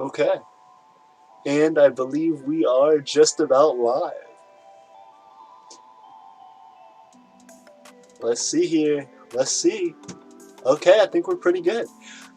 Okay, and I believe we are just about live. Let's see here. Let's see. Okay, I think we're pretty good.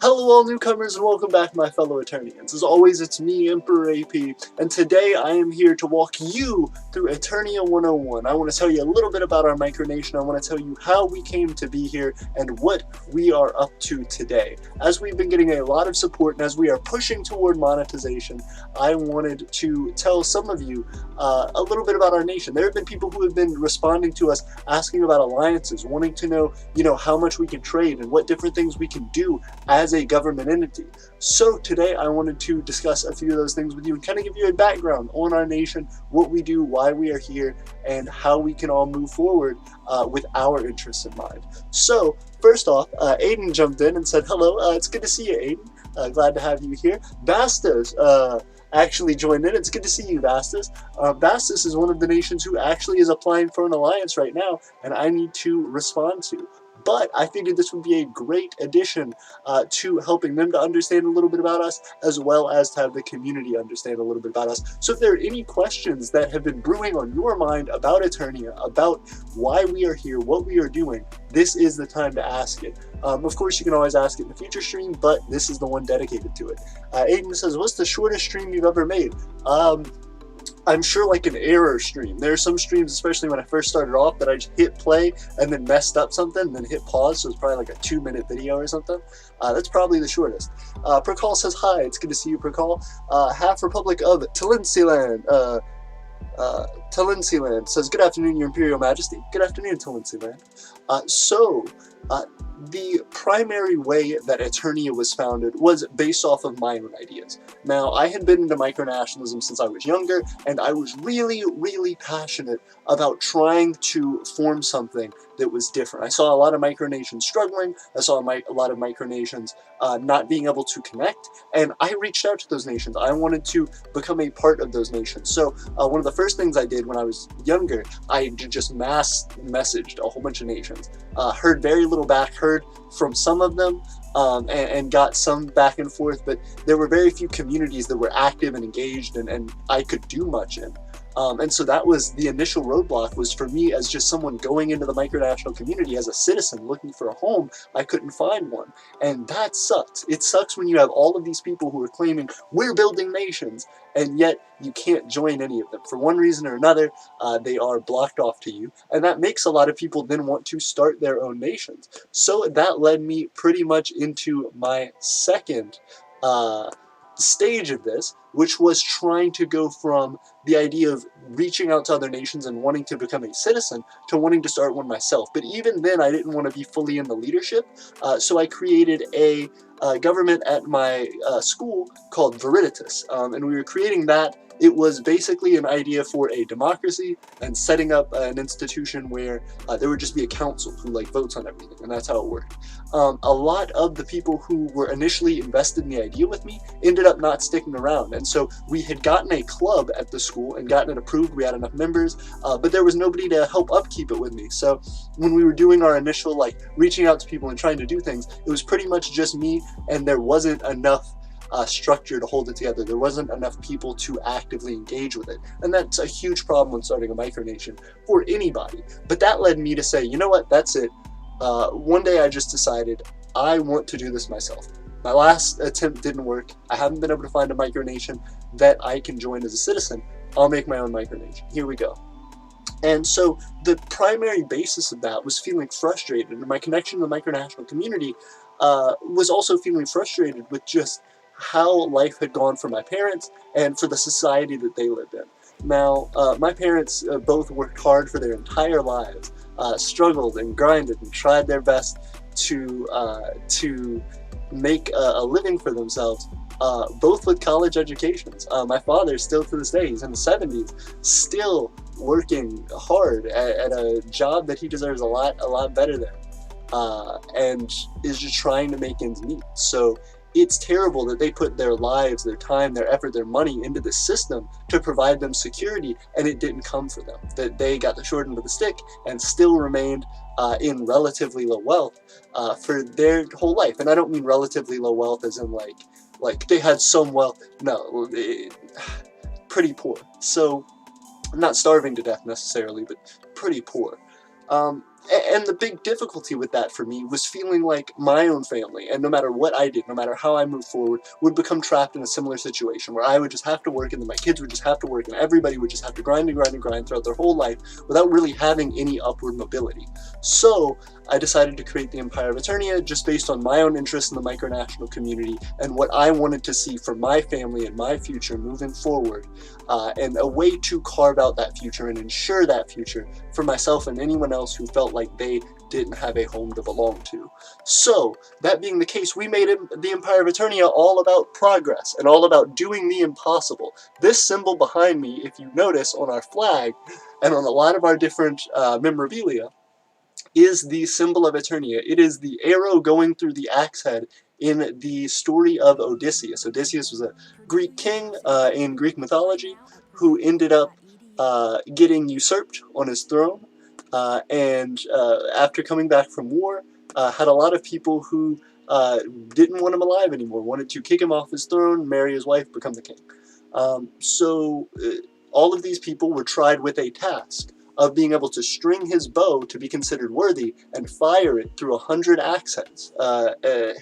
Hello all newcomers and welcome back my fellow Eternians. As always, it's me, Emperor AP, and today I am here to walk you through Aeternia 101. I want to tell you a little bit about our micronation, I want to tell you how we came to be here, and what we are up to today. As we've been getting a lot of support, and as we are pushing toward monetization, I wanted to tell some of you a little bit about our nation. There have been people who have been responding to us, asking about alliances, wanting to know, how much we can trade and what different things we can do as a government entity. So today I wanted to discuss a few of those things with you and kind of give you a background on our nation, what we do, why we are here, and how we can all move forward with our interests in mind. So first off, Aiden jumped in and said, hello, it's good to see you, Aiden. Glad to have you here. Bastas actually joined in. It's good to see you, Bastas. Bastas is one of the nations who actually is applying for an alliance right now, and I need to respond to. But I figured this would be a great addition to helping them to understand a little bit about us, as well as to have the community understand a little bit about us. So if there are any questions that have been brewing on your mind about Aeternia, about why we are here, what we are doing, this is the time to ask it. Of course, you can always ask it in the future stream, but this is the one dedicated to it. Aiden says, what's the shortest stream you've ever made? I'm sure like an error stream. There are some streams, especially when I first started off, that I just hit play and then messed up something and then hit pause, so it's probably like a 2-minute video or something. That's probably the shortest. Percall says, hi, it's good to see you, Percall. Half Republic of Talinsiland. Talinsiland says, good afternoon, Your Imperial Majesty. Good afternoon, Talinsiland. The primary way that Aeternia was founded was based off of my own ideas. Now, I had been into micronationalism since I was younger, and I was really, really passionate about trying to form something that was different. I saw a lot of micronations struggling, I saw a lot of micronations not being able to connect, and I reached out to those nations. I wanted to become a part of those nations. So one of the first things I did when I was younger, I just mass messaged a whole bunch of nations. Heard very little back, heard from some of them, and got some back and forth, but there were very few communities that were active and engaged and I could do much in. And so that was the initial roadblock, was for me as just someone going into the micronational community as a citizen looking for a home. I couldn't find one, and that sucks. It sucks when you have all of these people who are claiming we're building nations, and yet you can't join any of them. For one reason or another, they are blocked off to you, and that makes a lot of people then want to start their own nations. So that led me pretty much into my second stage of this, which was trying to go from the idea of reaching out to other nations and wanting to become a citizen to wanting to start one myself. But even then, I didn't want to be fully in the leadership, so I created a government at my school called Veriditas, and we were creating that. It was basically an idea for a democracy and setting up an institution where there would just be a council who votes on everything, and that's how it worked. A lot of the people who were initially invested in the idea with me ended up not sticking around, and so we had gotten a club at the school and gotten it approved. We had enough members, but there was nobody to help upkeep it with me. So when we were doing our initial reaching out to people and trying to do things, it was pretty much just me, and there wasn't enough structure to hold it together. There wasn't enough people to actively engage with it, and that's a huge problem when starting a micronation for anybody. But that led me to say, you know what, that's it. One day I just decided I want to do this myself. My last attempt didn't work. I haven't been able to find a micronation that I can join as a citizen. I'll make my own micronation. Here we go. And so the primary basis of that was feeling frustrated, and my connection to the micronational community was also feeling frustrated with just how life had gone for my parents and for the society that they lived in. Now, my parents both worked hard for their entire lives, struggled and grinded and tried their best to make a living for themselves, both with college educations. My father, still to this day, he's in the 70s, still working hard at a job that he deserves a lot better than, and is just trying to make ends meet. So it's terrible that they put their lives, their time, their effort, their money into this system to provide them security, and it didn't come for them. That they got the short end of the stick and still remained in relatively low wealth for their whole life. And I don't mean relatively low wealth as in Like, they had some wealth. No, pretty poor. So, not starving to death necessarily, but pretty poor. And the big difficulty with that for me was feeling like my own family, and no matter what I did, no matter how I moved forward, would become trapped in a similar situation where I would just have to work, and then my kids would just have to work, and everybody would just have to grind and grind and grind throughout their whole life without really having any upward mobility. So I decided to create the Empire of Aeternia just based on my own interest in the micronational community and what I wanted to see for my family and my future moving forward, and a way to carve out that future and ensure that future for myself and anyone else who felt like they didn't have a home to belong to. So, that being the case, we made the Empire of Aeternia all about progress and all about doing the impossible. This symbol behind me, if you notice on our flag and on a lot of our different memorabilia, is the symbol of Aeternia. It is the arrow going through the axe head in the story of Odysseus. Odysseus was a Greek king in Greek mythology who ended up getting usurped on his throne, and after coming back from war, had a lot of people who didn't want him alive anymore, wanted to kick him off his throne, marry his wife, become the king. So all of these people were tried with a task of being able to string his bow to be considered worthy and fire it through 100 axe heads,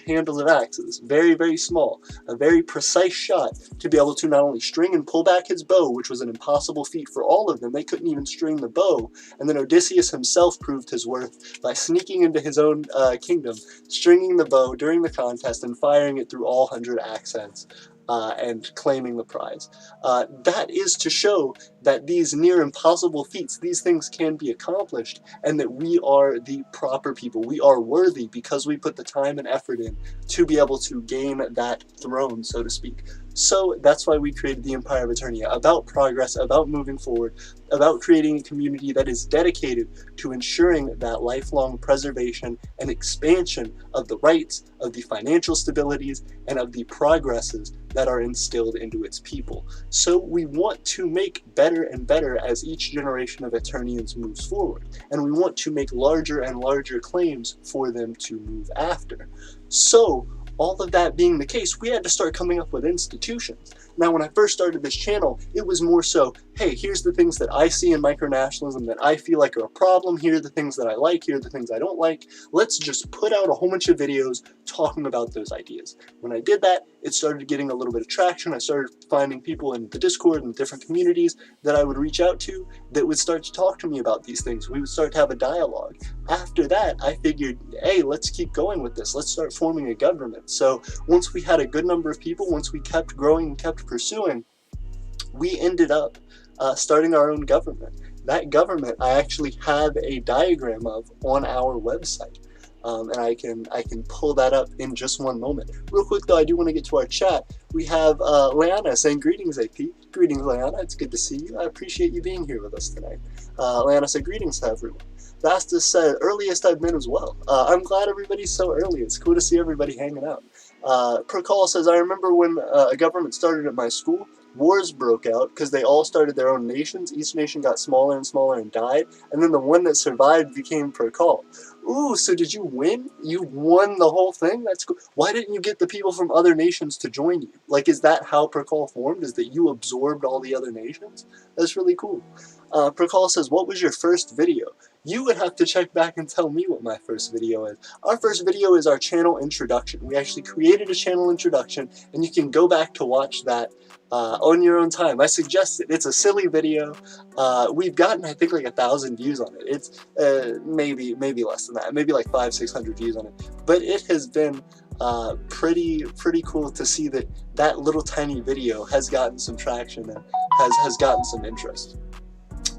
handles of axes, very, very small, a very precise shot to be able to not only string and pull back his bow, which was an impossible feat for all of them. They couldn't even string the bow, and then Odysseus himself proved his worth by sneaking into his own kingdom, stringing the bow during the contest and firing it through all 100 axe heads. And claiming the prize. That is to show that these near impossible feats, these things can be accomplished, and that we are the proper people. We are worthy because we put the time and effort in to be able to gain that throne, so to speak. So that's why we created the Empire of Aeternia, about progress, about moving forward, about creating a community that is dedicated to ensuring that lifelong preservation and expansion of the rights, of the financial stabilities, and of the progresses that are instilled into its people. So we want to make better and better as each generation of Aeternians moves forward, and we want to make larger and larger claims for them to move after. So, all of that being the case, we had to start coming up with institutions. Now, when I first started this channel, it was more so, hey, here's the things that I see in micronationalism that I feel like are a problem, here are the things that I like, here are the things I don't like. Let's just put out a whole bunch of videos talking about those ideas. When I did that, it started getting a little bit of traction. I started finding people in the Discord and different communities that I would reach out to that would start to talk to me about these things. We would start to have a dialogue. After that, I figured, hey, let's keep going with this. Let's start forming a government. So once we had a good number of people, once we kept growing and kept pursuing, we ended up starting our own government. That government I actually have a diagram of on our website. And I can pull that up in just one moment. Real quick though, I do want to get to our chat. We have Leanna saying, greetings AP. Greetings Leanna, it's good to see you. I appreciate you being here with us tonight. Leanna said, greetings to everyone. Vastus said, earliest I've been as well. I'm glad everybody's so early. It's cool to see everybody hanging out. Percall says, I remember when a government started at my school, wars broke out because they all started their own nations. Each nation got smaller and smaller and died, and then the one that survived became Percall. Ooh, so did you win? You won the whole thing? That's cool. Why didn't you get the people from other nations to join you? Like, is that how Percall formed? Is that you absorbed all the other nations? That's really cool. Percall says, what was your first video? You would have to check back and tell me what my first video is. Our first video is our channel introduction. We actually created a channel introduction, and you can go back to watch that on your own time. I suggest it. It's a silly video. We've gotten, I think, like 1,000 views on it. It's maybe less than that, maybe like 500-600 views on it. But it has been pretty cool to see that little tiny video has gotten some traction and has gotten some interest.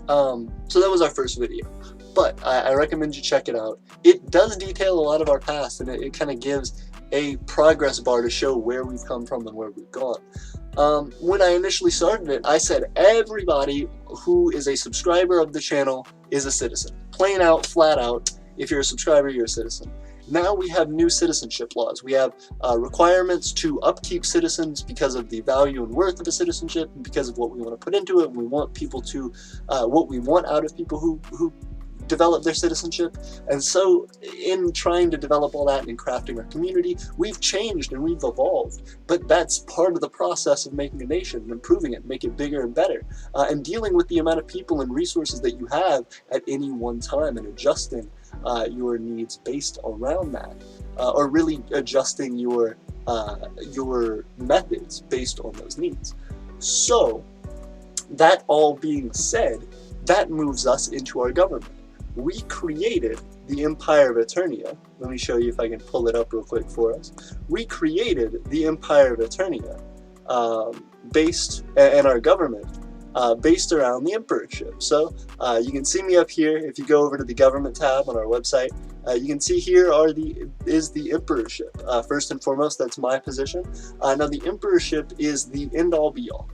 So that was our first video. But I recommend you check it out. It does detail a lot of our past, and it kind of gives a progress bar to show where we've come from and where we've gone. When I initially started it, I said everybody who is a subscriber of the channel is a citizen. Plain out, flat out, if you're a subscriber, you're a citizen. Now we have new citizenship laws. We have requirements to upkeep citizens because of the value and worth of a citizenship, and because of what we want to put into it. We want people to, what we want out of people who develop their citizenship. And so in trying to develop all that and in crafting our community, we've changed and we've evolved. But that's part of the process of making a nation and improving it, make it bigger and better, and dealing with the amount of people and resources that you have at any one time and adjusting your needs based around that, or really adjusting your methods based on those needs. So that all being said, that moves us into our government. We created the Empire of Aeternia. Let me show you if I can pull it up real quick for us. We created the Empire of Aeternia and our government based around the emperorship. So you can see me up here. If you go over to the government tab on our website, you can see here is the emperorship. First and foremost, that's my position. Now the emperorship is the end-all be-all.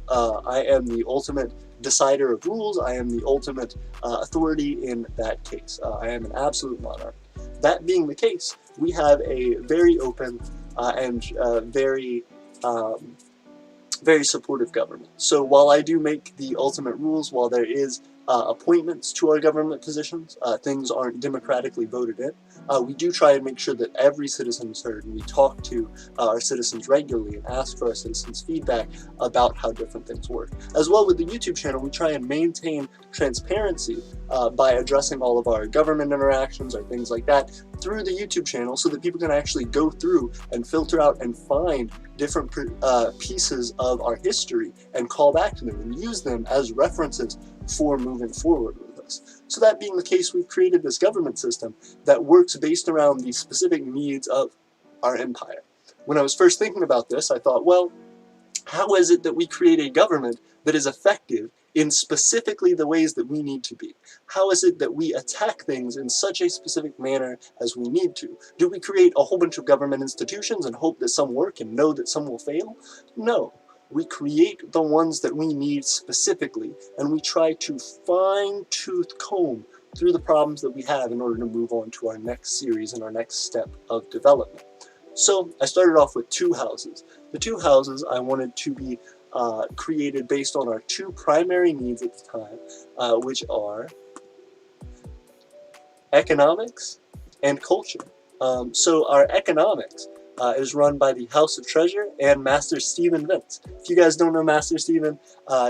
I am the ultimate decider of rules. I am the ultimate authority in that case. I am an absolute monarch. That being the case, we have a very open and very supportive government. So while I do make the ultimate rules, while there is appointments to our government positions, things aren't democratically voted in, we do try and make sure that every citizen is heard, and we talk to our citizens regularly and ask for our citizens' feedback about how different things work. As well, with the YouTube channel, we try and maintain transparency by addressing all of our government interactions or things like that through the YouTube channel, so that people can actually go through and filter out and find different pieces of our history and call back to them and use them as references for moving forward with us. So that being the case, we've created this government system that works based around the specific needs of our empire. When I was first thinking about this, I thought, well, how is it that we create a government that is effective in specifically the ways that we need to be? How is it that we attack things in such a specific manner as we need to? Do we create a whole bunch of government institutions and hope that some work and know that some will fail? No. We create the ones that we need specifically, and we try to fine-tooth comb through the problems that we have in order to move on to our next series and our next step of development. So I started off with 2 houses. The 2 houses I wanted to be created based on our 2 primary needs at the time, which are economics and culture. So our economics is run by the House of Treasure and Master Stephen Vince. If you guys don't know Master Stephen,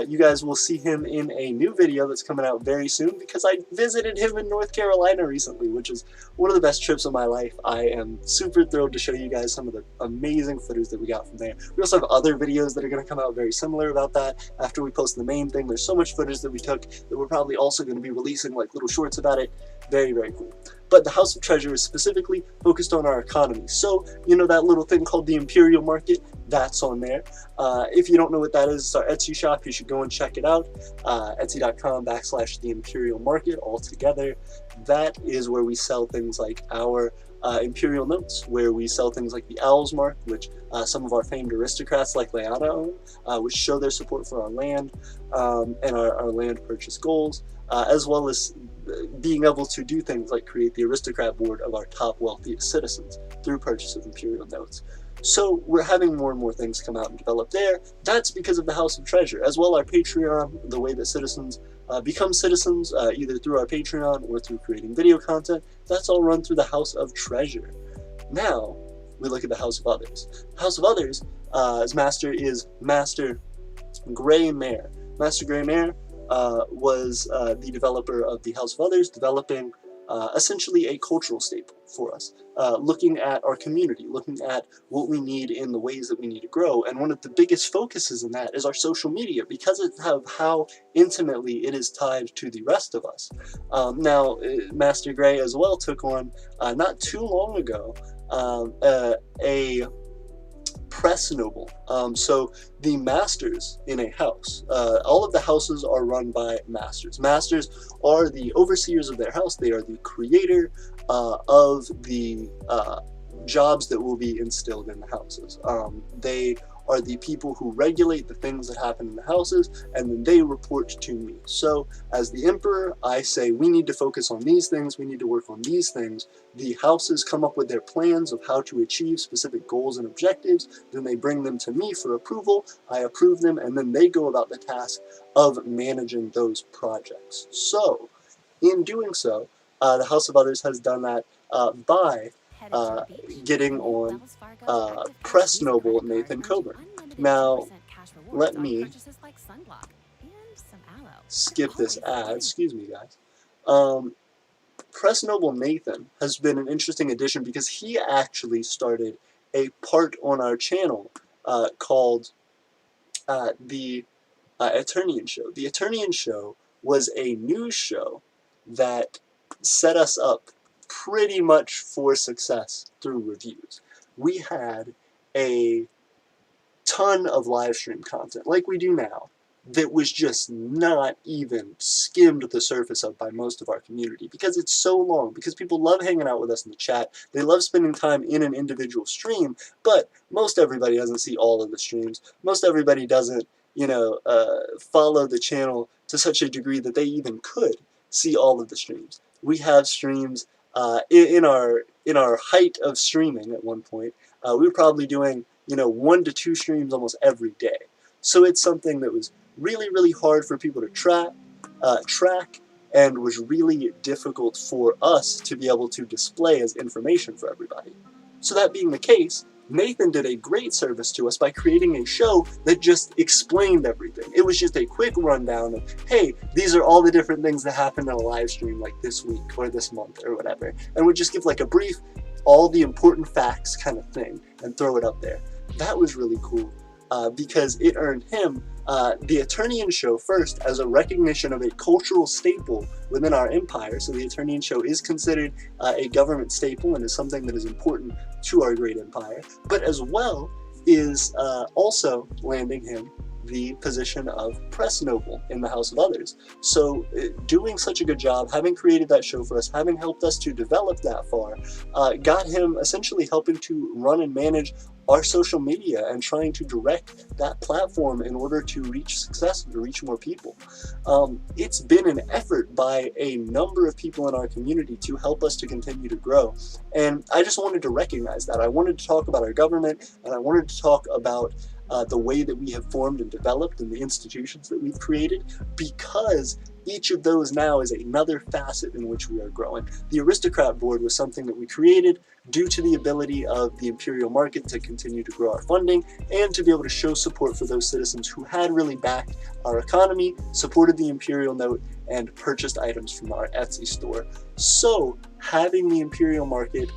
you guys will see him in a new video that's coming out very soon, because I visited him in North Carolina recently, which is one of the best trips of my life. I am super thrilled to show you guys some of the amazing footage that we got from there. We also have other videos that are going to come out very similar about that after we post the main thing. There's so much footage that we took that we're probably also going to be releasing like little shorts about it. Very, very cool. But the House of Treasure is specifically focused on our economy. So, you know that little thing called the Imperial Market? That's on there. If you don't know what that is, it's our Etsy shop. You should go and check it out. Etsy.com/the Imperial Market all together. That is where we sell things like our Imperial Notes, where we sell things like the Owl's Mark, which some of our famed aristocrats like Leanna own, which show their support for our land and our land purchase goals, as well as being able to do things like create the aristocrat board of our top wealthiest citizens through purchase of Imperial Notes. So we're having more and more things come out and develop there. That's because of the House of Treasure. As well, our Patreon, the way that citizens become citizens, either through our Patreon or through creating video content, that's all run through the House of Treasure. Now, we look at the House of Others. The House of Others, as master is Master Gray Mare. Master Gray Mare was the developer of the House of Others, developing essentially a cultural staple for us, looking at our community, looking at what we need in the ways that we need to grow. And one of the biggest focuses in that is our social media, because of how intimately it is tied to the rest of us. Now, Master Gray as well took on, not too long ago, a press noble. So the masters in a house, all of the houses are run by masters. Masters are the overseers of their house. They are the creator of the jobs that will be instilled in the houses. They are the people who regulate the things that happen in the houses, and then they report to me. So as the emperor, I say we need to focus on these things, we need to work on these things. The houses come up with their plans of how to achieve specific goals and objectives, then they bring them to me for approval, I approve them, and then they go about the task of managing those projects. So in doing so, The House of Others has done that by getting on press noble Nathan Coburn. Now, let me skip this ad. Excuse me, guys. Press noble Nathan has been an interesting addition because he actually started a part on our channel called the Aeternian Show. The Aeternian Show was a news show that set us up pretty much for success through reviews. We had a ton of live stream content, like we do now, that was just not even skimmed the surface of by most of our community because it's so long, because people love hanging out with us in the chat, they love spending time in an individual stream, but most everybody doesn't see all of the streams. Most everybody doesn't, follow the channel to such a degree that they even could see all of the streams. We have streams in our height of streaming at one point. We were probably doing 1 to 2 streams almost every day. So it's something that was really, really hard for people to track, and was really difficult for us to be able to display as information for everybody. So that being the case, Nathan did a great service to us by creating a show that just explained everything. It was just a quick rundown of, hey, these are all the different things that happened in a live stream like this week or this month or whatever, and would just give like a brief, all the important facts kind of thing and throw it up there. That was really cool because it earned him the Aeternian Show first as a recognition of a cultural staple within our empire. So the Aeternian Show is considered a government staple and is something that is important to our great empire, but as well is also landing him the position of press noble in the House of Others. So doing such a good job, having created that show for us, having helped us to develop that far, got him essentially helping to run and manage our social media and trying to direct that platform in order to reach success and to reach more people. It's been an effort by a number of people in our community to help us to continue to grow, and I just wanted to recognize that. I wanted to talk about our government, and I wanted to talk about the way that we have formed and developed and the institutions that we've created, because each of those now is another facet in which we are growing. The Aristocrat Board was something that we created due to the ability of the imperial market to continue to grow our funding and to be able to show support for those citizens who had really backed our economy, supported the imperial note, and purchased items from our Etsy store. So having the imperial market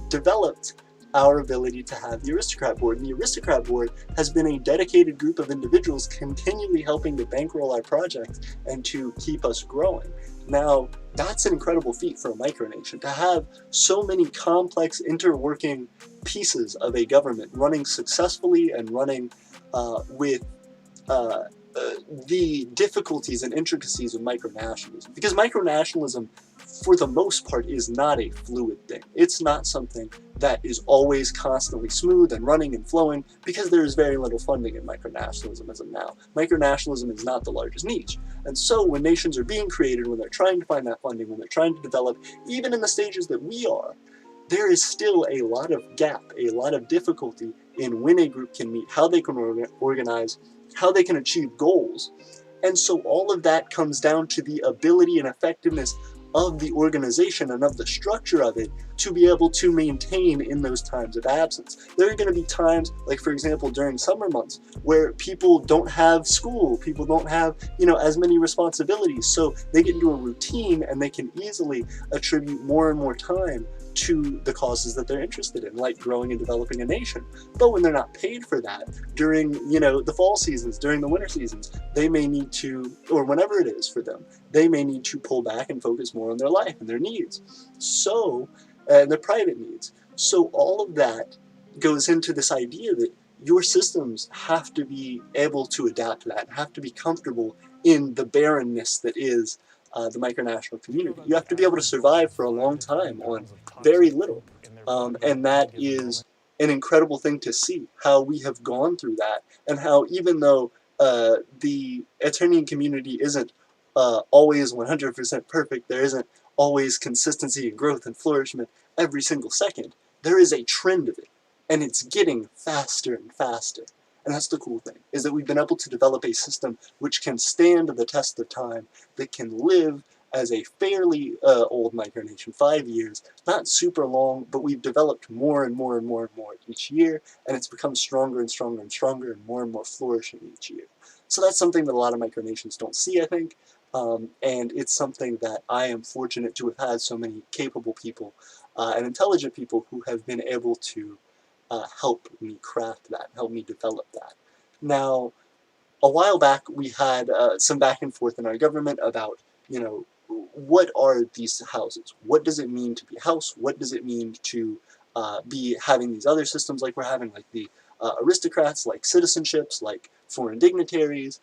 developed our ability to have the Aristocrat Board. And the Aristocrat Board has been a dedicated group of individuals continually helping to bankroll our projects and to keep us growing. Now, that's an incredible feat for a micronation, to have so many complex interworking pieces of a government running successfully and running with the difficulties and intricacies of micronationalism. Because micronationalism, for the most part, is not a fluid thing. It's not something that is always constantly smooth and running and flowing, because there is very little funding in micronationalism as of now. Micronationalism is not the largest niche. And so when nations are being created, when they're trying to find that funding, when they're trying to develop, even in the stages that we are, there is still a lot of gap, a lot of difficulty in when a group can meet, how they can organize, how they can achieve goals. And so all of that comes down to the ability and effectiveness of the organization and of the structure of it to be able to maintain in those times of absence. There are going to be times, like for example during summer months, where people don't have school, people don't have, as many responsibilities, so they get into a routine and they can easily attribute more and more time to the causes that they're interested in, like growing and developing a nation. But when they're not paid for that during, the fall seasons, during the winter seasons, they may need to, or whenever it is for them, they may need to pull back and focus more on their life and their needs. So, their private needs. So all of that goes into this idea that your systems have to be able to adapt to that, have to be comfortable in the barrenness that is the micronational community. You have to be able to survive for a long time on very little. And that is an incredible thing to see, how we have gone through that, and how even though the Aeternian community isn't always 100% perfect, there isn't always consistency and growth and flourishment every single second, there is a trend of it, and it's getting faster and faster. And that's the cool thing, is that we've been able to develop a system which can stand the test of time, that can live as a fairly old micronation, 5 years, not super long, but we've developed more and more and more and more each year, and it's become stronger and stronger and stronger and more flourishing each year. So that's something that a lot of micronations don't see, I think, and it's something that I am fortunate to have had so many capable people and intelligent people who have been able to help me craft that, help me develop that. Now, a while back, we had some back and forth in our government about, you know, what are these houses? What does it mean to be a house? What does it mean to be having these other systems like we're having, like the aristocrats, like citizenships, like foreign dignitaries,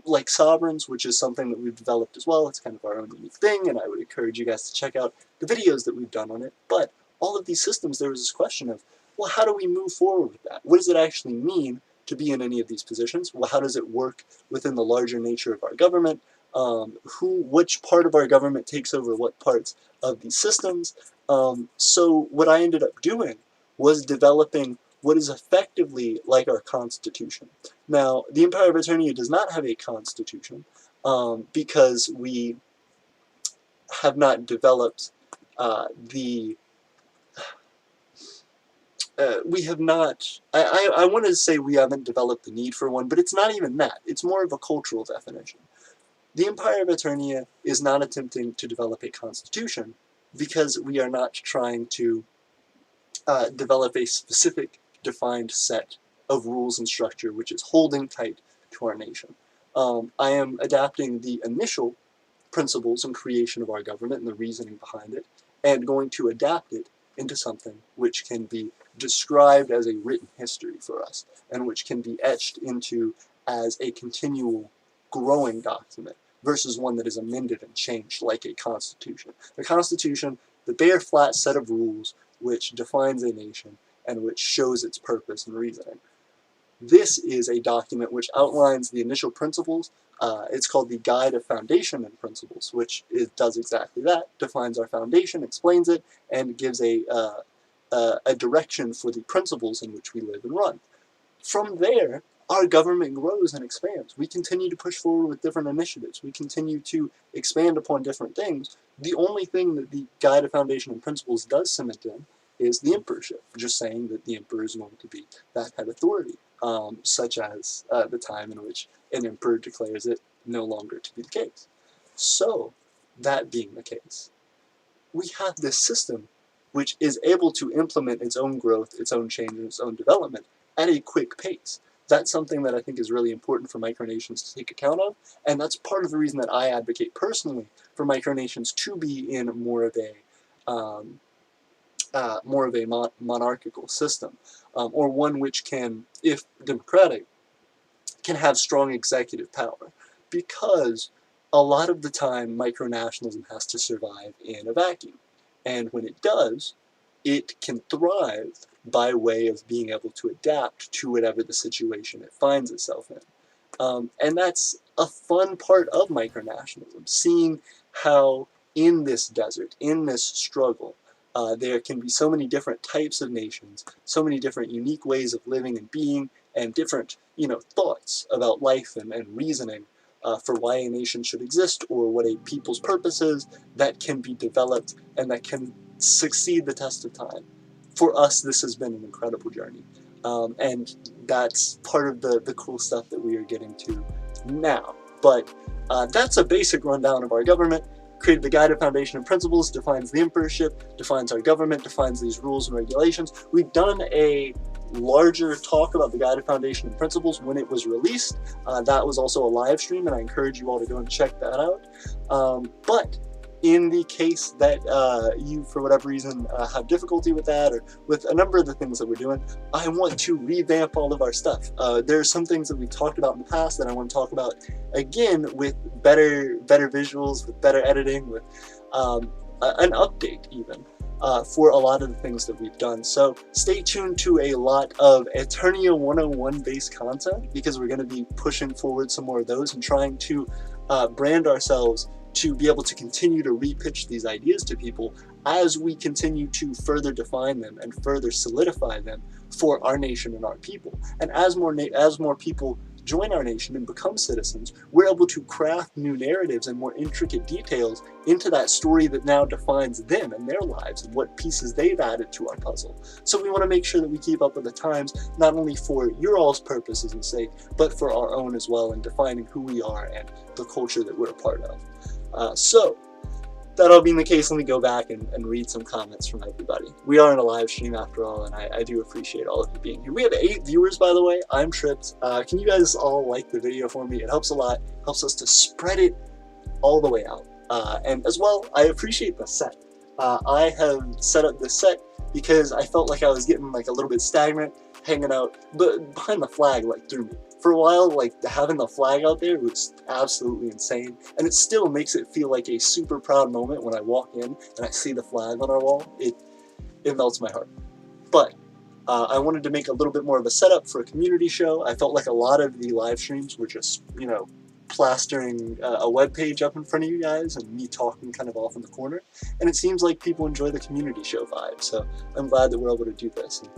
like sovereigns, which is something that we've developed as well. It's kind of our own unique thing, and I would encourage you guys to check out the videos that we've done on it. But all of these systems, there was this question of, well, how do we move forward with that? What does it actually mean to be in any of these positions? Well, how does it work within the larger nature of our government? Which part of our government takes over what parts of these systems? So what I ended up doing was developing what is effectively like our constitution. Now, the Empire of Aeternia does not have a constitution because we have not developed we have not, I wanted to say we haven't developed the need for one, but it's not even that. It's more of a cultural definition. The Empire of Aeternia is not attempting to develop a constitution because we are not trying to develop a specific defined set of rules and structure which is holding tight to our nation. I am adapting the initial principles and creation of our government and the reasoning behind it, and going to adapt it into something which can be described as a written history for us, and which can be etched into as a continual growing document, versus one that is amended and changed like a constitution. The constitution, the bare flat set of rules which defines a nation and which shows its purpose and reasoning. This is a document which outlines the initial principles. It's called the Guide of Foundation and Principles, which does exactly that, defines our foundation, explains it, and gives a direction for the principles in which we live and run. From there, our government grows and expands. We continue to push forward with different initiatives. We continue to expand upon different things. The only thing that the Guide of Foundation and Principles does cement in is the emperorship, just saying that the emperor is going to be that head authority, such as the time in which an emperor declares it no longer to be the case. So, that being the case, we have this system which is able to implement its own growth, its own change, and its own development at a quick pace. That's something that I think is really important for micronations to take account of, and that's part of the reason that I advocate personally for micronations to be in more of a monarchical system, or one which can, if democratic, can have strong executive power, because a lot of the time micronationalism has to survive in a vacuum, and when it does, it can thrive by way of being able to adapt to whatever the situation it finds itself in. And that's a fun part of micronationalism, seeing how in this desert, in this struggle, there can be so many different types of nations, so many different unique ways of living and being, and different, thoughts about life and reasoning for why a nation should exist, or what a people's purpose is, that can be developed and that can succeed the test of time. For us, this has been an incredible journey, and that's part of the cool stuff that we are getting to now. But that's a basic rundown of our government. Created the Guide of Foundation and Principles, defines the emperorship, defines our government, defines these rules and regulations. We've done a larger talk about the Guide of Foundation and Principles when it was released. That was also a live stream, and I encourage you all to go and check that out. But in the case that you, for whatever reason, have difficulty with that, or with a number of the things that we're doing, I want to revamp all of our stuff. There are some things that we've talked about in the past that I want to talk about again with better visuals, with better editing, with an update even. For a lot of the things that we've done. So stay tuned to a lot of Aeternia 101 based content, because we're going to be pushing forward some more of those and trying to brand ourselves to be able to continue to repitch these ideas to people as we continue to further define them and further solidify them for our nation and our people. And as more people join our nation and become citizens, we're able to craft new narratives and more intricate details into that story that now defines them and their lives and what pieces they've added to our puzzle. So we want to make sure that we keep up with the times, not only for your all's purposes and sake, but for our own as well, in defining who we are and the culture that we're a part of. So that all being the case, let me go back and read some comments from everybody. We are in a live stream after all, and I do appreciate all of you being here. We have 8 viewers, by the way. I'm tripped. Can you guys all like the video for me? It helps a lot. It helps us to spread it all the way out. And as well, I appreciate the set. I have set up this set because I felt like I was getting like a little bit stagnant hanging out, but behind the flag like threw me. For a while, like having the flag out there was absolutely insane, and it still makes it feel like a super proud moment when I walk in and I see the flag on our wall. It melts my heart. But I wanted to make a little bit more of a setup for a community show. I felt like a lot of the live streams were just, you know, plastering a web page up in front of you guys and me talking kind of off in the corner, and it seems like people enjoy the community show vibe, so I'm glad that we're able to do this. And,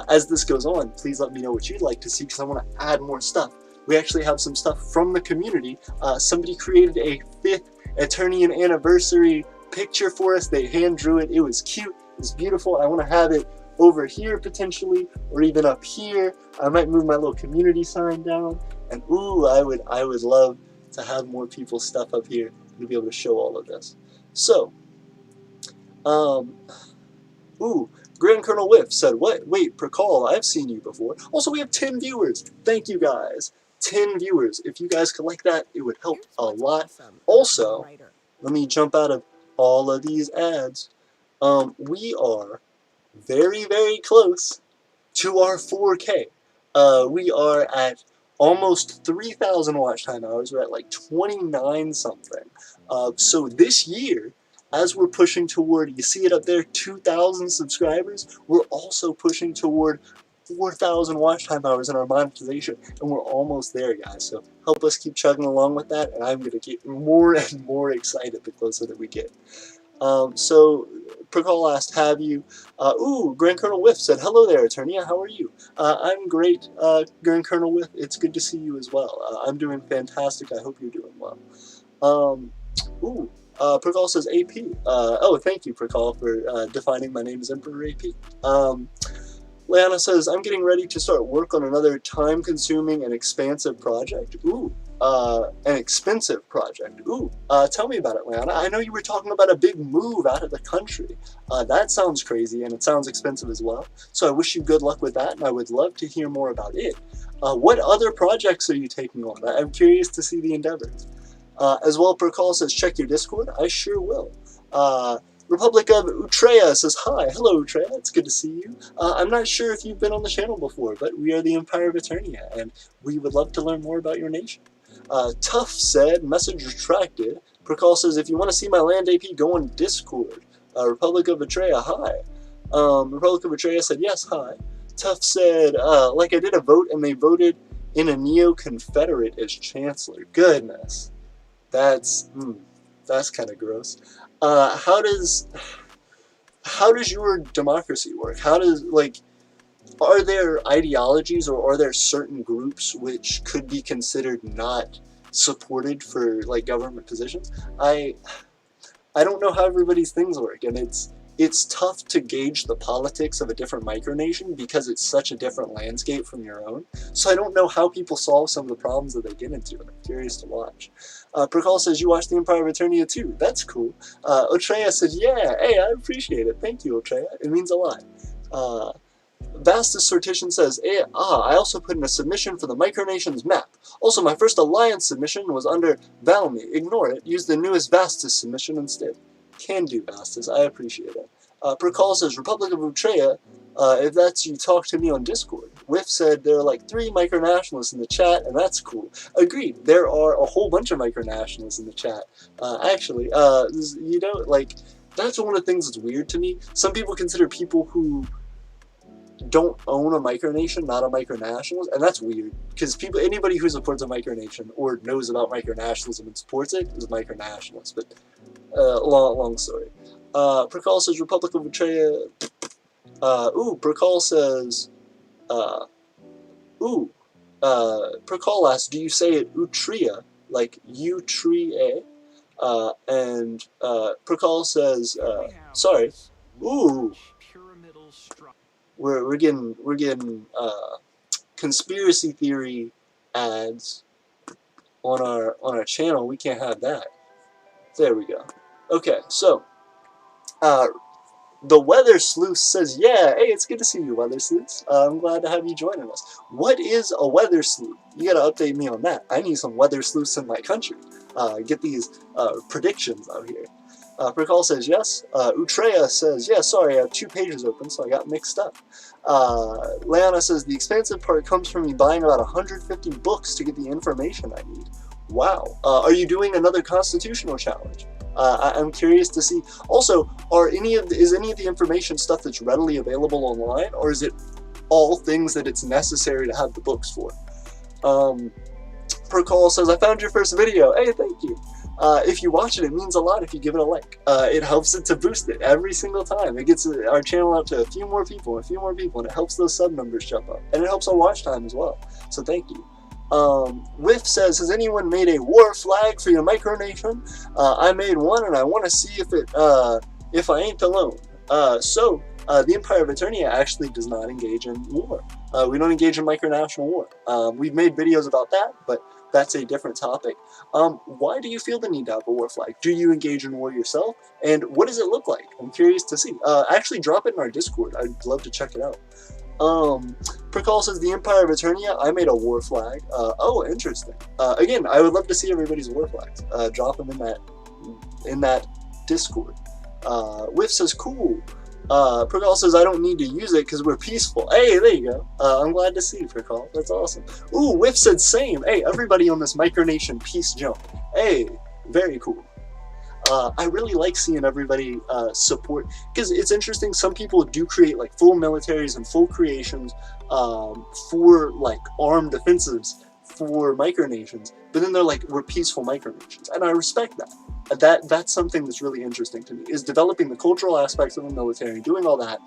as this goes on, please let me know what you'd like to see, because I want to add more stuff. We actually have some stuff from the community. Somebody created a 5th Aeternian anniversary picture for us. They hand drew it. It was cute. It was beautiful. I want to have it over here potentially, or even up here. I might move my little community sign down. And ooh, I would love to have more people's stuff up here to be able to show all of this. So, ooh, Grand Colonel Whiff said, "What? Wait, Prakal, I've seen you before." Also, we have 10 viewers. Thank you guys. 10 viewers. If you guys could like that, it would help a lot. Also, let me jump out of all of these ads. We are very, very close to our 4K. We are at almost 3,000 watch time hours. We're at like 29 something. So this year, as we're pushing toward, you see it up there, 2,000 subscribers, we're also pushing toward 4,000 watch time hours in our monetization, and we're almost there, guys. So help us keep chugging along with that, and I'm going to get more and more excited the closer that we get. So Prakal asked, have you? Ooh, Grand Colonel Whiff said, "Hello there, Aeternia. How are you?" I'm great, Grand Colonel Whiff. It's good to see you as well. I'm doing fantastic. I hope you're doing well. Ooh, Prakal says AP. Oh, thank you, Prakal, for defining my name as Emperor AP. Leanna says, "I'm getting ready to start work on another time-consuming and expansive project." Ooh, an expensive project. Ooh, tell me about it, Leanna. I know you were talking about a big move out of the country. That sounds crazy, and it sounds expensive as well. So I wish you good luck with that, and I would love to hear more about it. What other projects are you taking on? I'm curious to see the endeavors. As well, Prakal says, "Check your Discord." I sure will. Republic of Aeternia says, "Hi, hello Aeternia, it's good to see you. I'm not sure if you've been on the channel before, but we are the Empire of Aeternia, and we would love to learn more about your nation." Tough said, "Message retracted." Prakal says, "If you want to see my land AP, go on Discord." Republic of Aeternia, hi. Republic of Aeternia said, "Yes, hi." Tough said, "Like I did a vote, and they voted in a neo-Confederate as Chancellor." Goodness. That's kind of gross. How does your democracy work? How does, like, are there ideologies or are there certain groups which could be considered not supported for like government positions? I don't know how everybody's things work, and it's tough to gauge the politics of a different micronation because it's such a different landscape from your own. So I don't know how people solve some of the problems that they get into, and I'm curious to watch. Prakal says, "You watch the Empire of Aeternia too." That's cool. Aeternia says, "Yeah, hey, I appreciate it. Thank you, Aeternia. It means a lot." Vastus Sortition says, I also put in a submission for the Micronations map. Also, my first Alliance submission was under Valmy. Ignore it. Use the newest Vastus submission instead. Can do, Vastus. I appreciate it. Prakal says, "Republic of Aeternia, if that's you, talk to me on Discord." Whiff said there are like 3 micronationalists in the chat, and that's cool. Agreed. There are a whole bunch of micronationalists in the chat. Actually, you know, like, that's one of the things that's weird to me. Some people consider people who don't own a micronation not a micronationalist, and that's weird, because anybody who supports a micronation or knows about micronationalism and supports it is a micronationalist. But long story. Prakal says, "Republic of Aeternia." Prakal says, Percol asks, do you say it Utria, like Utria? And Percol says, sorry. Ooh, we're getting conspiracy theory ads on our channel. We can't have that. There we go. Okay, so the Weather Sleuth says, yeah, hey, it's good to see you, Weather Sleuths. I'm glad to have you joining us. What is a Weather Sleuth? You gotta update me on that. I need some Weather Sleuths in my country. Get these predictions out here. Percol says yes. Utreya says, yeah, sorry, I have 2 pages open, so I got mixed up. Leona says, the expensive part comes from me buying about 150 books to get the information I need. Wow. Are you doing another constitutional challenge? I'm curious to see. Also, is any of the information stuff that's readily available online, or is it all things that it's necessary to have the books for? Percol says, I found your first video. Hey, thank you. If you watch it, it means a lot if you give it a like. It helps it to boost it every single time. It gets our channel out to a few more people, and it helps those sub numbers jump up. And it helps our watch time as well. So thank you. Whiff says, has anyone made a war flag for your micronation? I made one, and I want to see if I ain't alone. The Empire of Aeternia actually does not engage in war. We don't engage in micronational war. We've made videos about that, but that's a different topic. Why do you feel the need to have a war flag? Do you engage in war yourself? And what does it look like? I'm curious to see. Actually drop it in our Discord. I'd love to check it out. Percol says, the Empire of Aeternia, I made a war flag. Oh, interesting. Again, I would love to see everybody's war flags. Drop them in that Discord. Whiff says, cool. Percol says, I don't need to use it because we're peaceful. Hey, there you go. I'm glad to see you, Percol. That's awesome. Ooh, Whiff said same. Hey, everybody on this micronation peace jump. Hey, very cool. I really like seeing everybody support, because it's interesting. Some people do create like full militaries and full creations for like armed offensives for micronations, but then they're like, we're peaceful micronations, and I respect that. That's something that's really interesting to me, is developing the cultural aspects of the military, doing all that,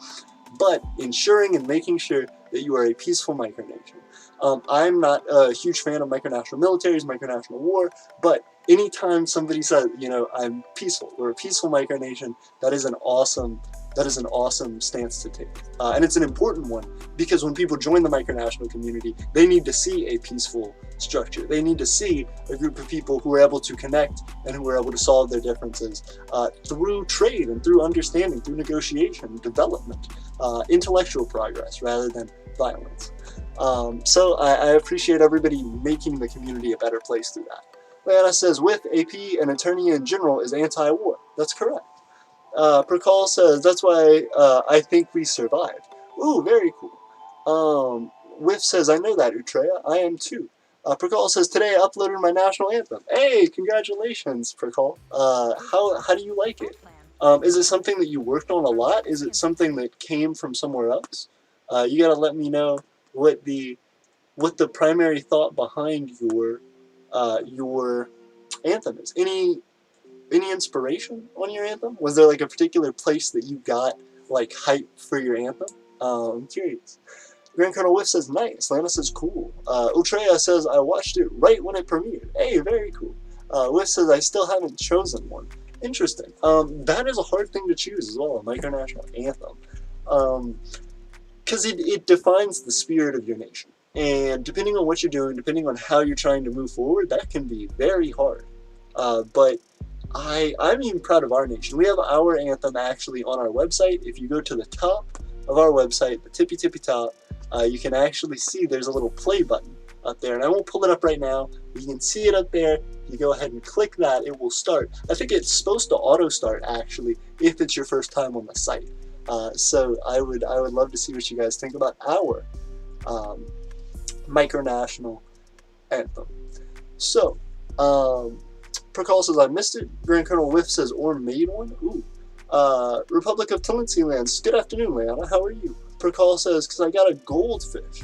but ensuring and making sure that you are a peaceful micronation. I'm not a huge fan of micronational militaries, micronational war, but anytime somebody says, you know, I'm peaceful, we're a peaceful micronation, that is an awesome stance to take. And it's an important one, because when people join the micronational community, they need to see a peaceful structure. They need to see a group of people who are able to connect and who are able to solve their differences through trade and through understanding, through negotiation, development, intellectual progress rather than violence. So I appreciate everybody making the community a better place through that. Leanna says, with AP and Aeternia in general is anti-war. That's correct. Percol says, that's why I think we survived. Ooh, very cool. Whiff says, I know that, Utreya. I am too. Percol says, today I uploaded my national anthem. Hey, congratulations, Percol. How do you like it? Is it something that you worked on a lot? Is it something that came from somewhere else? You gotta let me know what the primary thought behind your anthem is. Any inspiration on your anthem? Was there like a particular place that you got like hype for your anthem? I'm curious. Grand Colonel Whiff says nice. Lana says cool. Utreya says I watched it right when it premiered. Hey, very cool. Whiff says I still haven't chosen one. Interesting. That is a hard thing to choose as well, a micronational anthem. Because it defines the spirit of your nation. And depending on what you're doing, depending on how you're trying to move forward, that can be very hard. But I'm even proud of our nation. We have our anthem actually on our website. If you go to the top of our website, the tippy top, you can actually see there's a little play button up there. And I won't pull it up right now. You can see it up there. You go ahead and click that, it will start. I think it's supposed to auto start actually if it's your first time on the site. So I would love to see what you guys think about our micronational anthem. So, Percol says, I missed it. Grand Colonel Whiff says, or made one? Ooh. Republic of Talency Lands. Good afternoon, Leanna. How are you? Percol says, because I got a goldfish.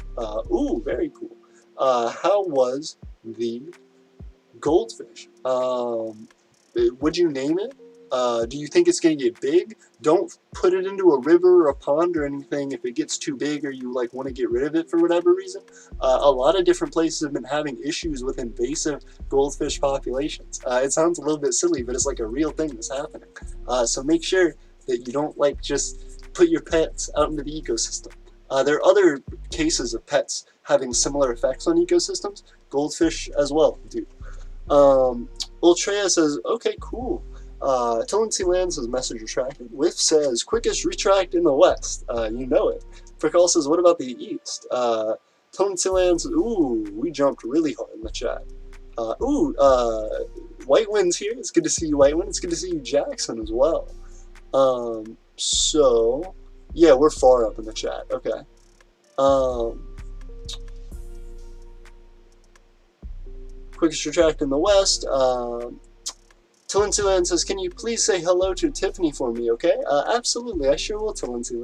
Ooh, very cool. How was the goldfish? Would you name it? Do you think it's going to get big? Don't put it into a river or a pond or anything if it gets too big or you like want to get rid of it for whatever reason. A lot of different places have been having issues with invasive goldfish populations. It sounds a little bit silly, but it's like a real thing that's happening. So make sure that you don't like just put your pets out into the ecosystem. There are other cases of pets having similar effects on ecosystems. Goldfish as well do. Ultrea says, okay, cool. Tillency Land says, message retracted. Whiff says, quickest retract in the west. You know it. Frickall says, what about the east? Tillency Land says, ooh, we jumped really hard in the chat. White Wind's here. It's good to see you, White Wind. It's good to see you, Jackson, as well. So, yeah, we're far up in the chat. Okay. Quickest retract in the west. Tillency says, can you please say hello to Tiffany for me, okay? Absolutely, I sure will, Tillency.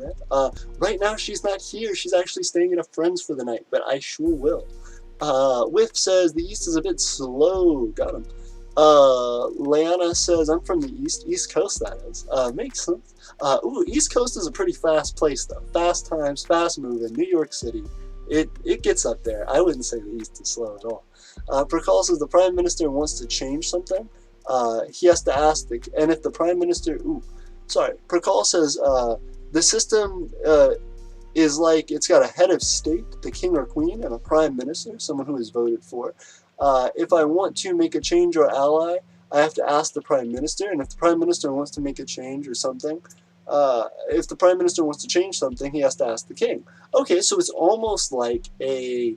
Right now she's not here. She's actually staying at a friend's for the night, but I sure will. Whiff says, the east is a bit slow. Got him. Leanna says, I'm from the East Coast, that is. Makes sense. East Coast is a pretty fast place, though. Fast times, fast moving, New York City. It gets up there. I wouldn't say the east is slow at all. Prakal says, the Prime Minister wants to change something. He has to ask, and if the Prime Minister, Prakal says, the system is like, it's got a head of state, the king or queen, and a Prime Minister, someone who is voted for. If I want to make a change or ally, I have to ask the Prime Minister, and if the Prime Minister wants to make a change or something, if the Prime Minister wants to change something, he has to ask the king. Okay, so it's almost like a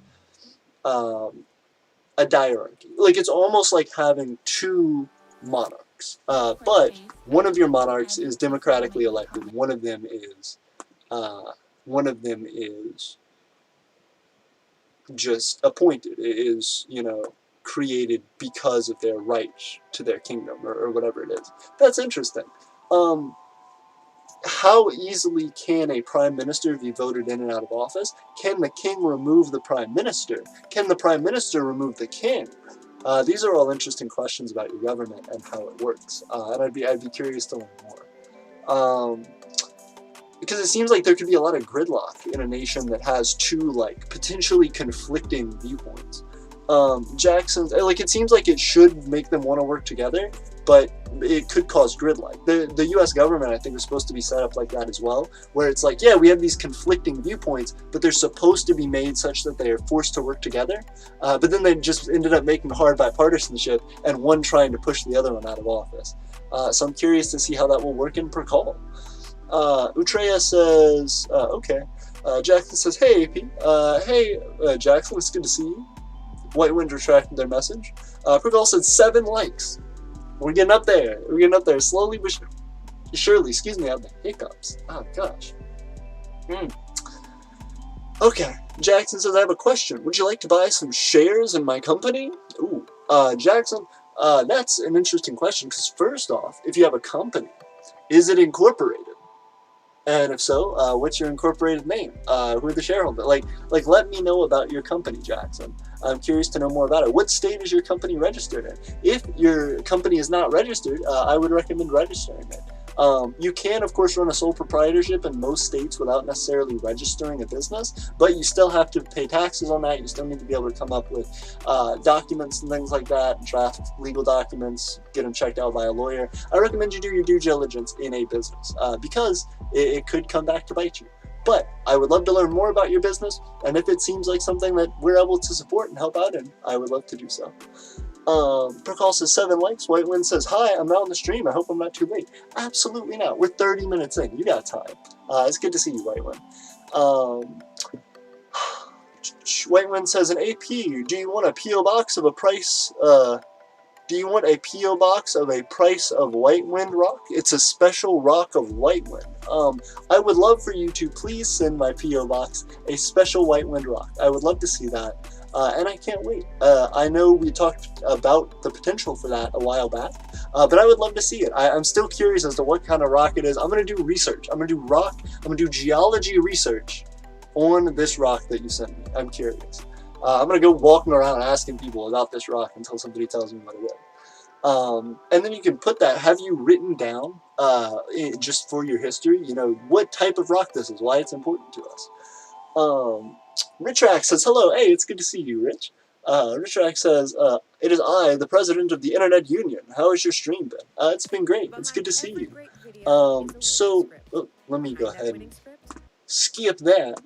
diarchy. Like, it's almost like having two monarchs. But one of your monarchs is democratically elected. One of them is just appointed. It is, created because of their right to their kingdom, or whatever it is. That's interesting. How easily can a prime minister be voted in and out of office? Can the king remove the prime minister? Can the prime minister remove the king? These are all interesting questions about your government and how it works, and I'd be curious to learn more. Because it seems like there could be a lot of gridlock in a nation that has two potentially conflicting viewpoints. Jackson's it seems like it should make them want to work together, but it could cause gridlock. The U.S. government, I think, is supposed to be set up like that as well, where it's like, yeah, we have these conflicting viewpoints, but they're supposed to be made such that they are forced to work together, but then they just ended up making hard bipartisanship and one trying to push the other one out of office. So I'm curious to see how that will work in per call. Utreya says, okay. Jackson says, hey, AP. Hey, Jackson, it's good to see you. White Wind retracted their message. Prikal said 7 likes. We're getting up there. We're getting up there slowly but surely. Excuse me, I have the hiccups. Oh, gosh. Okay. Jackson says, I have a question. Would you like to buy some shares in my company? Ooh. Jackson, that's an interesting question, because first off, if you have a company, is it incorporated? And if so, what's your incorporated name? Who are the shareholders? Let me know about your company, Jackson. I'm curious to know more about it. What state is your company registered in? If your company is not registered, I would recommend registering it. You can, of course, run a sole proprietorship in most states without necessarily registering a business, but you still have to pay taxes on that. You still need to be able to come up with documents and things like that, draft legal documents, get them checked out by a lawyer. I recommend you do your due diligence in a business because it could come back to bite you. But I would love to learn more about your business, and if it seems like something that we're able to support and help out in, I would love to do so. Prikal says 7 likes. White Wind says, hi, I'm not on the stream. I hope I'm not too late. Absolutely not. We're 30 minutes in. You got time. It's good to see you, White Wind. White Wind says, an AP, do you want a P.O. box of a price, do you want a P.O. box of a price of White Wind rock? It's a special rock of White Wind. I would love for you to please send my P.O. box a special White Wind rock. I would love to see that. And I can't wait. I know we talked about the potential for that a while back, but I would love to see it. I'm still curious as to what kind of rock it is. I'm going to do research. I'm going to do geology research on this rock that you sent me. I'm curious. I'm going to go walking around asking people about this rock until somebody tells me what it is. And then you can put that, have you written down, just for your history, you know, what type of rock this is, why it's important to us. Richrack says, hello, hey, it's good to see you, Rich. Richrack says, it is I, the president of the Internet Union. How has your stream been? It's been great. It's good to see you. Let me go ahead and skip that.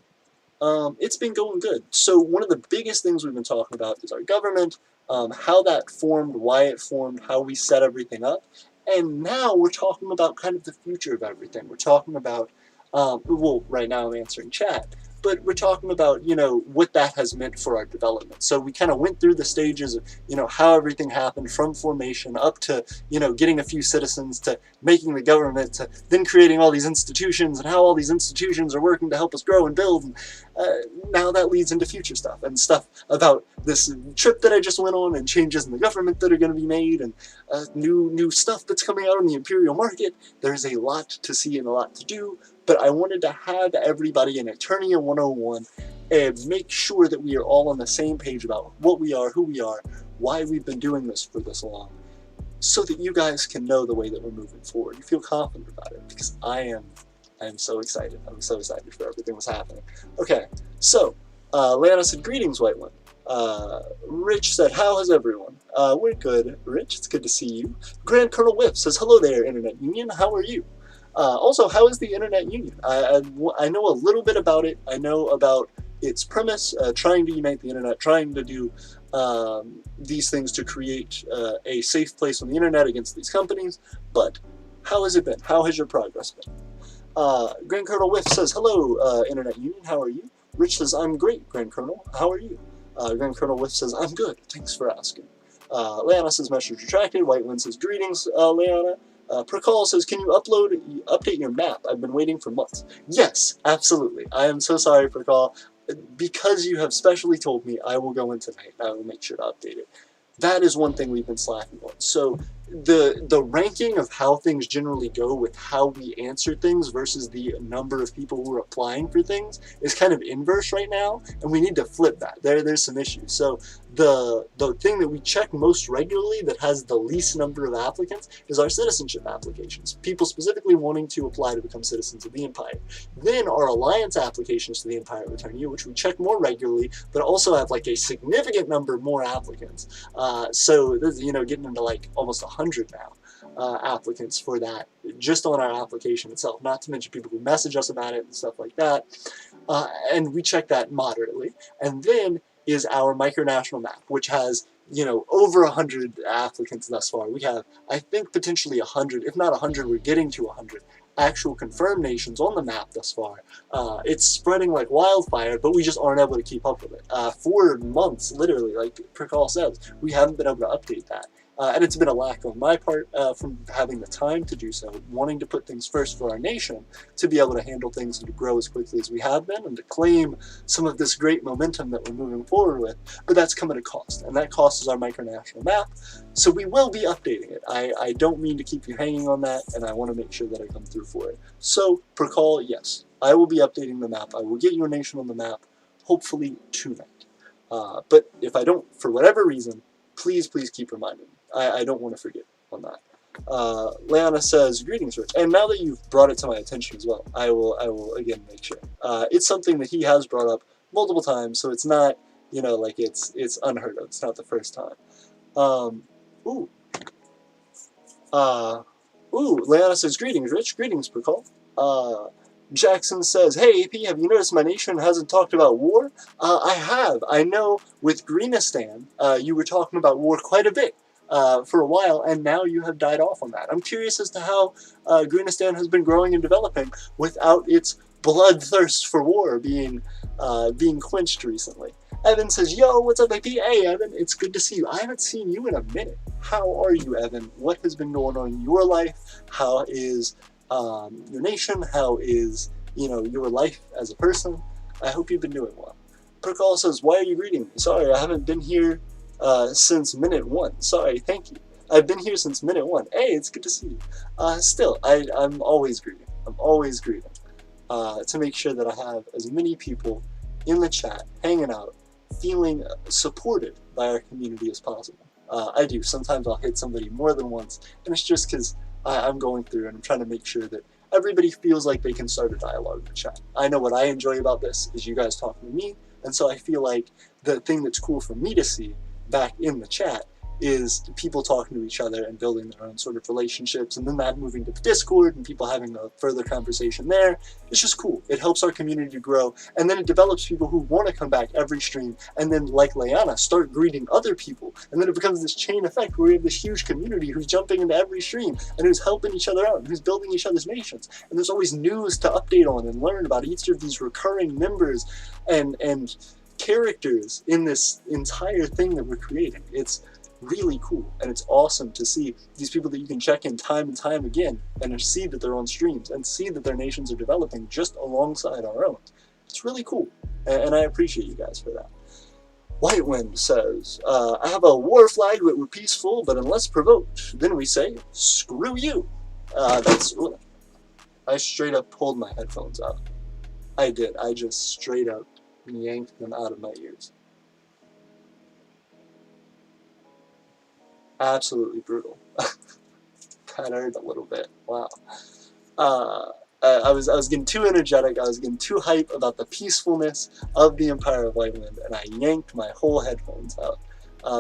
It's been going good. So one of the biggest things we've been talking about is our government, how that formed, why it formed, how we set everything up. And now we're talking about kind of the future of everything. We're talking about, well, right now I'm answering chat, but we're talking about, you know, what that has meant for our development. So we kind of went through the stages of, you know, how everything happened from formation up to, you know, getting a few citizens to making the government to then creating all these institutions and how all these institutions are working to help us grow and build. And now that leads into future stuff and stuff about this trip that I just went on and changes in the government that are going to be made and new stuff that's coming out on the imperial market. There's a lot to see and a lot to do. But I wanted to have everybody in Aeternia 101 and make sure that we are all on the same page about what we are, who we are, why we've been doing this for this long, so that you guys can know the way that we're moving forward. You feel confident about it, because I am so excited. I'm so excited for everything that's happening. Okay, so Lana said, greetings, White One. Rich said, how is everyone? We're good, Rich. It's good to see you. Grand Colonel Whip says, hello there, Internet Union. How are you? Also, how is the Internet Union? I know a little bit about it. I know about its premise, trying to unite the Internet, trying to do these things to create a safe place on the Internet against these companies. But how has it been? How has your progress been? Grand Colonel Whiff says, hello, Internet Union. How are you? Rich says, I'm great, Grand Colonel. How are you? Grand Colonel Whiff says, I'm good. Thanks for asking. Leanna says, message retracted. White Wind says, greetings, Leanna. Prakal says, can you update your map? I've been waiting for months. Yes, absolutely. I am so sorry, Prakal. Because you have specially told me, I will go in tonight and I will make sure to update it. That is one thing we've been slacking on. So the ranking of how things generally go with how we answer things versus the number of people who are applying for things is kind of inverse right now, and we need to flip that. There's some issues. So the thing that we check most regularly that has the least number of applicants is our citizenship applications. People specifically wanting to apply to become citizens of the Empire. Then our alliance applications to the Empire of Aeternia, which we check more regularly, but also have like a significant number more applicants. So this, you know, getting into like almost 100 now applicants for that just on our application itself, not to mention people who message us about it and stuff like that. And we check that moderately. And then is our micronational map, which has, you know, over 100 applicants thus far. We have, I think, potentially 100, if not 100, we're getting to 100 actual confirmed nations on the map thus far. It's spreading like wildfire, but we just aren't able to keep up with it. 4 months, literally, like Prakal says, we haven't been able to update that. And it's been a lack on my part from having the time to do so, wanting to put things first for our nation, to be able to handle things and to grow as quickly as we have been, and to claim some of this great momentum that we're moving forward with. But that's come at a cost, and that cost is our micronational map. So we will be updating it. I don't mean to keep you hanging on that, and I want to make sure that I come through for it. So, Prakal, yes, I will be updating the map. I will get your nation on the map, hopefully tonight. But if I don't, for whatever reason, please keep reminding me. I don't want to forget on that. Leanna says, greetings, Rich. And now that you've brought it to my attention as well, I will again make sure. It's something that he has brought up multiple times, so it's not, you know, like it's unheard of. It's not the first time. Leanna says, greetings, Rich. Greetings, Prakal. Jackson says, hey, AP, have you noticed my nation hasn't talked about war? I have. I know with Greenistan, you were talking about war quite a bit. For a while, and now you have died off on that. I'm curious as to how Greenistan has been growing and developing without its bloodthirst for war being quenched recently. Evan says, yo, what's up, AP? Hey, Evan, it's good to see you. I haven't seen you in a minute. How are you, Evan? What has been going on in your life? How is your nation? How is, you know, your life as a person? I hope you've been doing well. Prakal says, why are you greeting me? Sorry, I haven't been here since minute 1. Sorry, thank you. I've been here since minute 1. Hey, it's good to see you. Still, I'm always greeting. I'm always greeting. To make sure that I have as many people in the chat, hanging out, feeling supported by our community as possible. I do. Sometimes I'll hit somebody more than once, and it's just because I'm going through and I'm trying to make sure that everybody feels like they can start a dialogue in the chat. I know what I enjoy about this is you guys talking to me, and so I feel like the thing that's cool for me to see back in the chat is people talking to each other and building their own sort of relationships, and then that moving to the Discord and people having a further conversation there. It's just cool. It helps our community to grow, and then it develops people who want to come back every stream, and then, like Leanna, start greeting other people, and then it becomes this chain effect where we have this huge community who's jumping into every stream, and who's helping each other out, and who's building each other's nations, and there's always news to update on and learn about each of these recurring members and characters in this entire thing that we're creating. It's really cool, and it's awesome to see these people that you can check in time and time again and see that they're on streams and see that their nations are developing just alongside our own. It's really cool, and I appreciate you guys for that. White Wind says, I have a war flag that we're peaceful, but unless provoked, then we say, screw you. I straight up pulled my headphones out. I did. I just straight up yanked them out of my ears. Absolutely brutal. That hurt a little bit. Wow. I was getting too energetic. I was getting too hype about the peacefulness of the Empire of White Wind, and I yanked my whole headphones out.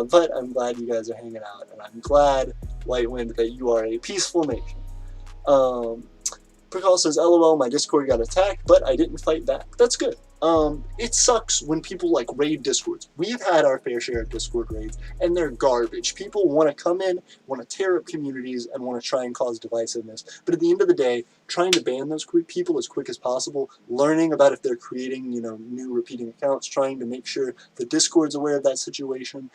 But I'm glad you guys are hanging out, and I'm glad, White Wind, that you are a peaceful nation. Prikal says, LOL, my Discord got attacked, but I didn't fight back. That's good. It sucks when people like raid Discords. We've had our fair share of Discord raids, and they're garbage. People want to come in, want to tear up communities, and want to try and cause divisiveness. But at the end of the day, trying to ban those people as quick as possible, learning about if they're creating, new repeating accounts, trying to make sure the Discord's aware of that situation,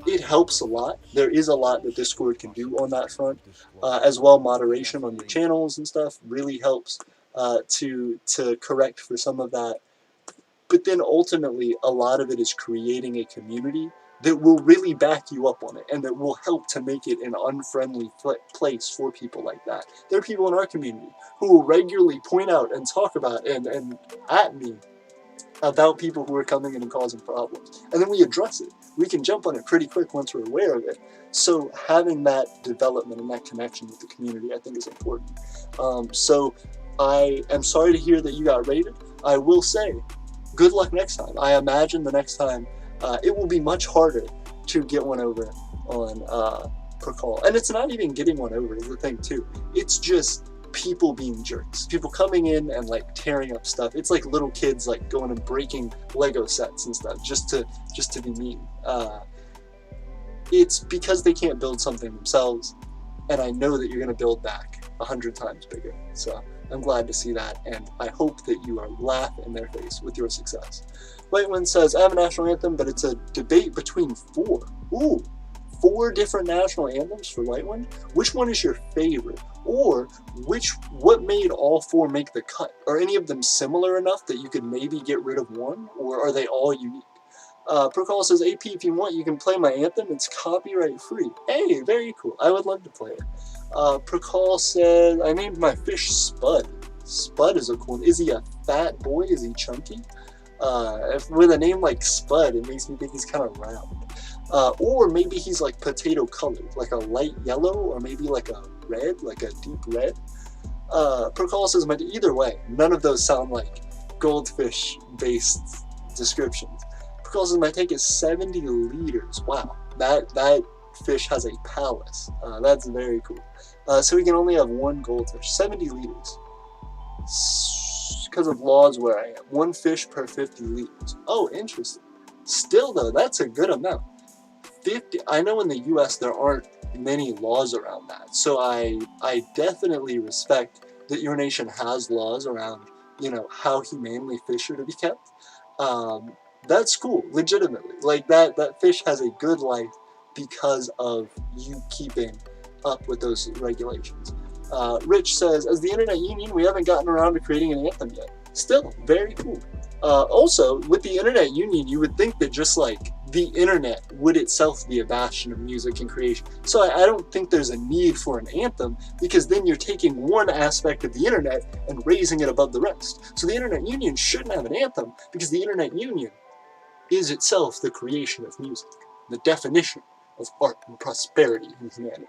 it helps a lot. There is a lot that Discord can do on that front. As well, moderation on your channels and stuff really helps to correct for some of that. But then ultimately, a lot of it is creating a community that will really back you up on it, and that will help to make it an unfriendly place for people like that. There are people in our community who will regularly point out and talk about and at me about people who are coming in and causing problems. And then we address it. We can jump on it pretty quick once we're aware of it. So having that development and that connection with the community, I think, is important. So I am sorry to hear that you got raided. I will say, good luck next time. I imagine the next time it will be much harder to get one over on Prikal. And it's not even getting one over is the thing too. It's just people being jerks. People coming in and like tearing up stuff. It's like little kids like going and breaking Lego sets and stuff just to be mean. It's because they can't build something themselves, and I know that you're going to build back 100 times bigger. So I'm glad to see that, and I hope that you are laughing in their face with your success. White Wind says, I have a national anthem, but it's a debate between 4. Ooh, 4 different national anthems for White Wind? Which one is your favorite? Or what made all 4 make the cut? Are any of them similar enough that you could maybe get rid of one, or are they all unique? Prokal says, AP, if you want, you can play my anthem. It's copyright free. Hey, very cool. I would love to play it. Prokal says, I named my fish Spud. Spud is a cool one. Is he a fat boy? Is he chunky? With a name like Spud, it makes me think he's kind of round. Or maybe he's like potato colored, like a light yellow, or maybe like a red, like a deep red. Prokal says, either way, none of those sound like goldfish-based descriptions. Prokal says, my take is 70 liters. Wow, that fish has a palace. That's very cool. So we can only have 1 goldfish. 70 liters. Because of laws where I am. 1 fish per 50 liters. Oh, interesting. Still, though, that's a good amount. 50. I know in the U.S. there aren't many laws around that. So I definitely respect that your nation has laws around, how humanely fish are to be kept. That's cool, legitimately. Like, that fish has a good life because of you keeping up with those regulations. Rich says, as the Internet Union, we haven't gotten around to creating an anthem yet. Still, very cool. Also, with the Internet Union, you would think that just like the Internet would itself be a bastion of music and creation. So I don't think there's a need for an anthem, because then you're taking one aspect of the Internet and raising it above the rest. So the Internet Union shouldn't have an anthem, because the Internet Union is itself the creation of music, the definition of art and prosperity in humanity.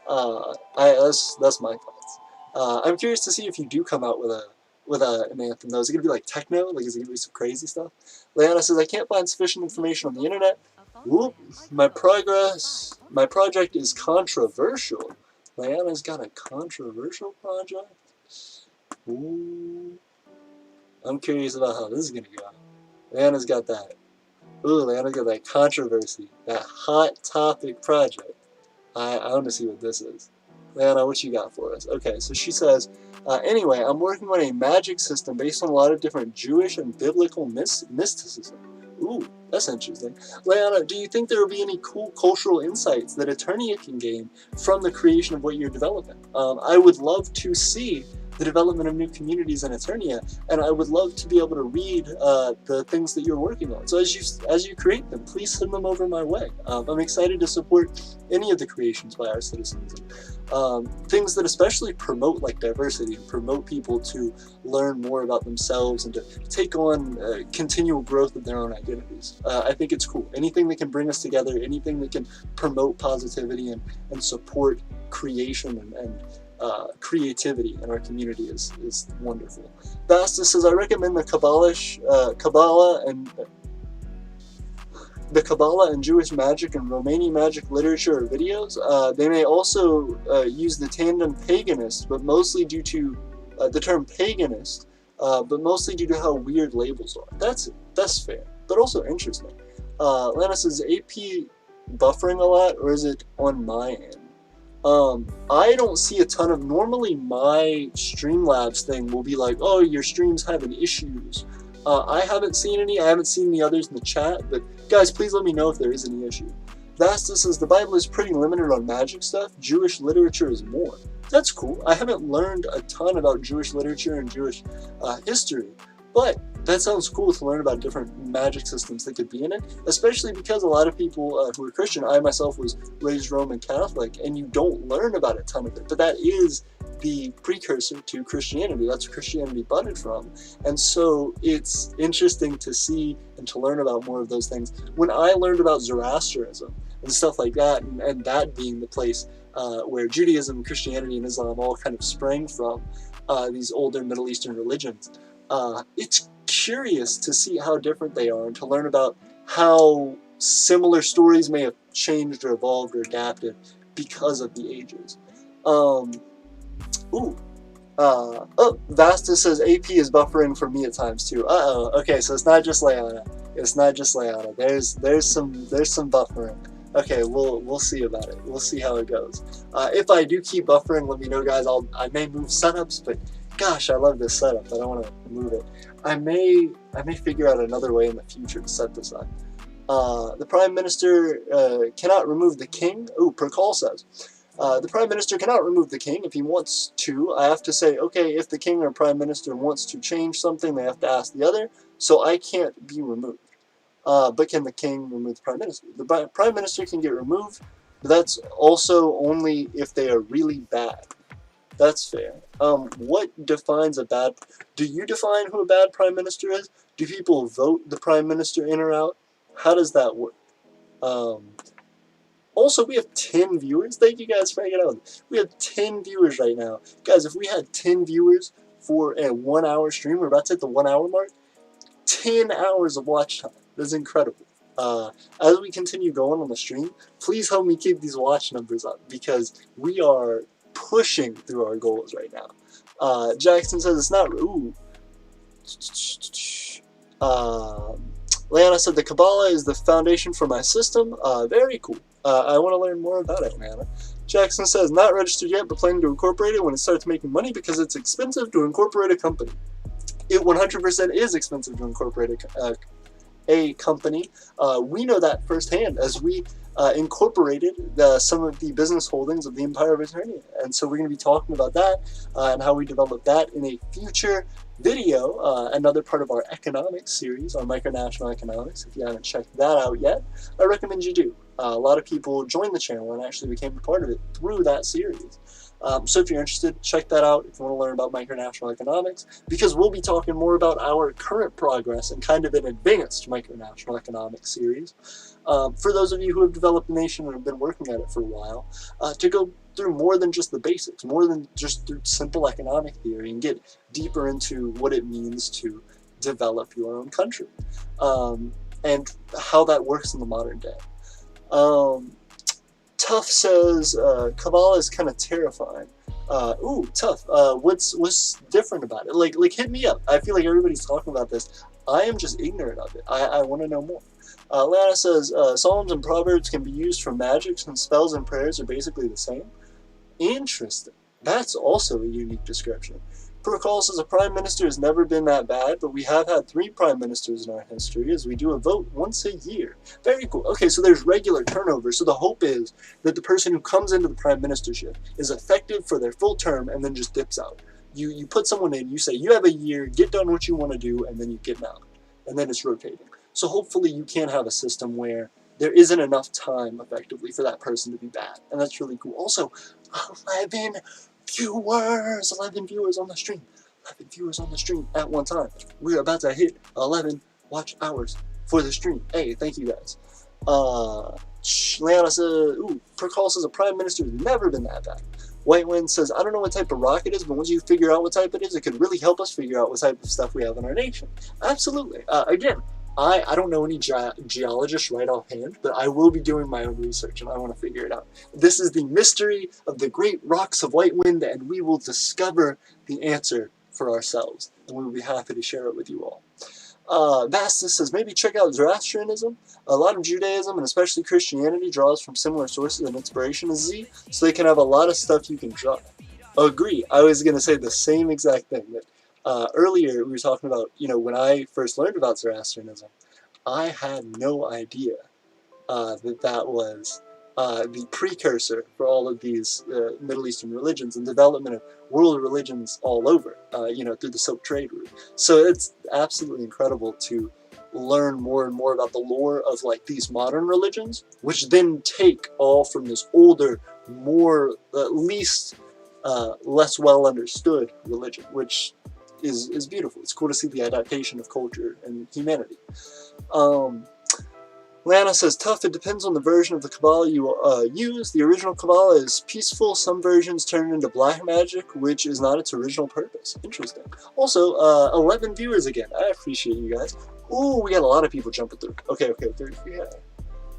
That's my thoughts. I'm curious to see if you do come out with an anthem though. Is it gonna be like techno? Like, is it gonna be some crazy stuff? Leanna says, I can't find sufficient information on the internet. Whoop! My project is controversial. Leanna's got a controversial project. Ooh. I'm curious about how this is gonna go. Leanna's got that. Ooh, Leanna's got that controversy, that hot topic project. I want to see what this is. Leanna, what you got for us? Okay, so she says, anyway, I'm working on a magic system based on a lot of different Jewish and biblical mysticism. Ooh, that's interesting. Leanna, do you think there will be any cool cultural insights that Aeternia can gain from the creation of what you're developing? I would love to see the development of new communities in Aeternia, and I would love to be able to read the things that you're working on. So as you create them, please send them over my way. I'm excited to support any of the creations by our citizens. Things that especially promote like diversity and promote people to learn more about themselves and to take on continual growth of their own identities. I think it's cool. Anything that can bring us together, anything that can promote positivity and support creation and creativity in our community is wonderful. Basta says, I recommend the Kabbalah and Jewish magic and Romani magic literature or videos. They may also use the tandem paganist, but mostly due to the term paganist, but mostly due to how weird labels are. That's fair, but also interesting. Lana says, AP buffering a lot, or is it on my end? I don't see a ton of, normally my Streamlabs thing will be like, oh, your stream's having issues. I haven't seen any, I haven't seen the others in the chat, but guys, please let me know if there is any issue. Vasta says, the Bible is pretty limited on magic stuff, Jewish literature is more. That's cool. I haven't learned a ton about Jewish literature and Jewish history, but that sounds cool to learn about different magic systems that could be in it, especially because a lot of people who are Christian, I myself was raised Roman Catholic, and you don't learn about a ton of it, but that is the precursor to Christianity. That's where Christianity budded from, and so it's interesting to see and to learn about more of those things. When I learned about Zoroastrianism and stuff like that, and that being the place where Judaism, Christianity, and Islam all kind of sprang from, these older Middle Eastern religions, it's curious to see how different they are and to learn about how similar stories may have changed or evolved or adapted because of the ages. Oh, Vasta says AP is buffering for me at times too. Okay, so it's not just Leanna. It's not just Leanna. There's some buffering. Okay, we'll see about it. We'll see how it goes. If I do keep buffering, let me know, guys. I may move setups, but gosh, I love this setup. I don't want to move it. I may figure out another way in the future to set this up. The Prime Minister cannot remove the king. Oh, Percol says, the Prime Minister cannot remove the king if he wants to. I have to say, okay, if the king or Prime Minister wants to change something, they have to ask the other, so I can't be removed. But can the king remove the Prime Minister? The Prime Minister can get removed, but that's also only if they are really bad. That's fair. What defines a bad... Do you define who a bad Prime Minister is? Do people vote the Prime Minister in or out? How does that work? Also, we have 10 viewers. Thank you guys for hanging out. We have 10 viewers right now. Guys, if we had 10 viewers for a 1 hour stream, we're about to hit the 1 hour mark. 10 hours of watch time. That's incredible. As we continue going on the stream, please help me keep these watch numbers up because we are pushing through our goals right now. Jackson says it's not... Ooh. Leanna said the Kabbalah is the foundation for my system. Very cool. I want to learn more about it, Leanna. Jackson says not registered yet, but planning to incorporate it when it starts making money because it's expensive to incorporate a company. It 100% is expensive to incorporate a company. We know that firsthand as we incorporated some of the business holdings of the Empire of Aeternia. And so we're going to be talking about that and how we develop that in a future video, another part of our economics series, our micronational economics. If you haven't checked that out yet, I recommend you do. A lot of people joined the channel and actually became a part of it through that series. So if you're interested, check that out if you want to learn about micronational economics, because we'll be talking more about our current progress and kind of an advanced micronational economics series. For those of you who have developed a nation and have been working at it for a while, to go through more than just the basics, more than just through simple economic theory, and get deeper into what it means to develop your own country, and how that works in the modern day. Tough says, Kabbalah is kind of terrifying. Ooh, Tough, what's different about it? Like, hit me up. I feel like everybody's talking about this. I am just ignorant of it. I want to know more. Lana says, Psalms and Proverbs can be used for magic, and spells and prayers are basically the same. Interesting. That's also a unique description. Protocol says a prime minister has never been that bad, but we have had 3 prime ministers in our history, as we do a vote once a year. Very cool. Okay, so there's regular turnover, so the hope is that the person who comes into the prime ministership is effective for their full term and then just dips out. You put someone in, you say, you have a year, get done what you want to do, and then you get out. And then it's rotating. So hopefully you can have a system where there isn't enough time, effectively, for that person to be bad. And that's really cool. Also, 11 viewers on the stream. 11 viewers on the stream at one time. We're about to hit 11 watch hours for the stream. Hey, thank you guys. Leona says, ooh, Percall says a prime minister has never been that bad. White Wind says, I don't know what type of rock it is, but once you figure out what type it is, it could really help us figure out what type of stuff we have in our nation. Absolutely. Again, I don't know any geologists right offhand, but I will be doing my own research, and I want to figure it out. This is the mystery of the great rocks of White Wind, and we will discover the answer for ourselves, and we will be happy to share it with you all. Vastus says, maybe check out Zoroastrianism. A lot of Judaism, and especially Christianity, draws from similar sources of inspiration as Z, so they can have a lot of stuff you can draw. Agree. I was going to say the same exact thing. That earlier we were talking about, when I first learned about Zoroastrianism, I had no idea that was the precursor for all of these Middle Eastern religions and development of world religions all over, through the Silk Trade route. So it's absolutely incredible to learn more and more about the lore of these modern religions, which then take all from this older, more less well understood religion, which is beautiful. It's cool to see the adaptation of culture and humanity. Lana says, tough, it depends on the version of the Kabbalah you use. The original Kabbalah is peaceful. Some versions turn into black magic, which is not its original purpose. Interesting. Also, 11 viewers again. I appreciate you guys. Ooh, we got a lot of people jumping through. Okay, yeah.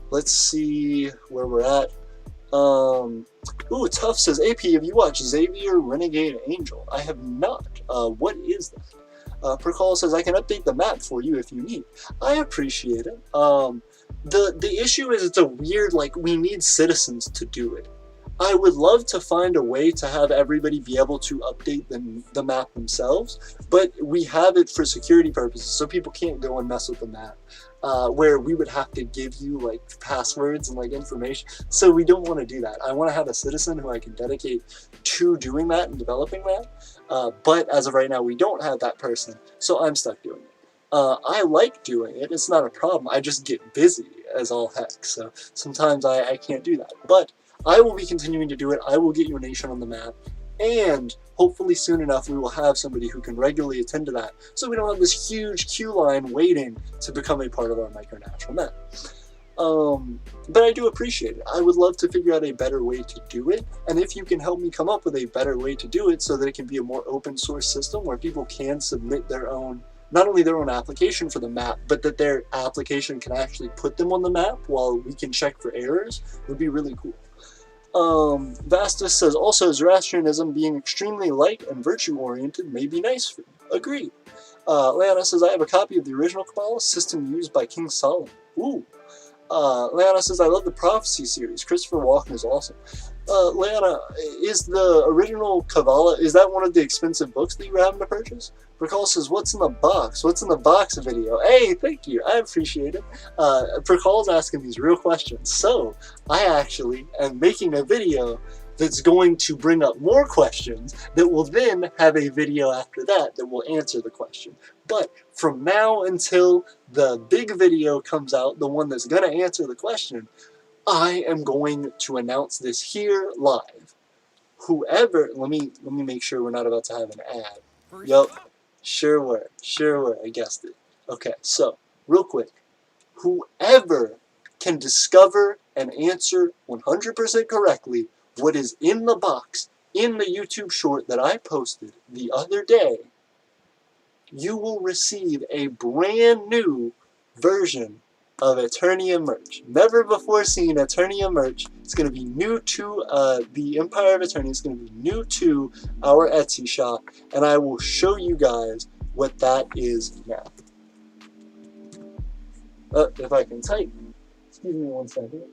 Let's see where we're at. Ooh, Tough says, AP, have you watched Xavier Renegade Angel? I have not. What is that? Percall says, I can update the map for you if you need. I appreciate it. The issue is it's a weird, we need citizens to do it. I would love to find a way to have everybody be able to update the map themselves, but we have it for security purposes, so people can't go and mess with the map, where we would have to give you, passwords and, information, so we don't want to do that. I want to have a citizen who I can dedicate to doing that and developing that, but as of right now, we don't have that person, so I'm stuck doing it. I like doing it, it's not a problem, I just get busy as all heck, so sometimes I can't do that, but I will be continuing to do it. I will get your nation on the map, and hopefully soon enough we will have somebody who can regularly attend to that, so we don't have this huge queue line waiting to become a part of our micronational map. But I do appreciate it. I would love to figure out a better way to do it, and if you can help me come up with a better way to do it so that it can be a more open source system where people can submit their own, not only their own application for the map, but that their application can actually put them on the map while we can check for errors, would be really cool. Vastus says, also, Zoroastrianism being extremely light and virtue-oriented may be nice for you. Agreed. Leona says, I have a copy of the original Kabbalah system used by King Solomon. Ooh. Leona says, I love the Prophecy series. Christopher Walken is awesome. Leona, is the original Kabbalah, is that one of the expensive books that you were having to purchase? Percall says, what's in the box? What's in the box video? Hey, thank you. I appreciate it. Percall's asking these real questions. So, I actually am making a video that's going to bring up more questions that will then have a video after that will answer the question. But from now until the big video comes out, the one that's going to answer the question, I am going to announce this here live. whoever, let me make sure we're not about to have an ad. Yup, sure were, I guessed it. Okay, so, real quick, whoever can discover and answer 100% correctly what is in the box in the YouTube short that I posted the other day, you will receive a brand new version of Aeternia merch. Never before seen Aeternia merch. It's going to be new to the Empire of Aeternia. It's going to be new to our Etsy shop, and I will show you guys what that is now. If I can type. Excuse me 1 second.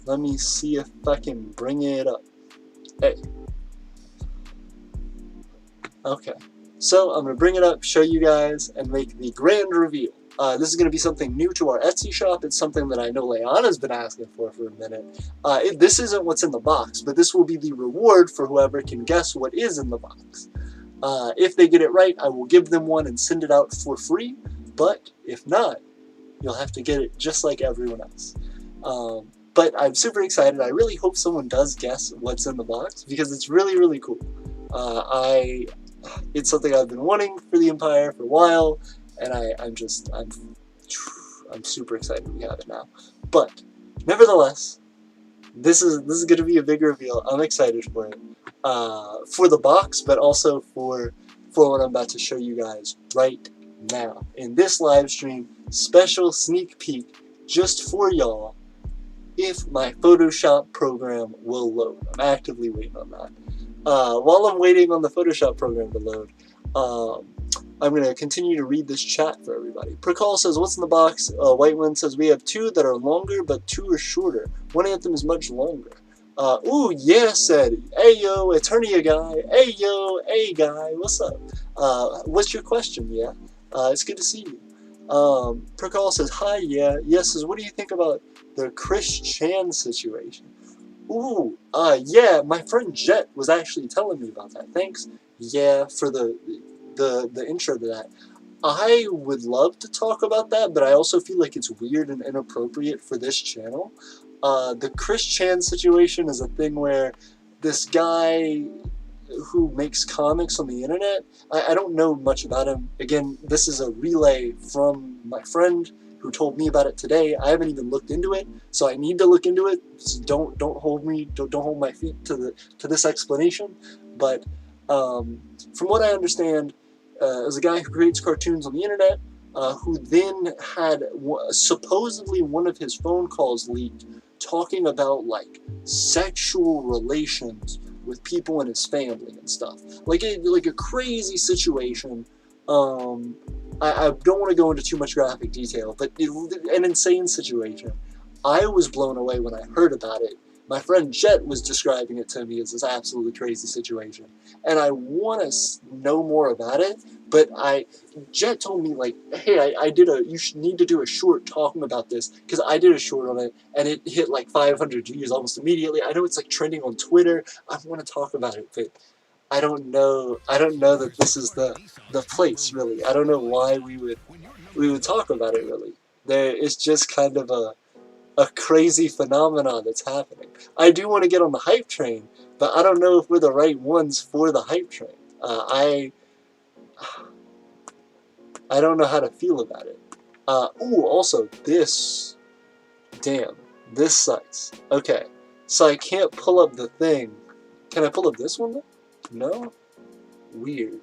Let me see if I can bring it up. Hey. Okay. So I'm going to bring it up, show you guys, and make the grand reveal. This is going to be something new to our Etsy shop. It's something that I know Leanna's been asking for a minute. This isn't what's in the box, but this will be the reward for whoever can guess what is in the box. If they get it right, I will give them one and send it out for free, but if not, you'll have to get it just like everyone else. But I'm super excited. I really hope someone does guess what's in the box, because it's really, really cool. It's something I've been wanting for the Empire for a while, and I'm super excited we have it now. But nevertheless, this is going to be a big reveal. I'm excited for it, for the box, but also for what I'm about to show you guys right now in this live stream. Special sneak peek just for y'all. If my Photoshop program will load, I'm actively waiting on that. While I'm waiting on the Photoshop program to load, I'm going to continue to read this chat for everybody. Precall says, what's in the box? White One says, we have 2 that are longer, but 2 are shorter. One anthem is much longer. Ooh, yeah, said, hey, yo, Aeternia guy. Hey, yo, hey, guy, what's up? What's your question, yeah? It's good to see you. Precall says, hi, yeah. Yes, says, what do you think about the Chris Chan situation? Ooh, yeah, my friend Jet was actually telling me about that. Thanks, yeah, for the intro to that. I would love to talk about that, but I also feel like it's weird and inappropriate for this channel. The Chris Chan situation is a thing where this guy who makes comics on the internet, I don't know much about him. Again, this is a relay from my friend who told me about it today. I haven't even looked into it, so I need to look into it. So don't hold my feet to this explanation. But from what I understand, is a guy who creates cartoons on the internet, who then had supposedly one of his phone calls leaked talking about like sexual relations with people in his family and stuff, like a crazy situation. I don't want to go into too much graphic detail, but an insane situation. I was blown away when I heard about it. My friend Jet was describing it to me as this absolutely crazy situation, and I want to know more about it. But Jet told me, like, hey, you need to do a short talking about this, because I did a short on it, and it hit like 500 views almost immediately. I know it's like trending on Twitter. I want to talk about it, but I don't know that this is the place, really. I don't know why we would talk about it, really. It's just kind of a crazy phenomenon that's happening. I do want to get on the hype train, but I don't know if we're the right ones for the hype train. I don't know how to feel about it. Ooh, also, this sucks. Okay, so I can't pull up the thing. Can I pull up this one though? No? Weird.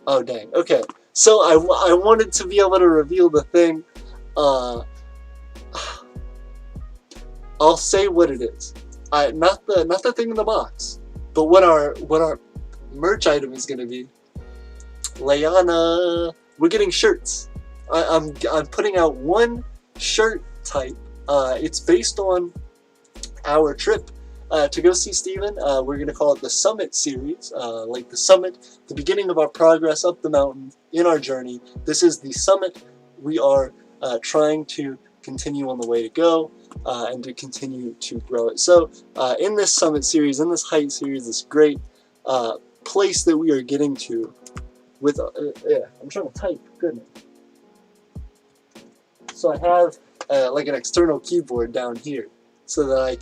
Oh, dang. Okay, so I wanted to be able to reveal the thing. I'll say what it is. Not the thing in the box, but what our merch item is gonna be. Leanna, we're getting shirts. I'm putting out one shirt type. It's based on our trip to go see Steven. We're gonna call it the Summit series, like the summit, the beginning of our progress up the mountain in our journey. This is the summit. We are trying to continue on the way to go. And to continue to grow it. So in this summit series, in this height series, this great place that we are getting to with, yeah, I'm trying to type, goodness. So I have like an external keyboard down here, so that I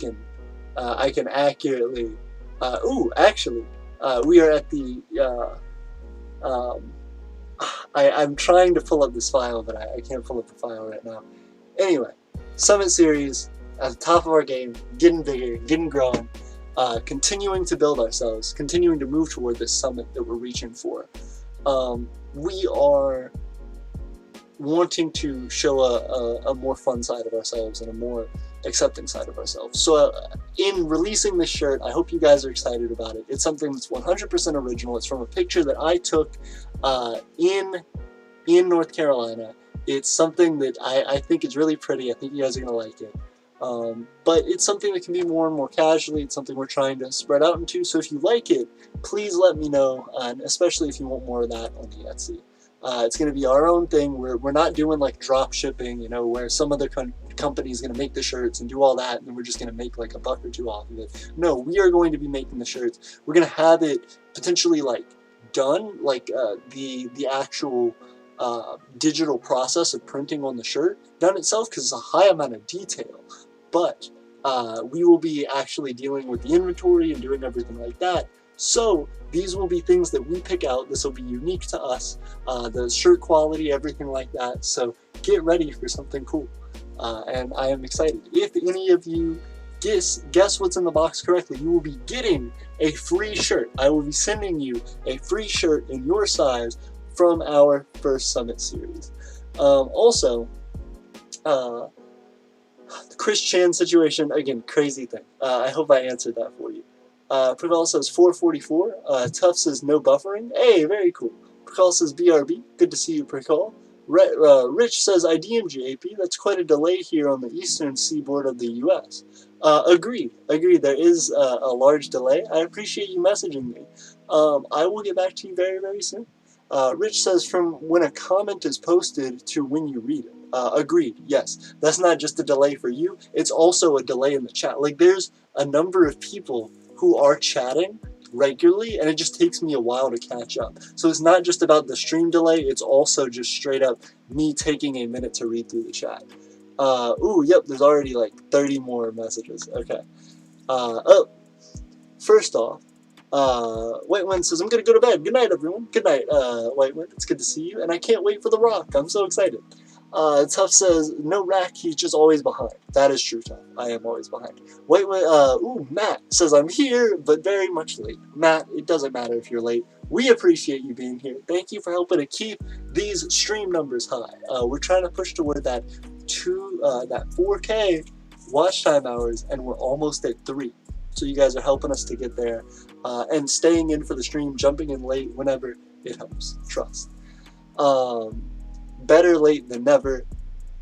can accurately. Actually, we are at the. I'm trying to pull up this file, but I can't pull up the file right now. Anyway, Summit Series at the top of our game, getting bigger, getting growing, continuing to build ourselves, continuing to move toward this summit that we're reaching for. We are wanting to show a more fun side of ourselves and a more accepting side of ourselves. So in releasing this shirt, I hope you guys are excited about it. It's something that's 100% original. It's from a picture that I took in North Carolina. It's something that I think is really pretty. I think you guys are going to like it. But it's something that can be more and more casually. It's something we're trying to spread out into. So if you like it, please let me know, and especially if you want more of that on the Etsy. It's going to be our own thing. We're not doing like drop shipping, you know, where some other company is going to make the shirts and do all that, and then we're just going to make like a buck or two off of it. No, we are going to be making the shirts. We're going to have it potentially like done, like the actual digital process of printing on the shirt done itself, because it's a high amount of detail. But we will be actually dealing with the inventory and doing everything like that. So these will be things that we pick out. This will be unique to us, the shirt quality, everything like that. So get ready for something cool. And I am excited. If any of you guess what's in the box correctly, you will be getting a free shirt. I will be sending you a free shirt in your size from our first Summit series. Also, the Chris Chan situation, again, crazy thing. I hope I answered that for you. Prakal says 444. Tuff says no buffering. Hey, very cool. Prakal says BRB. Good to see you, Prakal. Rich says IDMG AP. That's quite a delay here on the eastern seaboard of the U.S. Agreed. There is a large delay. I appreciate you messaging me. I will get back to you very, very soon. Rich says from when a comment is posted to when you read it. Agreed, yes. That's not just a delay for you, it's also a delay in the chat. Like, there's a number of people who are chatting regularly, and it just takes me a while to catch up. So it's not just about the stream delay, it's also just straight up me taking a minute to read through the chat. Yep, there's already like 30 more messages. Okay. First off, White Wind says, I'm gonna go to bed. Good night, everyone. Good night, White Wind. It's good to see you, and I can't wait for the rock. I'm so excited. Tuff says, no rack, he's just always behind. That is true, Tuff. I am always behind. White Wind, Matt says, I'm here, but very much late. Matt, it doesn't matter if you're late. We appreciate you being here. Thank you for helping to keep these stream numbers high. We're trying to push toward that 4K watch time hours, and we're almost at 3. So you guys are helping us to get there, and staying in for the stream, jumping in late whenever, it helps. Trust. Better late than never.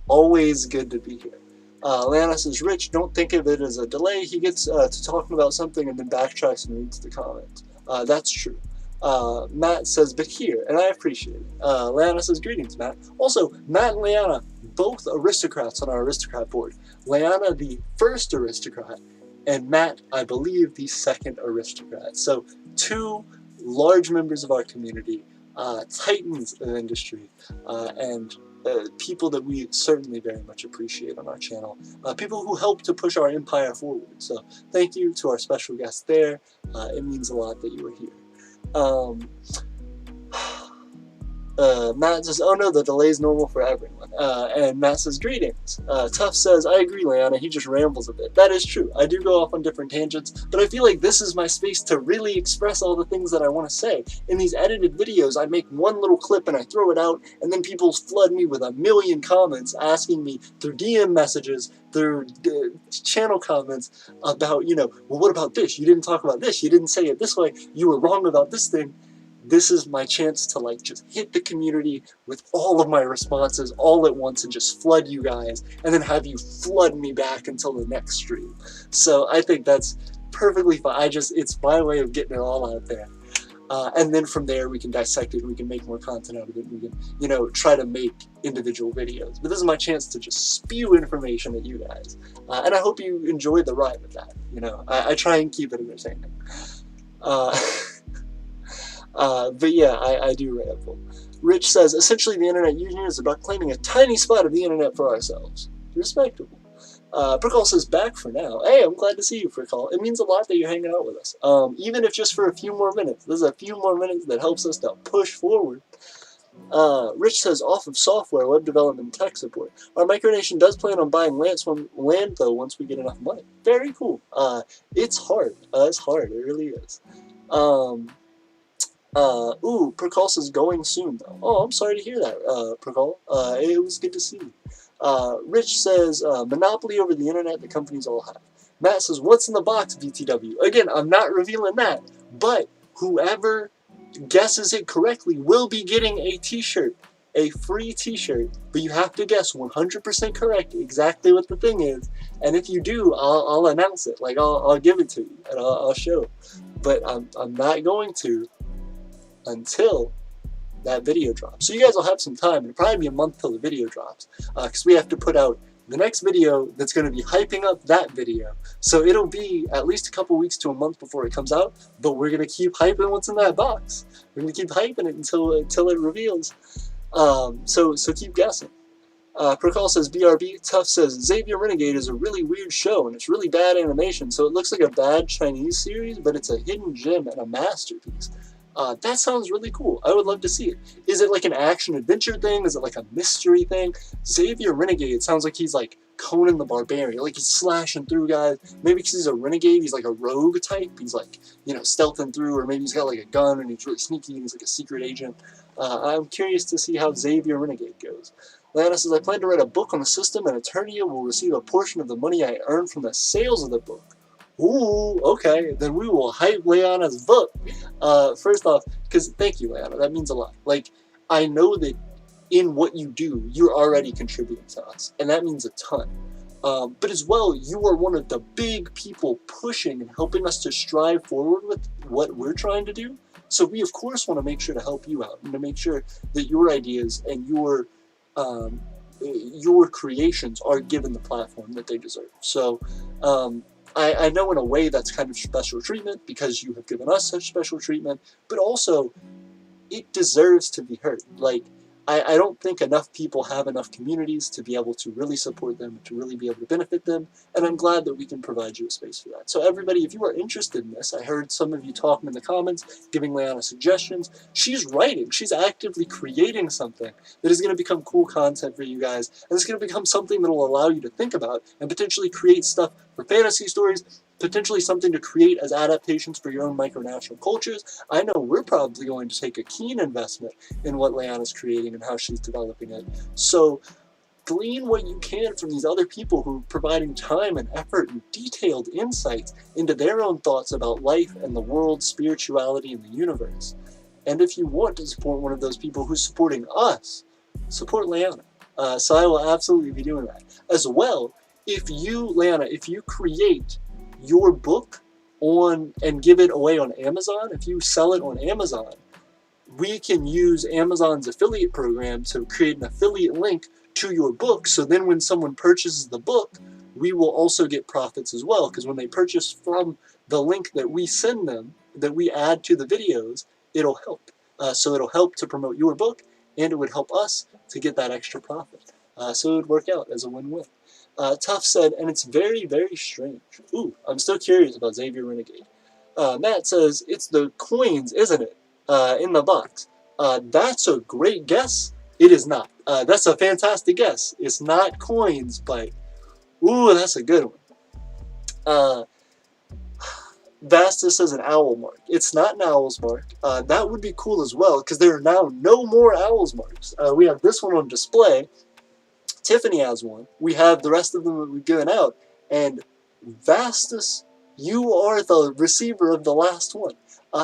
Always good to be here. Lana says, Rich, don't think of it as a delay. He gets to talking about something and then backtracks and reads the comments. That's true. Matt says, but here, and I appreciate it. Lana says, greetings, Matt. Also, Matt and Leanna, both aristocrats on our aristocrat board. Leanna, the first aristocrat, and Matt, I believe, the second aristocrat. So, 2 large members of our community, titans of industry, and people that we certainly very much appreciate on our channel. People who help to push our empire forward. So thank you to our special guest there. It means a lot that you are here. Matt says, oh no, the delay is normal for everyone. And Matt says, greetings. Tuff says, I agree, Leanna, he just rambles a bit. That is true. I do go off on different tangents, but I feel like this is my space to really express all the things that I want to say. In these edited videos, I make one little clip and I throw it out, and then people flood me with a million comments asking me through DM messages, through channel comments about, well, what about this? You didn't talk about this. You didn't say it this way. You were wrong about this thing. This is my chance to like just hit the community with all of my responses all at once and just flood you guys, and then have you flood me back until the next stream. So I think that's perfectly fine. It's my way of getting it all out there. And then from there we can dissect it, we can make more content out of it, we can, try to make individual videos. But this is my chance to just spew information at you guys. And I hope you enjoyed the ride with that. I try and keep it entertaining. But yeah, I do ramble. Rich says, essentially the Internet Union is about claiming a tiny spot of the Internet for ourselves. Respectable. Pricol says, back for now. Hey, I'm glad to see you, Pricol. It means a lot that you're hanging out with us. Even if just for a few more minutes. There's a few more minutes that helps us to push forward. Rich says, off of software, web development, and tech support. Our micronation does plan on buying land though, once we get enough money. Very cool. It's hard. It's hard. It really is. Pricol says, going soon, though. Oh, I'm sorry to hear that, Pricol. It was good to see you. Rich says, monopoly over the internet the companies all have. Matt says, what's in the box, VTW? Again, I'm not revealing that, but whoever guesses it correctly will be getting a t-shirt, a free t-shirt, but you have to guess 100% correct exactly what the thing is, and if you do, I'll announce it, like I'll give it to you, and I'll show, but I'm not going to until that video drops. So you guys will have some time. It'll probably be a month till the video drops, because we have to put out the next video that's going to be hyping up that video. So it'll be at least a couple weeks to a month before it comes out, but we're going to keep hyping what's in that box. We're going to keep hyping it until it reveals. So keep guessing. Pricol says, BRB. Tough says, Xavier Renegade is a really weird show, and it's really bad animation, so it looks like a bad Chinese series, but it's a hidden gem and a masterpiece. That sounds really cool. I would love to see it. Is it like an action-adventure thing? Is it like a mystery thing? Xavier Renegade sounds like he's like Conan the Barbarian. Like he's slashing through guys. Maybe because he's a renegade, he's like a rogue type. He's like, you know, stealthing through, or maybe he's got like a gun and he's really sneaky and he's like a secret agent. I'm curious to see how Xavier Renegade goes. Lana says, I plan to write a book on the system, and Aeternia will receive a portion of the money I earn from the sales of the book. Ooh, okay, then we will hype Leanna's book. First off, because thank you, Leanna, that means a lot. Like, I know that in what you do, you're already contributing to us, and that means a ton. But as well, you are one of the big people pushing and helping us to strive forward with what we're trying to do. So we, of course, want to make sure to help you out and to make sure that your ideas and your creations are given the platform that they deserve. So, I know in a way that's kind of special treatment because you have given us such special treatment, but also it deserves to be heard. Like, I don't think enough people have enough communities to be able to really support them, to really be able to benefit them, and I'm glad that we can provide you a space for that. So everybody, if you are interested in this, I heard some of you talking in the comments, giving Leanna suggestions. She's writing, she's actively creating something that is going to become cool content for you guys, and it's going to become something that will allow you to think about and potentially create stuff for fantasy stories, potentially something to create as adaptations for your own micronational cultures. I know we're probably going to take a keen investment in what Leanna's creating and how she's developing it. So glean what you can from these other people who are providing time and effort and detailed insights into their own thoughts about life and the world, spirituality, and the universe. And if you want to support one of those people who's supporting us, support Leanna. So I will absolutely be doing that. As well, if you, Leanna, if you create your book on and give it away on Amazon, if you sell it on Amazon, we can use Amazon's affiliate program to create an affiliate link to your book, so then when someone purchases the book, we will also get profits as well, because when they purchase from the link that we send them, that we add to the videos, it'll help. So it'll help to promote your book, and it would help us to get that extra profit. So it would work out as a win-win. Tough said, and it's very, very strange. Ooh, I'm still curious about Xavier Renegade. Matt says, it's the coins, isn't it? In the box. That's a great guess. It is not. That's a fantastic guess. It's not coins, but ooh, that's a good one. Vastus says an owl mark. It's not an owl's mark. That would be cool as well, because there are now no more owl's marks. We have this one on display. Tiffany has one. We have the rest of them that we've given out. And Vastus, you are the receiver of the last one.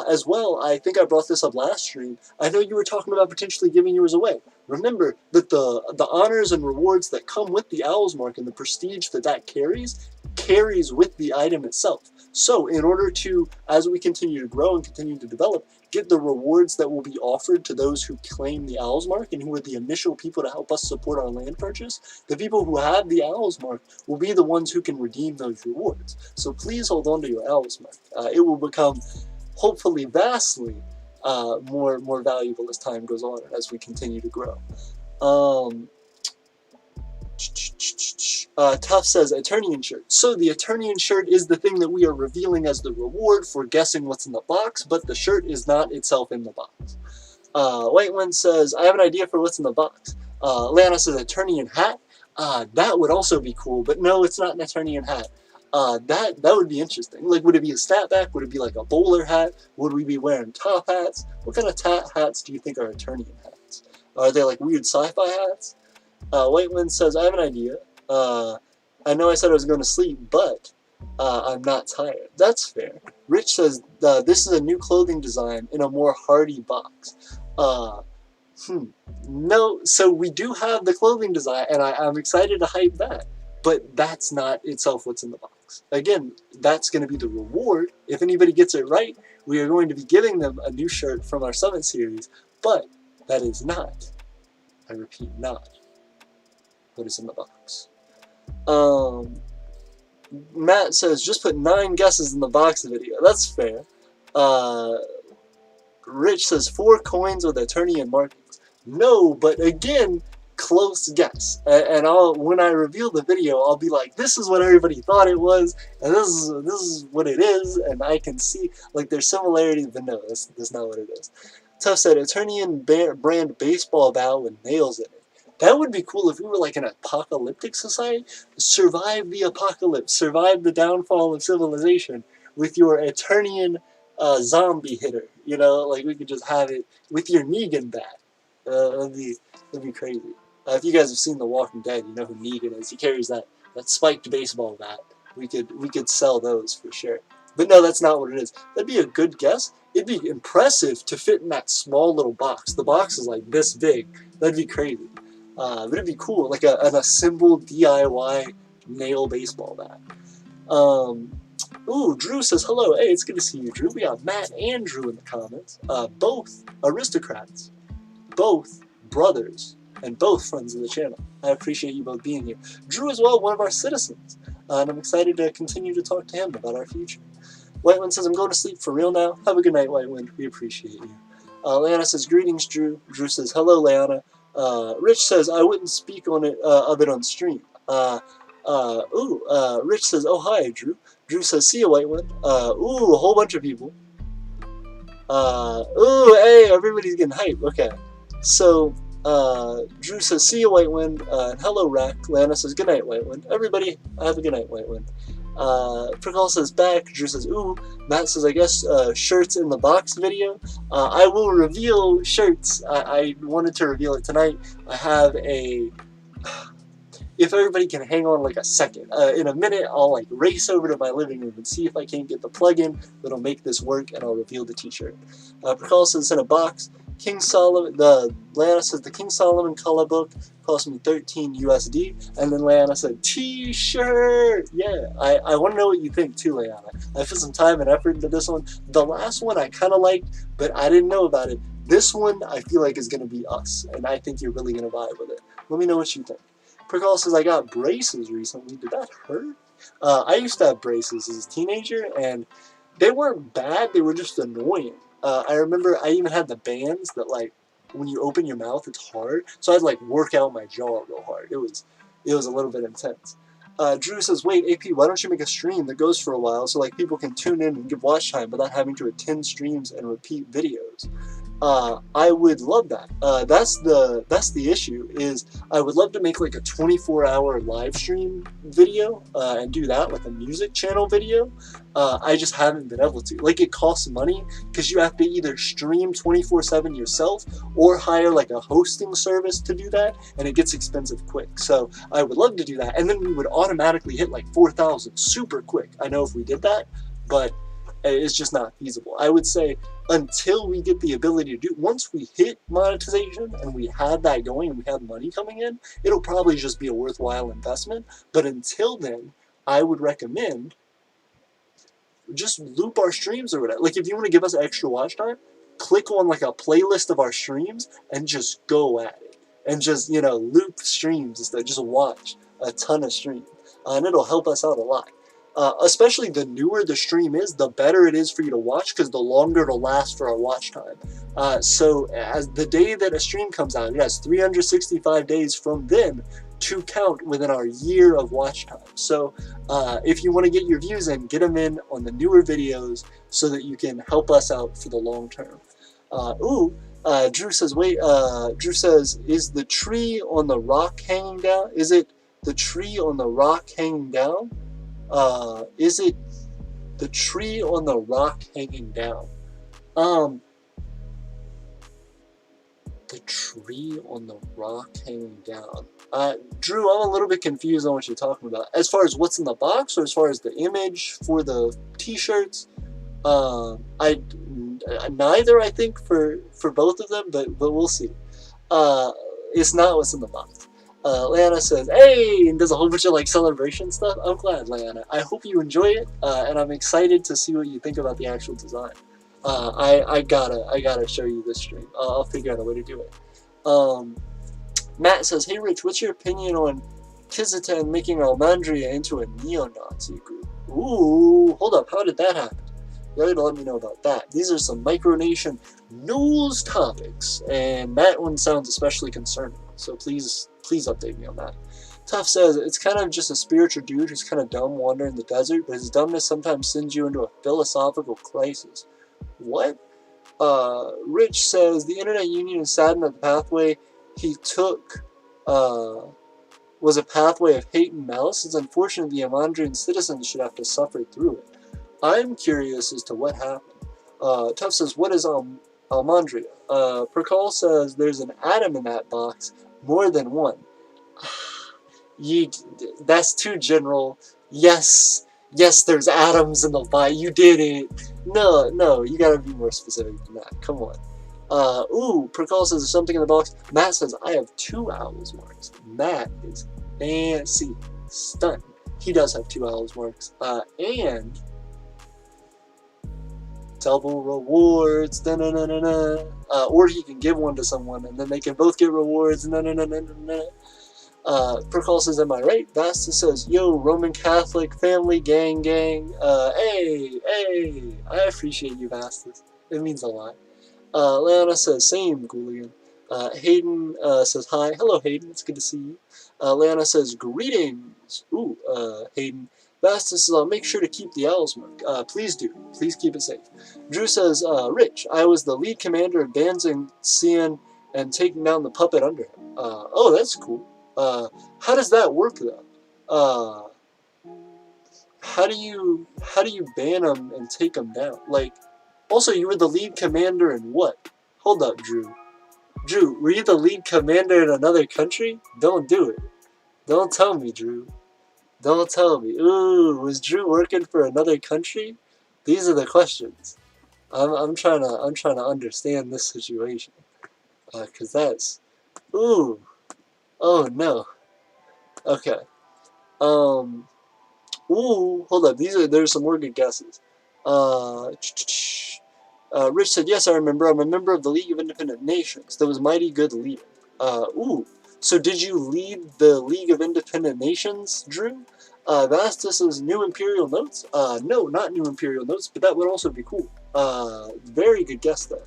As well, I think I brought this up last stream. I know you were talking about potentially giving yours away. Remember that the honors and rewards that come with the Owl's Mark and the prestige that carries with the item itself. So in order to, as we continue to grow and continue to develop, get the rewards that will be offered to those who claim the Owl's Mark and who are the initial people to help us support our land purchase, the people who have the Owl's Mark will be the ones who can redeem those rewards. So please hold on to your Owl's Mark. It will become, hopefully, vastly more valuable as time goes on and as we continue to grow. Tough says Aeternian shirt. So the Aeternian shirt is the thing that we are revealing as the reward for guessing what's in the box, but the shirt is not itself in the box. White One says, I have an idea for what's in the box. Lana says Aeternian hat. That would also be cool, but no, it's not an Aeternian hat. That would be interesting. Like, would it be a snapback? Would it be like a bowler hat? Would we be wearing top hats? What kind of hats do you think are Aeternian hats? Are they like weird sci-fi hats? White Wind says, I have an idea. I know I said I was going to sleep, but I'm not tired. That's fair. Rich says, this is a new clothing design in a more hardy box. No, so we do have the clothing design, and I'm excited to hype that. But that's not itself what's in the box. Again, that's going to be the reward. If anybody gets it right, we are going to be giving them a new shirt from our Summit series, but that is not, I repeat, not what is in the box. Matt says, just put 9 guesses in the box video. That's fair. Rich says, 4 coins with Aeternian markings. No, but again, close guess. And when I reveal the video, I'll be like, this is what everybody thought it was, and this is what it is, and I can see, like, there's similarities, but no, that's not what it is. Tough said, Aeternian brand baseball bat with nails in it. That would be cool if we were like an apocalyptic society. Survive the apocalypse, survive the downfall of civilization with your Aeternian zombie hitter. You know, like we could just have it with your Negan bat. That'd be crazy. If you guys have seen The Walking Dead, you know who Negan is. He carries that spiked baseball bat. We could sell those for sure. But no, that's not what it is. That'd be a good guess. It'd be impressive to fit in that small little box. The box is like this big. That'd be crazy. But it'd be cool, like an assembled DIY nail baseball bat. Ooh, Drew says, hello. Hey, it's good to see you, Drew. We got Matt and Drew in the comments. Both aristocrats, both brothers, and both friends of the channel. I appreciate you both being here. Drew as well, one of our citizens. And I'm excited to continue to talk to him about our future. White Wind says, I'm going to sleep for real now. Have a good night, White Wind. We appreciate you. Leanna says, greetings, Drew. Drew says, hello, Leanna. Rich says, I wouldn't speak on it of it on stream. Rich says, oh, hi, Drew. Drew says, see you, White Wind. A whole bunch of people. Hey, everybody's getting hyped. Okay. So, Drew says, see you, White Wind. Hello, Rack. Lana says, good night, White Wind. Everybody, have a good night, White Wind. Prikal says, back. Drew says, ooh. Matt says, I guess, shirts in the box video. I will reveal shirts. I wanted to reveal it tonight. I have a... If everybody can hang on like a second. In a minute, I'll like race over to my living room and see if I can't get the plug-in that'll make this work, and I'll reveal the t-shirt. Prikal says, in a box. King Solomon, Lana says the King Solomon color book cost me 13 USD, and then Lana said t-shirt. Yeah, I want to know what you think too, Lana. I put some time and effort into this one. The last one I kind of liked, but I didn't know about it. This one I feel like is going to be us, and I think you're really going to vibe with it. Let me know what you think. Prikal says I got braces recently. Did that hurt? I used to have braces as a teenager, and they weren't bad. They were just annoying. I remember I even had the bands that, like, when you open your mouth, it's hard. So I'd, like, work out my jaw real hard. It was a little bit intense. Drew says, wait, AP, why don't you make a stream that goes for a while so, like, people can tune in and give watch time without having to attend streams and repeat videos? I would love that. That's the issue, is I would love to make like a 24-hour live stream video and do that, like a music channel video. I just haven't been able to. Like, it costs money because you have to either stream 24/7 yourself or hire like a hosting service to do that, and it gets expensive quick. So I would love to do that, and then we would automatically hit like 4,000 super quick. I know if we did that, but it's just not feasible. I would say until we get the ability to do, once we hit monetization and we have that going and we have money coming in, it'll probably just be a worthwhile investment. But until then, I would recommend just loop our streams or whatever. Like, if you want to give us extra watch time, click on like a playlist of our streams and just go at it. And just, you know, loop streams instead. Just watch a ton of streams. And it'll help us out a lot. Especially the newer the stream is, the better it is for you to watch, because the longer it'll last for our watch time. So as the day that a stream comes out, it has 365 days from then to count within our year of watch time. So if you want to get your views in, get them in on the newer videos so that you can help us out for the long term. Drew says, Drew says, is the tree on the rock hanging down? Is it the tree on the rock hanging down? Is it the tree on the rock hanging down? The tree on the rock hanging down. Drew, I'm a little bit confused on what you're talking about. As far as what's in the box, or as far as the image for the t-shirts? Neither, I think, for both of them, but we'll see. It's not what's in the box. Leanna says, hey, and does a whole bunch of like celebration stuff. I'm glad, Leanna. I hope you enjoy it, and I'm excited to see what you think about the actual design. I gotta show you this stream. I'll figure out a way to do it. Matt says, hey Rich, what's your opinion on Kizatan making Almandria into a neo-Nazi group? Ooh, hold up, how did that happen? You gotta let me know about that. These are some micronation news topics, and that one sounds especially concerning, so please update me on that. Tough says, it's kind of just a spiritual dude who's kind of dumb wandering the desert, but his dumbness sometimes sends you into a philosophical crisis. What? Rich says, the Internet Union is saddened that the pathway he took was a pathway of hate and malice. It's unfortunate the Amandrian citizens should have to suffer through it. I'm curious as to what happened. Tough says, what is Almandria? Percol says, there's an atom in that box, more than one. That's too general. Yes, there's atoms in the box. You did it. No, you gotta be more specific than that. Come on. Percol says there's something in the box. Matt says, I have 2 owls marks. Matt is fancy, stunned. He does have 2 owls marks. And double rewards. Or he can give one to someone, and then they can both get rewards. Percol says, am I right? Basta says, yo, Roman Catholic family gang. Hey, I appreciate you, Bastas. It means a lot. Leona says, same, Ghoulian. Hayden says, hi. Hello, Hayden. It's good to see you. Leona says, greetings. Hayden. Basta says, I'll make sure to keep the owls mark. Please do. Please keep it safe. Drew says, Rich, I was the lead commander of Danzig Cian and taking down the puppet under him. Oh, that's cool. How does that work though? How do you ban them and take them down? Like, also you were the lead commander in what? Hold up, Drew. Drew, were you the lead commander in another country? Don't do it. Don't tell me, Drew. Don't tell me. Ooh, was Drew working for another country? These are the questions. I'm trying to understand this situation. 'Cause that's, ooh. Oh no. Okay. Ooh, hold up. There's some more good guesses. Rich said, yes, I remember. I'm a member of the League of Independent Nations. That was mighty good leading. So did you lead the League of Independent Nations, Drew? Vastus says, new Imperial Notes? No, not new Imperial Notes, but that would also be cool. Very good guess, though.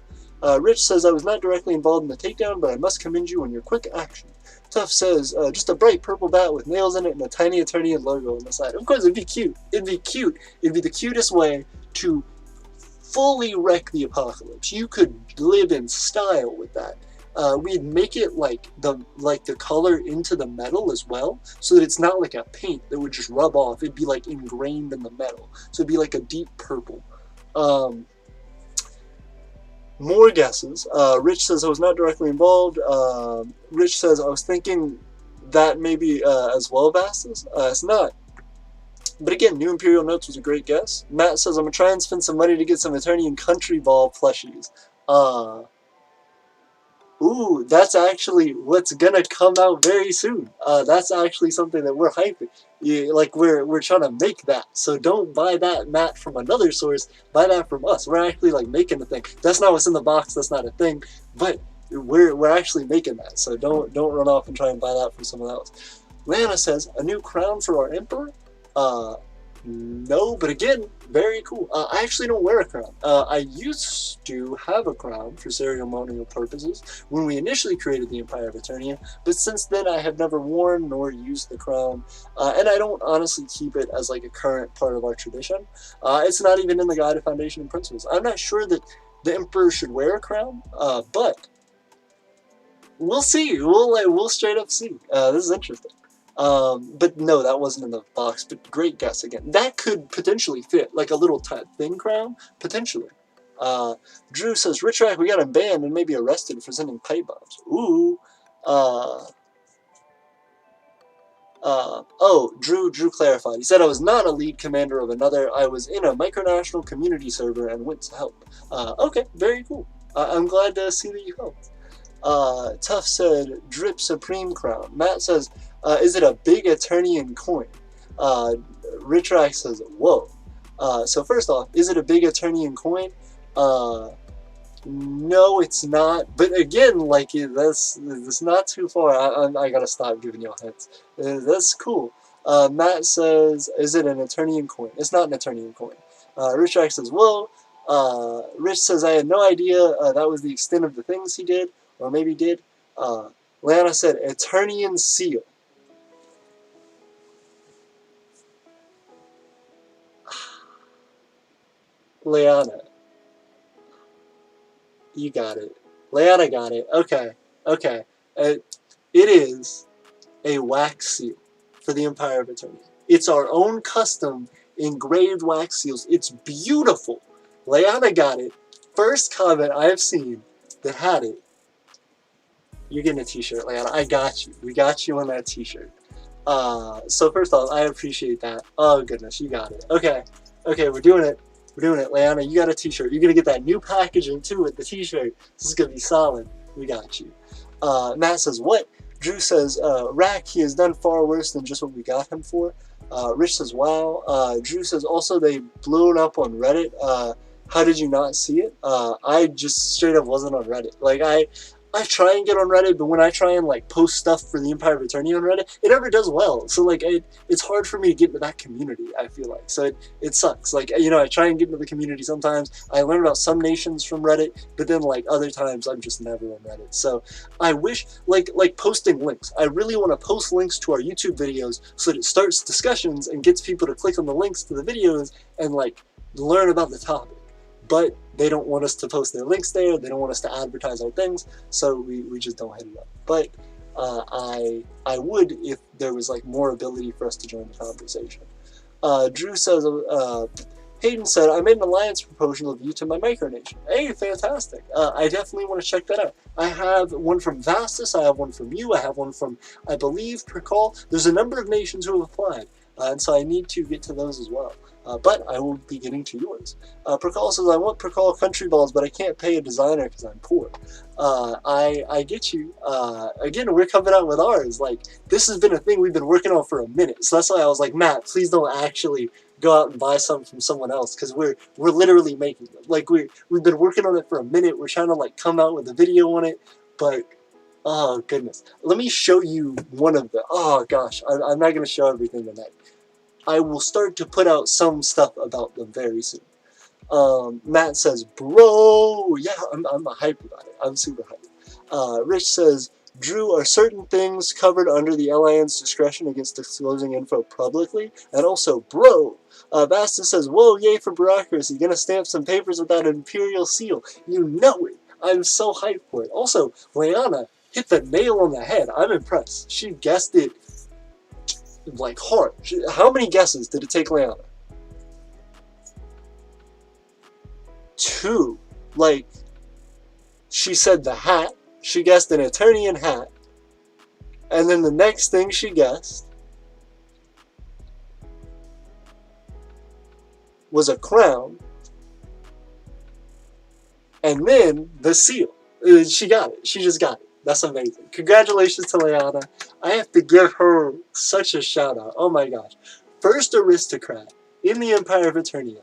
Rich says, I was not directly involved in the takedown, but I must commend you on your quick action. Tough says, just a bright purple bat with nails in it and a tiny Aeternian logo on the side. Of course, it'd be cute. It'd be cute. It'd be the cutest way to fully wreck the apocalypse. You could live in style with that. We'd make it like the color into the metal as well, so that it's not like a paint that would just rub off. It'd be like ingrained in the metal. So it'd be like a deep purple. More guesses. Rich says I was not directly involved. Rich says I was thinking that maybe as well, Vastus. It's not. But again, New Imperial Notes was a great guess. Matt says I'm gonna try and spend some money to get some Aeternian Country Ball plushies. Ooh, that's actually what's gonna come out very soon. That's actually something that we're hyping. Like we're trying to make that. So don't buy that, Matt, from another source. Buy that from us. We're actually like making the thing. That's not what's in the box. That's not a thing. But we're actually making that. So don't run off and try and buy that from someone else. Lana says a new crown for our emperor. No, but again, very cool. I actually don't wear a crown. I used to have a crown for ceremonial purposes when we initially created the Empire of Aeternia, but since then I have never worn nor used the crown, and I don't honestly keep it as like a current part of our tradition. It's not even in the Guide Foundation and Principles. I'm not sure that the Emperor should wear a crown, but we'll see. We'll straight up see. This is interesting. But no, that wasn't in the box, but great guess again. That could potentially fit, like a little thin crown, potentially. Drew says, Richrack, we got him banned and maybe arrested for sending pipe bombs. Ooh. Oh, Drew clarified. He said I was not a lead commander of another. I was in a micronational community server and went to help. Okay, very cool. I'm glad to see that you helped. Tough said, Drip Supreme Crown. Matt says, is it a big Aeternian coin? Richrack says, whoa. So first off, is it a big Aeternian coin? No, it's not. But again, like, that's not too far. I gotta stop giving y'all hints. That's cool. Matt says, is it an Aeternian coin? It's not an Aeternian coin. Richrack says, whoa. Rich says, I had no idea that was the extent of the things he did. Or maybe did. Lana said, Aeternian seal. Leanna. You got it. Leanna got it. Okay. Okay. It is a wax seal for the Empire of Aeternia. It's our own custom engraved wax seals. It's beautiful. Leanna got it. First comment I have seen that had it. You're getting a t-shirt, Leanna. I got you. We got you on that t-shirt. So first off, I appreciate that. Oh, goodness. You got it. Okay. Okay, we're doing it. We're doing it. Leanna, you got a t-shirt. You're going to get that new packaging, too, with the t-shirt. This is going to be solid. We got you. Matt says, what? Drew says, Rack, he has done far worse than just what we got him for. Rich says, wow. Drew says, also, they blew it up on Reddit. How did you not see it? I just straight up wasn't on Reddit. Like, I try and get on Reddit, but when I try and like post stuff for the Empire of Aeternia on Reddit, it never does well. So like it's hard for me to get into that community, I feel like. So it sucks. Like, you know, I try and get into the community sometimes. I learn about some nations from Reddit, but then like other times I'm just never on Reddit. So I wish like posting links. I really want to post links to our YouTube videos so that it starts discussions and gets people to click on the links to the videos and like learn about the topic. But they don't want us to post their links there. They don't want us to advertise our things, so we just don't hit it up. But I would if there was like more ability for us to join the conversation. Drew says, Hayden said, I made an alliance proposal of you to my micronation. Hey, fantastic. I definitely want to check that out. I have one from Vastus, I have one from you, I have one from, I believe, Percol. There's a number of nations who have applied, and so I need to get to those as well. But I will be getting to yours. Percol says, I want Percol country balls, but I can't pay a designer because I'm poor. I get you. Again, we're coming out with ours. Like, this has been a thing we've been working on for a minute. So that's why I was like, Matt, please don't actually go out and buy some from someone else, because we're literally making them. Like, we've been working on it for a minute. We're trying to like come out with a video on it, but oh goodness. Let me show you one of the, oh gosh, I'm not going to show everything tonight. I will start to put out some stuff about them very soon. Matt says, bro, yeah, I'm hyped about it. I'm super hyped. Rich says, Drew, are certain things covered under the Alliance discretion against disclosing info publicly? And also, bro, Basta says, whoa, yay for bureaucracy. Gonna stamp some papers with that Imperial seal. You know it. I'm so hyped for it. Also, Leanna hit the nail on the head. I'm impressed. She guessed it like hard. How many guesses did it take Leanna? 2. Like, she said the hat. She guessed an Aeternian hat. And then the next thing she guessed was a crown. And then the seal. She got it. She just got it. That's amazing. Congratulations to Leanna. I have to give her such a shout out. Oh my gosh. First aristocrat in the Empire of Aeternia.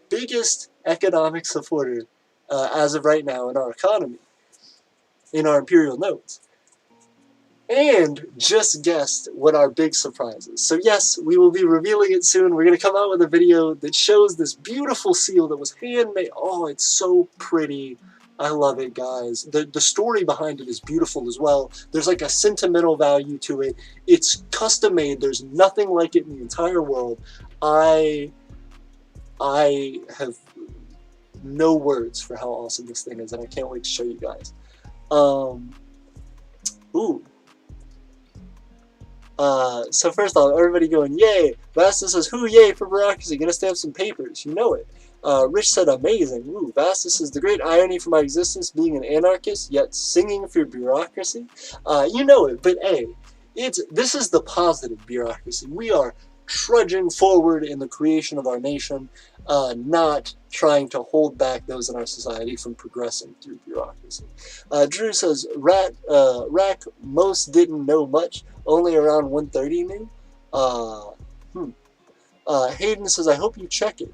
Biggest economic supporter as of right now in our economy. In our imperial notes. and just guessed what our big surprise is. So yes, we will be revealing it soon. We're going to come out with a video that shows this beautiful seal that was handmade. Oh, it's so pretty. I love it, guys. The story behind it is beautiful as well. There's like a sentimental value to it. It's custom made. There's nothing like it in the entire world. I have no words for how awesome this thing is, and I can't wait to show you guys. Ooh. So first off, everybody going, yay! Vasta says, who yay for bureaucracy? Gonna stamp some papers. You know it. Rich said, amazing. Ooh, Vasta says, the great irony for my existence being an anarchist, yet singing for bureaucracy. You know it, but hey, this is the positive bureaucracy. We are trudging forward in the creation of our nation, not trying to hold back those in our society from progressing through bureaucracy. Drew says, Rack most didn't know much, only around 1:30 knew. Hayden says, I hope you check it.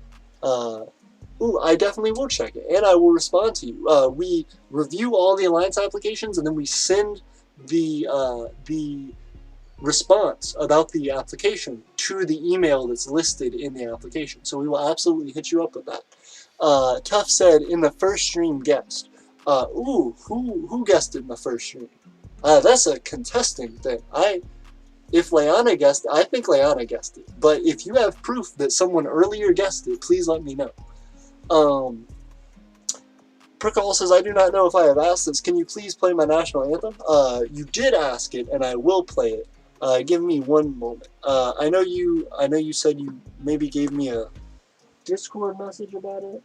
Ooh, I definitely will check it, and I will respond to you. We review all the Alliance applications, and then we send the response about the application to the email that's listed in the application. So we will absolutely hit you up with that. Tough said, in the first stream guessed. Ooh, who guessed it in the first stream? That's a contesting thing. If Leanna guessed it, I think Leanna guessed it. But if you have proof that someone earlier guessed it, please let me know. Prickle says, I do not know if I have asked this. Can you please play my national anthem? You did ask it, and I will play it. Give me one moment. I know you said you maybe gave me a Discord message about it.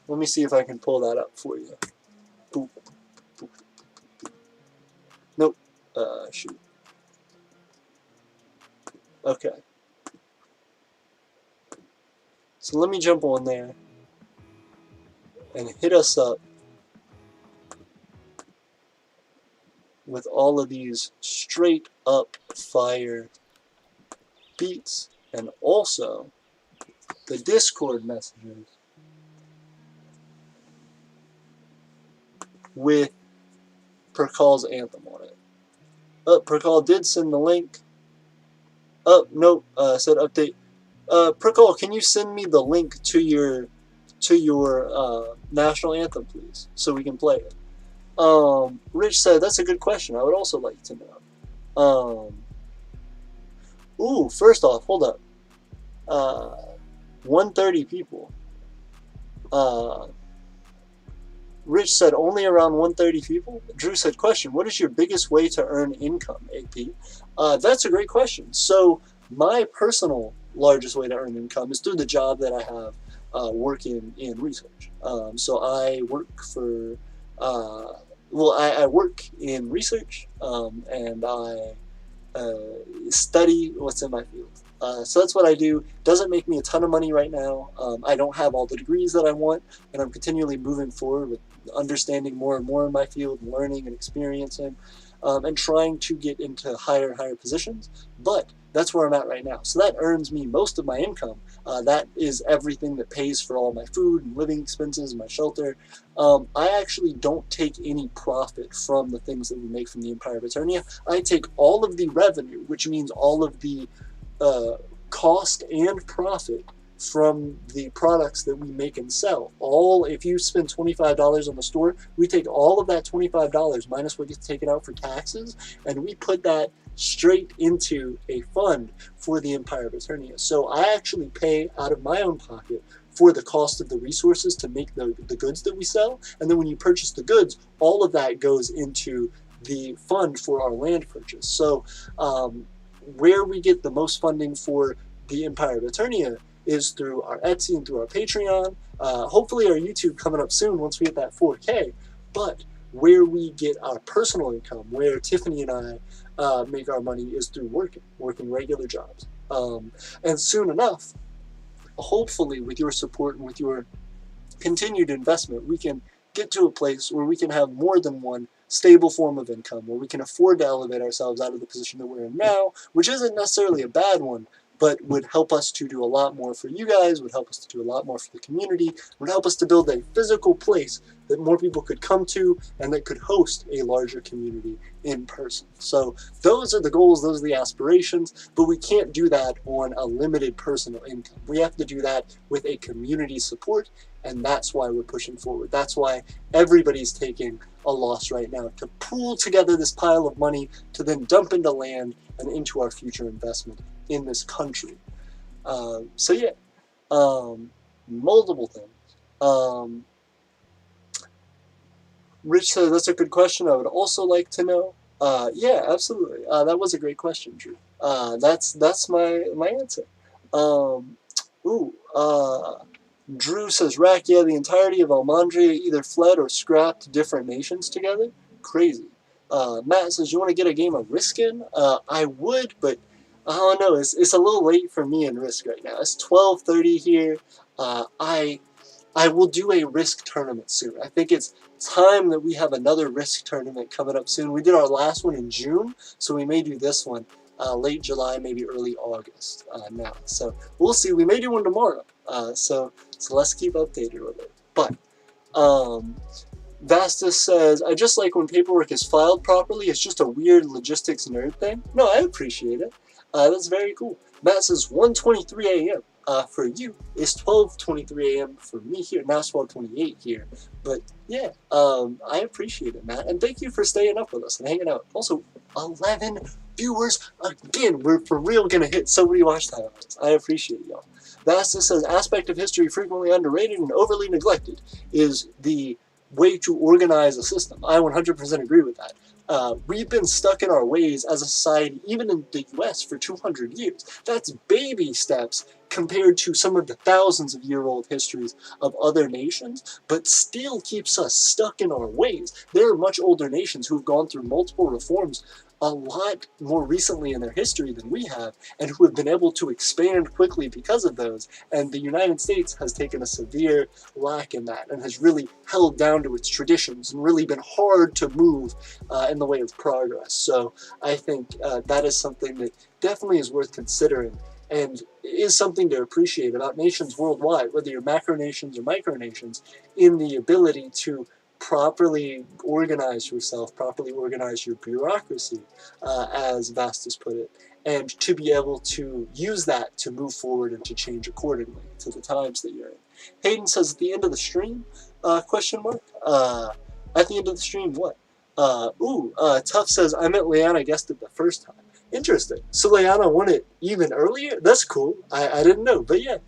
Let me see if I can pull that up for you. Boop, boop, boop. Nope. Shoot. Okay. So let me jump on there and hit us up with all of these straight up fire beats, and also the Discord messages with Perkal's anthem on it. Perkal did send the link. Nope, said update. Perkal, can you send me the link to your national anthem, please, so we can play it? Rich said, that's a good question. I would also like to know. Ooh, first off, hold up. 130 people. Rich said, only around 130 people? Drew said, question, what is your biggest way to earn income, AP? That's a great question. So, my personal largest way to earn income is through the job that I have working in research. So, I work for... I work in research, and I study what's in my field. So that's what I do. Doesn't make me a ton of money right now. I don't have all the degrees that I want, and I'm continually moving forward with understanding more and more in my field, learning and experiencing, and trying to get into higher and higher positions. But that's where I'm at right now. So that earns me most of my income. That is everything that pays for all my food and living expenses and my shelter. I actually don't take any profit from the things that we make from the Empire of Aeternia. I take all of the revenue, which means all of the cost and profit from the products that we make and sell. If you spend $25 on the store, we take all of that $25 minus what gets taken out for taxes, and we put that straight into a fund for the Empire of Aeternia. So I actually pay out of my own pocket for the cost of the resources to make the goods that we sell, and then when you purchase the goods, all of that goes into the fund for our land purchase. So where we get the most funding for the Empire of Aeternia is through our Etsy and through our Patreon. Hopefully our YouTube coming up soon once we hit that 4K. But where we get our personal income, where Tiffany and I make our money, is through working regular jobs. And soon enough, hopefully with your support and with your continued investment, we can get to a place where we can have more than one stable form of income, where we can afford to elevate ourselves out of the position that we're in now, which isn't necessarily a bad one, but would help us to do a lot more for you guys, would help us to do a lot more for the community, would help us to build a physical place that more people could come to and that could host a larger community in person. So those are the goals, those are the aspirations, but we can't do that on a limited personal income. We have to do that with a community support, and that's why we're pushing forward. That's why everybody's taking a loss right now, to pool together this pile of money to then dump into land and into our future investment in this country. So yeah, multiple things. Rich says, that's a good question. I would also like to know. Yeah, absolutely. That was a great question, Drew. That's my answer. Drew says, Rack, yeah, the entirety of Almandria either fled or scrapped different nations together. Crazy. Matt says, you want to get a game of Risk in? I would, but I don't know. It's a little late for me in Risk right now. It's 12:30 here. I will do a Risk tournament soon. I think it's time that we have another Risk tournament coming up soon. We did our last one in June, so we may do this one late July, maybe early August now. So we'll see. We may do one tomorrow. So let's keep updated with it. But Vastus says, I just like when paperwork is filed properly. It's just a weird logistics nerd thing. No, I appreciate it. That's very cool. Matt says 1:23 a.m. For you. It's 12:23 a.m. for me here. Now it's 12:28 here. But yeah, I appreciate it, Matt. And thank you for staying up with us and hanging out. Also, 11 viewers again. We're for real going to hit so many watch time. I appreciate y'all. Vastus says, aspect of history frequently underrated and overly neglected is the way to organize a system. I 100% agree with that. We've been stuck in our ways as a society, even in the US, for 200 years. That's baby steps compared to some of the thousands of year-old histories of other nations, but still keeps us stuck in our ways. There are much older nations who've gone through multiple reforms a lot more recently in their history than we have, and who have been able to expand quickly because of those. And the United States has taken a severe lack in that and has really held down to its traditions and really been hard to move in the way of progress. So I think that is something that definitely is worth considering and is something to appreciate about nations worldwide, whether you're macronations or micronations, in the ability to properly organize yourself, properly organize your bureaucracy, as Vastus put it, and to be able to use that to move forward and to change accordingly to the times that you're in. Hayden says, at the end of the stream, question mark? At the end of the stream, what? Tuff says, I met Leanna guessed it the first time. Interesting. So Leanna won it even earlier? That's cool. I didn't know, but yeah.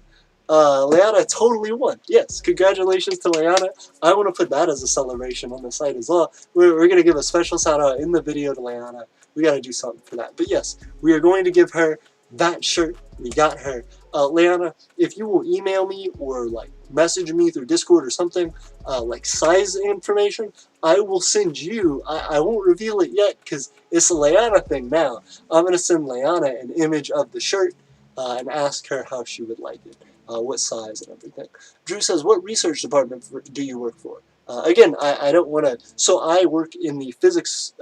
Leanna totally won. Yes, congratulations to Leanna. I want to put that as a celebration on the site as well. We're going to give a special shout out in the video to Leanna. We got to do something for that. But yes, we are going to give her that shirt. We got her. Leanna, if you will email me or like message me through Discord or something, like size information, I will send you, I won't reveal it yet because it's a Leanna thing now. I'm going to send Leanna an image of the shirt and ask her how she would like it. What size and everything. Drew says, what research department do you work for? Again, I don't want to... So I work in the physics...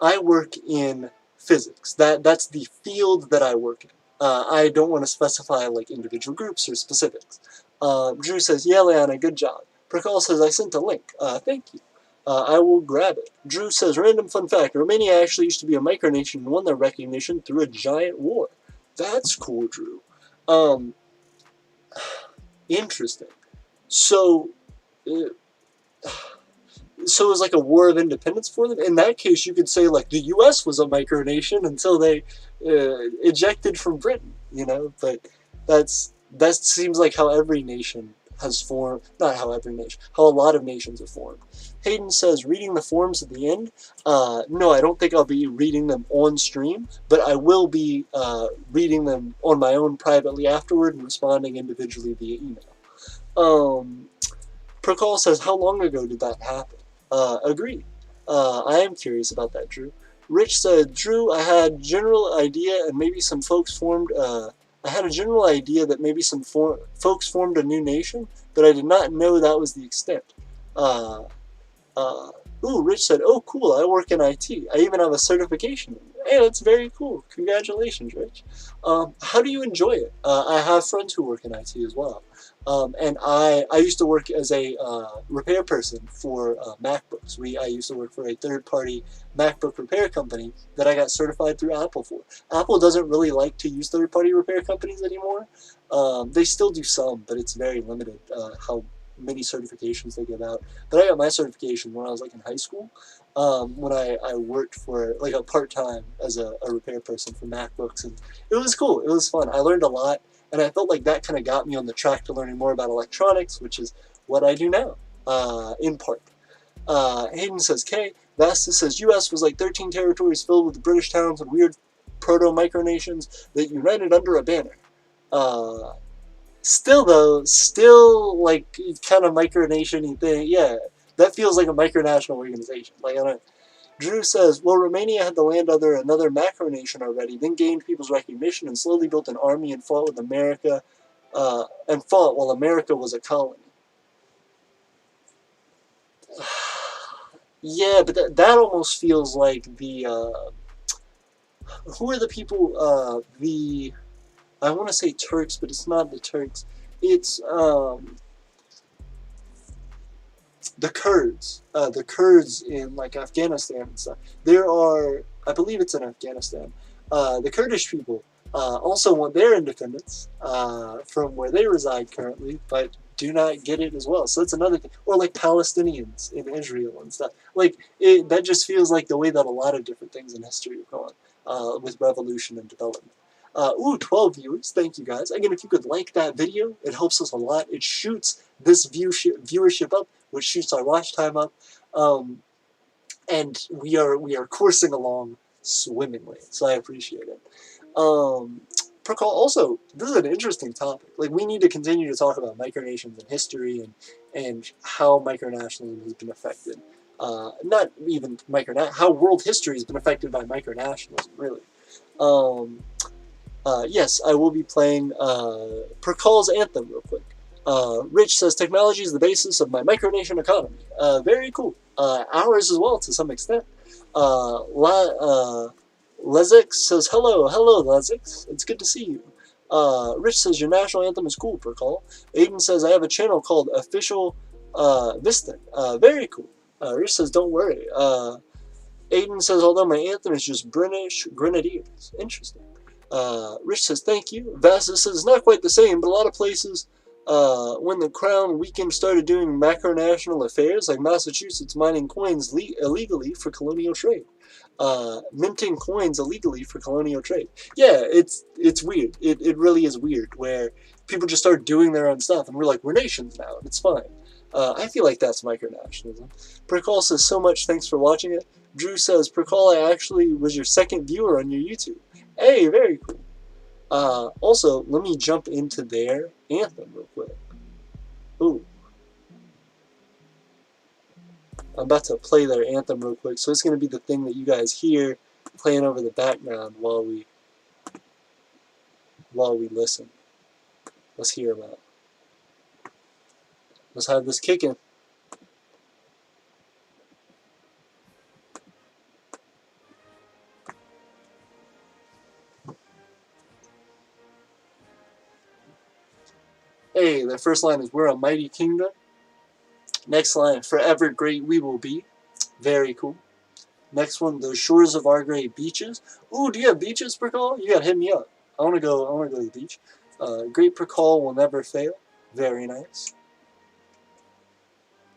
I work in physics. That's the field that I work in. I don't want to specify like individual groups or specifics. Drew says, yeah, Leanna, good job. Prakal says, I sent a link. Thank you. I will grab it. Drew says, random fun fact, Romania actually used to be a micronation and won their recognition through a giant war. That's cool, Drew. Interesting. So it was like a war of independence for them. In that case, you could say like the U.S. was a micronation until they ejected from Britain, you know. But that seems like how every nation has formed. Not how every nation. How a lot of nations have formed. Hayden says, reading the forms at the end. No, I don't think I'll be reading them on stream, but I will be reading them on my own privately afterward and responding individually via email. Prakal says, how long ago did that happen? Agreed. I am curious about that, Drew. Rich said, Drew, I had general idea and maybe some folks formed... I had a general idea that maybe some folks formed a new nation, but I did not know that was the extent. Rich said, oh, cool, I work in IT. I even have a certification. Hey, that's very cool. Congratulations, Rich. How do you enjoy it? I have friends who work in IT as well. And I used to work as a repair person for MacBooks. I used to work for a third-party MacBook repair company that I got certified through Apple for. Apple doesn't really like to use third-party repair companies anymore. They still do some, but it's very limited how many certifications they give out. But I got my certification when I was like in high school, when I worked for like a part-time as a repair person for MacBooks, and it was cool. It was fun. I learned a lot, and I felt like that kind of got me on the track to learning more about electronics, which is what I do now, in part. Hayden says, K. Vastus says, U.S. was like 13 territories filled with British towns and weird proto-micronations that united under a banner. Still though, still like kind of micronation-y thing. Yeah, that feels like a micronational organization. Like I don't. Drew says, well, Romania had the land under another macronation already, then gained people's recognition and slowly built an army and fought with America, and fought while America was a colony. Yeah, but that almost feels like the who are the people? I want to say Turks, but it's not the Turks. It's the Kurds. The Kurds in like Afghanistan and stuff. There are, I believe it's in Afghanistan. The Kurdish people also want their independence from where they reside currently, but do not get it as well. So that's another thing. Or like Palestinians in Israel and stuff. Like that just feels like the way that a lot of different things in history are going with revolution and development. 12 viewers. Thank you guys. Again, if you could like that video, it helps us a lot. It shoots this viewership up, which shoots our watch time up. And we are coursing along swimmingly. So I appreciate it. Also, this is an interesting topic. Like we need to continue to talk about micronations and history and how micronationalism has been affected. Not even how world history has been affected by micronationalism, really. Yes, I will be playing Percal's Anthem real quick. Rich says, technology is the basis of my micronation economy. Very cool. Ours as well, to some extent. Lezix says, hello, Lezix. It's good to see you. Rich says, your national anthem is cool, Percal. Aiden says, I have a channel called Official Vista. Very cool. Rich says, don't worry. Aiden says, although my anthem is just British Grenadiers. Interesting. Rich says, thank you. Vastus says, not quite the same, but a lot of places, when the Crown weekend started doing macronational affairs, like Massachusetts mining coins illegally for colonial trade. Minting coins illegally for colonial trade. Yeah, it's weird. It really is weird, where people just start doing their own stuff, and we're like, we're nations now, and it's fine. I feel like that's micronationalism. Percal says, so much thanks for watching it. Drew says, Percal, I actually was your second viewer on your YouTube. Hey, very cool. Also, let me jump into their anthem real quick. Ooh. I'm about to play their anthem real quick, so it's going to be the thing that you guys hear playing over the background while we listen. Let's hear them out. Let's have this kicking. Hey, the first line is, we're a mighty kingdom. Next line, forever great we will be. Very cool. Next one, the shores of our great beaches. Ooh, do you have beaches, Percal? You gotta hit me up. I wanna go to the beach. Great Percal will never fail. Very nice.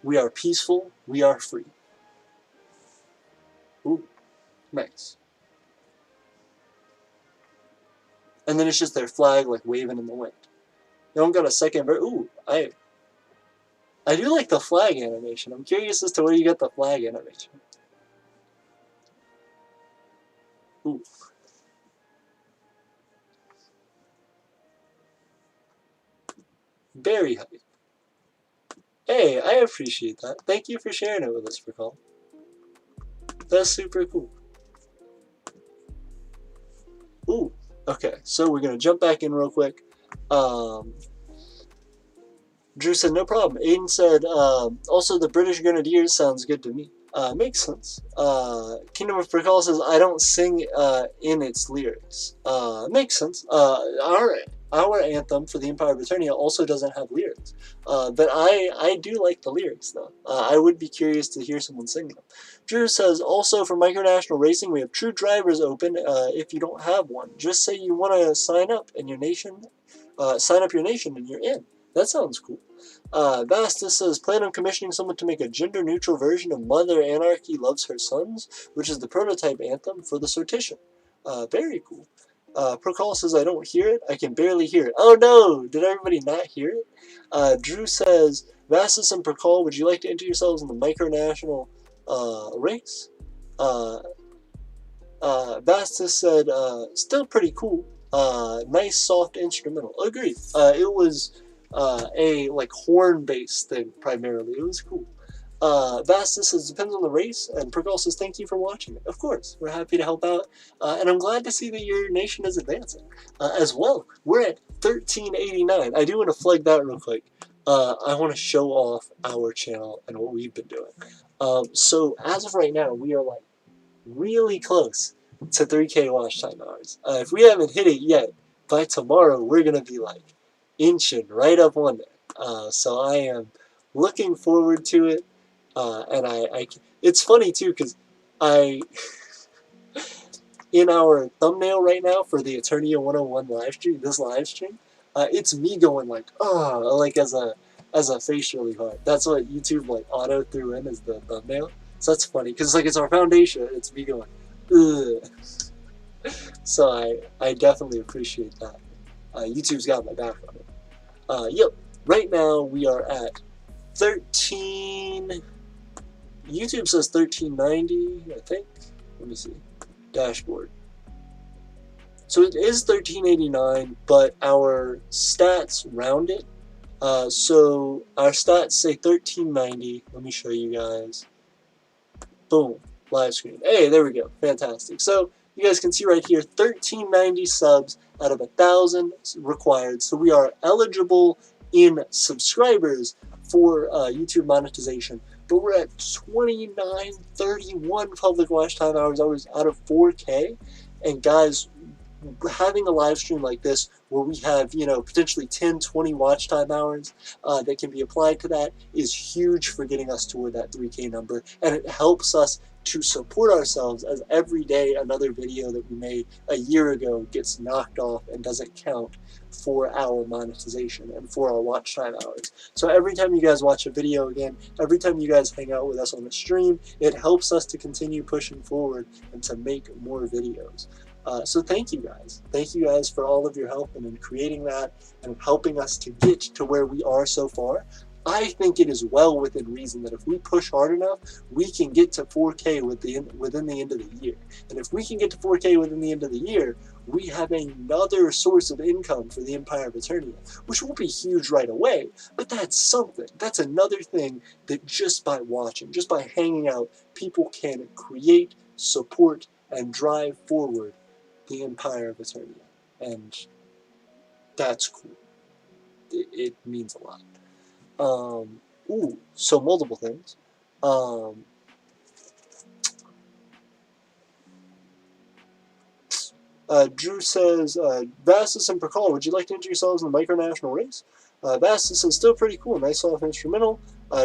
We are peaceful. We are free. Ooh, nice. And then it's just their flag like waving in the wind. They don't got a second verse. Ooh, I do like the flag animation. I'm curious as to where you got the flag animation. Ooh. Very hype. Hey, I appreciate that. Thank you for sharing it with us, Percal. That's super cool. Ooh, okay. So we're going to jump back in real quick. Drew said, no problem. Aiden said, also the British Grenadiers sounds good to me. Makes sense. Kingdom of Percal says, I don't sing in its lyrics. Makes sense. Our anthem for the Empire of Aeternia also doesn't have lyrics. But I do like the lyrics, though. I would be curious to hear someone sing them. Drew says, also for micronational racing, we have true drivers open if you don't have one. Just say you want to sign up in your nation, sign up your nation and you're in. That sounds cool. Vastus says, plan on commissioning someone to make a gender-neutral version of Mother Anarchy Loves Her Sons, which is the prototype anthem for the Sortition. Very cool. Procol says, I don't hear it. I can barely hear it. Oh no! Did everybody not hear it? Drew says, Vastus and Procol, would you like to enter yourselves in the micronational race? Vastus said, still pretty cool. Nice soft instrumental. Agreed. It was a like horn-based thing primarily. It was cool. Vastus says, depends on the race, and Pergal says, thank you for watching it. Of course, we're happy to help out, and I'm glad to see that your nation is advancing as well. We're at 1389. I do want to flag that real quick. I want to show off our channel and what we've been doing. So as of right now, we are like really close to 3K watch time hours. If we haven't hit it yet, by tomorrow we're gonna be like inching right up on there. So I am looking forward to it, and it's funny too because I in our thumbnail right now for the Eternia 101 live stream, this live stream, it's me going like like as a facially hard. That's what YouTube like auto threw in as the thumbnail. So that's funny because like it's our foundation. It's me going, ugh. So I definitely appreciate that. YouTube's got my back on it. Yep. Right now we are at 13. YouTube says 1390. I think. Let me see. Dashboard. So it is 1389, but our stats round it. So our stats say 1390. Let me show you guys. Boom, live screen. Hey, there we go. Fantastic. So you guys can see right here, 1390 subs out of 1,000 required. So we are eligible in subscribers for YouTube monetization. But we're at 2931 public watch time hours out of 4K. And guys, having a live stream like this where we have, you know, potentially 10, 20 watch time hours that can be applied to that is huge for getting us toward that 3K number, and it helps us to support ourselves as every day another video that we made a year ago gets knocked off and doesn't count for our monetization and for our watch time hours. So every time you guys watch a video again, every time you guys hang out with us on the stream, it helps us to continue pushing forward and to make more videos. So thank you guys. Thank you guys for all of your help and in creating that and helping us to get to where we are so far. I think it is well within reason that if we push hard enough, we can get to 4K within the end of the year. And if we can get to 4K within the end of the year, we have another source of income for the Empire of Aeternia, which won't be huge right away, but that's something. That's another thing that just by watching, just by hanging out, people can create, support, and drive forward the Empire of Aeternia. And that's cool. It means a lot. So multiple things. Drew says, Vastus and Percal, would you like to enter yourselves in the micronational race? Vastus says, still pretty cool, nice soft instrumental.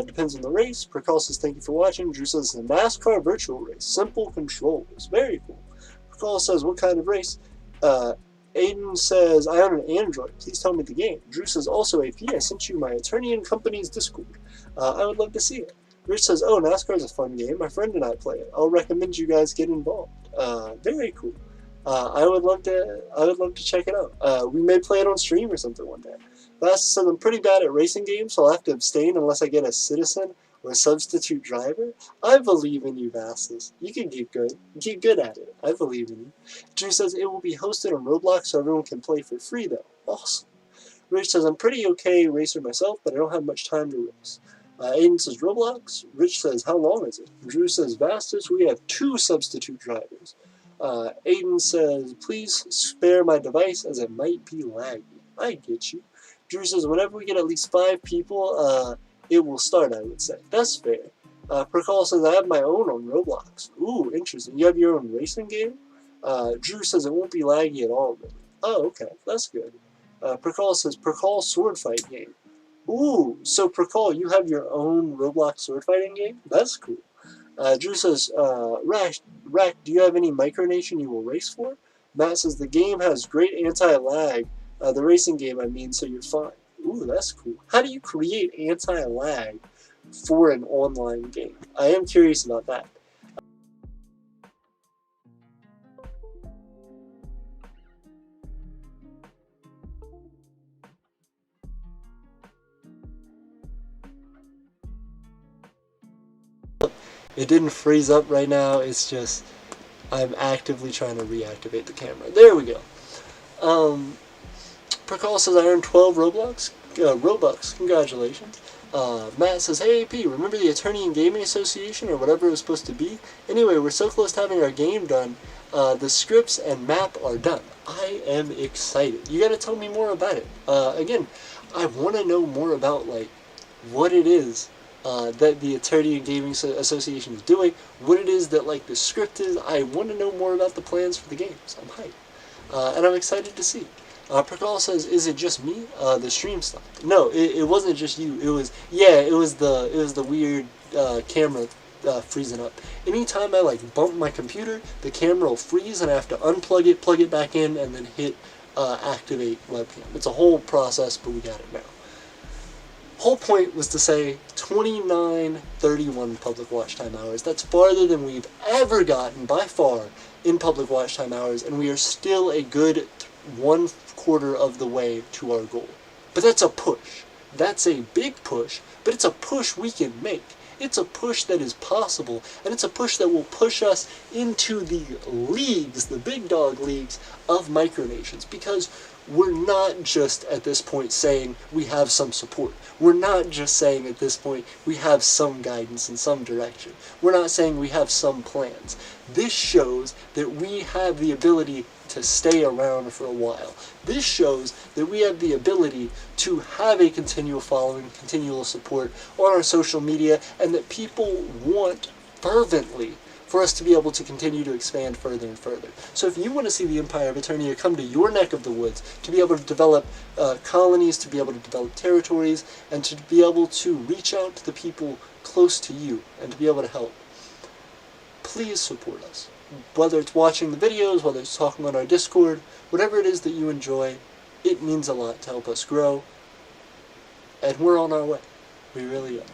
Depends on the race. Percal says, thank you for watching. Drew says, the NASCAR virtual race, simple controls, very cool. Percal says, what kind of race? Aiden says, I own an Android. Please tell me the game. Drew says, also AP, I sent you my Eternian company's Discord. I would love to see it. Rich says, oh, NASCAR is a fun game. My friend and I play it. I'll recommend you guys get involved. Very cool. I would love to check it out. We may play it on stream or something one day. Vastus says, I'm pretty bad at racing games, so I'll have to abstain unless I get a citizen or a substitute driver. I believe in you, Vastus. You can get good. Get good at it. I believe in you. Drew says, it will be hosted on Roblox so everyone can play for free, though. Awesome. Rich says, I'm pretty okay racer myself, but I don't have much time to race. Aiden says, Roblox. Rich says, how long is it? Drew says, Vastus, we have 2 substitute drivers. Aiden says, please spare my device as it might be laggy. I get you. Drew says, whenever we get at least 5 people, it will start, I would say. That's fair. Prakal says, I have my own on Roblox. Ooh, interesting. You have your own racing game? Drew says it won't be laggy at all. Really. Oh, okay. That's good. Prakal says, Prakal sword fight game. Ooh, so Prakal, you have your own Roblox sword fighting game? That's cool. Drew says, Rack, do you have any micronation you will race for? Matt says, the game has great anti-lag. The racing game, I mean, so you're fine. Ooh, that's cool. How do you create anti-lag for an online game? I am curious about that. It didn't freeze up right now, it's just I'm actively trying to reactivate the camera. There we go. Prakal says I earned 12 Robux. Congratulations. Matt says, hey AP, remember the Aeternian Gaming Association or whatever it was supposed to be? Anyway, we're so close to having our game done. The scripts and map are done. I am excited. You gotta tell me more about it. Again, I want to know more about like what it is that the Aeternian Gaming Association is doing, what it is that like the script is. I want to know more about the plans for the games. I'm hyped. And I'm excited to see. Prakal says, "Is it just me? The stream stopped." No, it wasn't just you. It was the weird camera freezing up. Anytime I like bump my computer, the camera will freeze, and I have to unplug it, plug it back in, and then hit activate webcam. It's a whole process, but we got it now. Whole point was to say 29:31 public watch time hours. That's farther than we've ever gotten by far in public watch time hours, and we are still a good 1/4 of the way to our goal. But that's a push. That's a big push, but it's a push we can make. It's a push that is possible, and it's a push that will push us into the leagues, the big dog leagues of micronations, because we're not just at this point saying we have some support. We're not just saying at this point we have some guidance in some direction. We're not saying we have some plans. This shows that we have the ability to stay around for a while. This shows that we have the ability to have a continual following, continual support on our social media, and that people want fervently for us to be able to continue to expand further and further. So if you want to see the Empire of Aeternia come to your neck of the woods, to be able to develop colonies, to be able to develop territories, and to be able to reach out to the people close to you, and to be able to help, please support us. Whether it's watching the videos, whether it's talking on our Discord, whatever it is that you enjoy, it means a lot to help us grow. And we're on our way. We really are.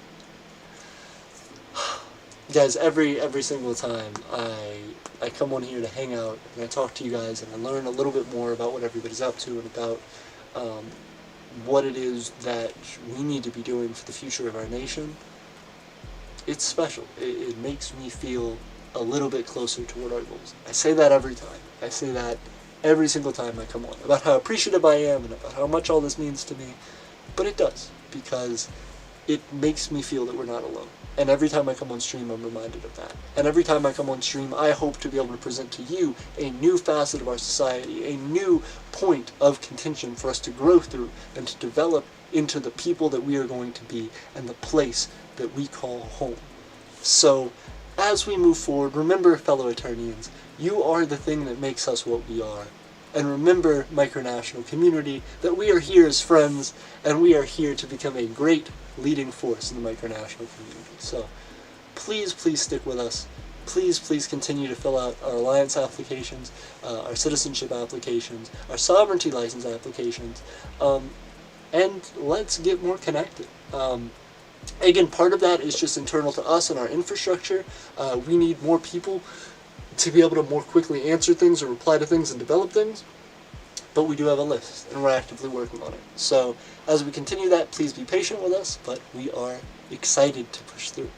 Guys, every single time I come on here to hang out and I talk to you guys and I learn a little bit more about what everybody's up to and about what it is that we need to be doing for the future of our nation, it's special. It makes me feel a little bit closer toward our goals. I say that every time. I say that every single time I come on, about how appreciative I am and about how much all this means to me. But it does, because it makes me feel that we're not alone. And every time I come on stream, I'm reminded of that. And every time I come on stream, I hope to be able to present to you a new facet of our society, a new point of contention for us to grow through and to develop into the people that we are going to be and the place that we call home. So, as we move forward, remember, fellow Aeternians, you are the thing that makes us what we are. And remember, micronational community, that we are here as friends, and we are here to become a great leading force in the micronational community. So, please stick with us. Please continue to fill out our alliance applications, our citizenship applications, our sovereignty license applications, and let's get more connected. Again, part of that is just internal to us and our infrastructure. We need more people to be able to more quickly answer things or reply to things and develop things, but we do have a list and we're actively working on it. So as we continue that, please be patient with us, but we are excited to push through.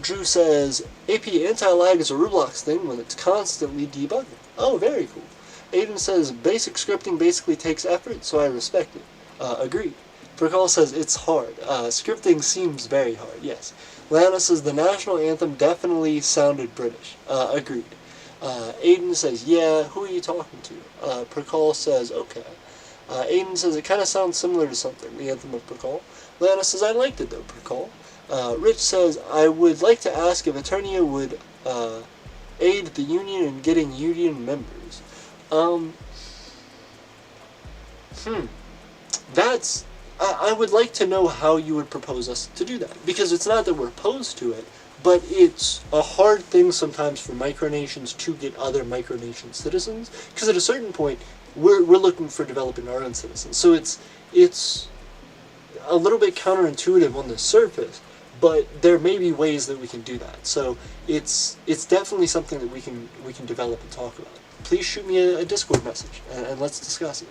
Drew says, AP, anti-lag is a Roblox thing when it's constantly debugging. Oh, very cool. Aiden says, basic scripting basically takes effort, so I respect it. Agreed. Prakal says, it's hard. Scripting seems very hard, yes. Lana says, the national anthem definitely sounded British. Agreed. Aiden says, yeah, who are you talking to? Prakal says, okay. Aiden says, it kind of sounds similar to something, the anthem of Prakal. Lana says, I liked it though, Prakal. Rich says, I would like to ask if Aeternia would aid the union in getting union members. That's... I would like to know how you would propose us to do that. Because it's not that we're opposed to it, but it's a hard thing sometimes for micronations to get other micronation citizens. Because at a certain point, we're looking for developing our own citizens. So it's a little bit counterintuitive on the surface, but there may be ways that we can do that. So it's definitely something that we can develop and talk about. Please shoot me a Discord message and let's discuss it.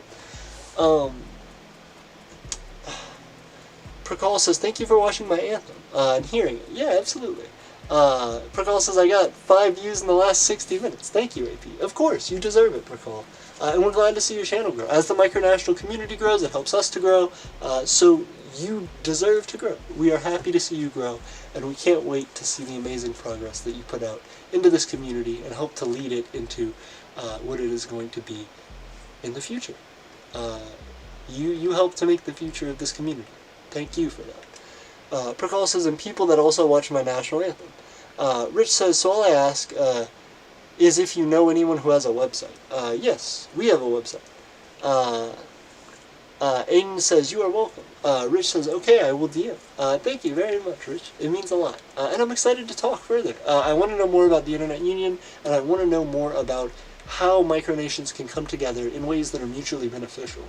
Prakal says, thank you for watching my anthem and hearing it. Yeah, absolutely. Prakal says, I got 5 views in the last 60 minutes. Thank you, AP. Of course, you deserve it, Prakal. And we're glad to see your channel grow. As the micronational community grows, it helps us to grow. So you deserve to grow. We are happy to see you grow, and we can't wait to see the amazing progress that you put out into this community and hope to lead it into what it is going to be in the future. You help to make the future of this community. Thank you for that. Prakal says, and people that also watch my national anthem. Rich says, so all I ask is if you know anyone who has a website. Yes, we have a website. Aiden says, you are welcome. Rich says, okay, I will DM. Thank you very much, Rich. It means a lot. And I'm excited to talk further. I want to know more about the Internet Union, and I want to know more about how micronations can come together in ways that are mutually beneficial.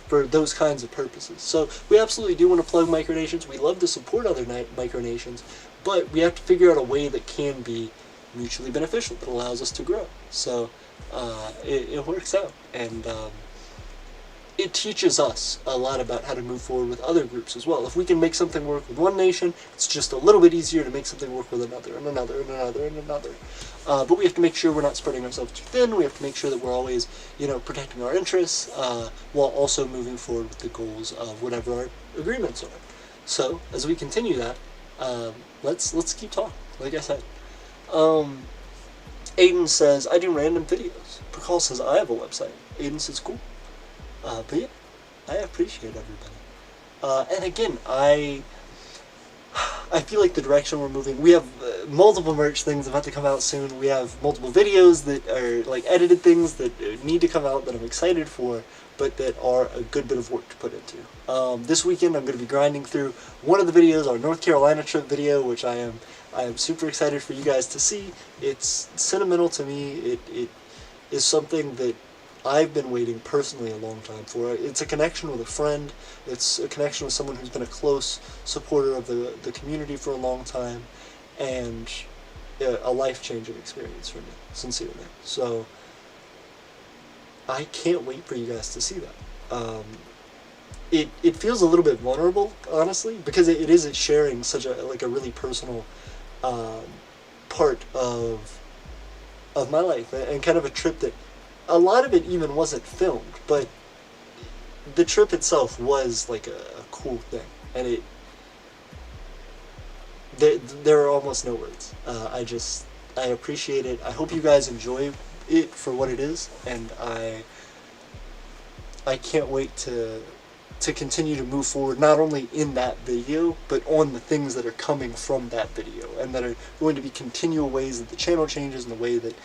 For those kinds of purposes. So we absolutely do want to plug micronations. We love to support other micronations, but we have to figure out a way that can be mutually beneficial, that allows us to grow. So it works out, and it teaches us a lot about how to move forward with other groups as well. If we can make something work with one nation, it's just a little bit easier to make something work with another, and another, and another, and another. But we have to make sure we're not spreading ourselves too thin. We have to make sure that we're always, protecting our interests, while also moving forward with the goals of whatever our agreements are. So, as we continue that, let's keep talking, like I said. Aiden says, I do random videos. Prakal says, I have a website. Aiden says, cool. But yeah, I appreciate everybody. And again, I feel like the direction we're moving, we have multiple merch things about to come out soon. We have multiple videos that are like edited things that need to come out that I'm excited for, but that are a good bit of work to put into. This weekend I'm going to be grinding through one of the videos, our North Carolina trip video, which I am super excited for you guys to see. It's sentimental to me. It is something that I've been waiting personally a long time for. It's a connection with a friend. It's a connection with someone who's been a close supporter of the community for a long time, and a life-changing experience for me, sincerely. So I can't wait for you guys to see that. It feels a little bit vulnerable, honestly, because it is sharing such a really personal part of my life, and kind of a trip that a lot of it even wasn't filmed, but the trip itself was like a cool thing, and there are almost no words. I appreciate it. I hope you guys enjoy it for what it is, and I can't wait to continue to move forward, not only in that video, but on the things that are coming from that video, and that are going to be continual ways that the channel changes, and the way that,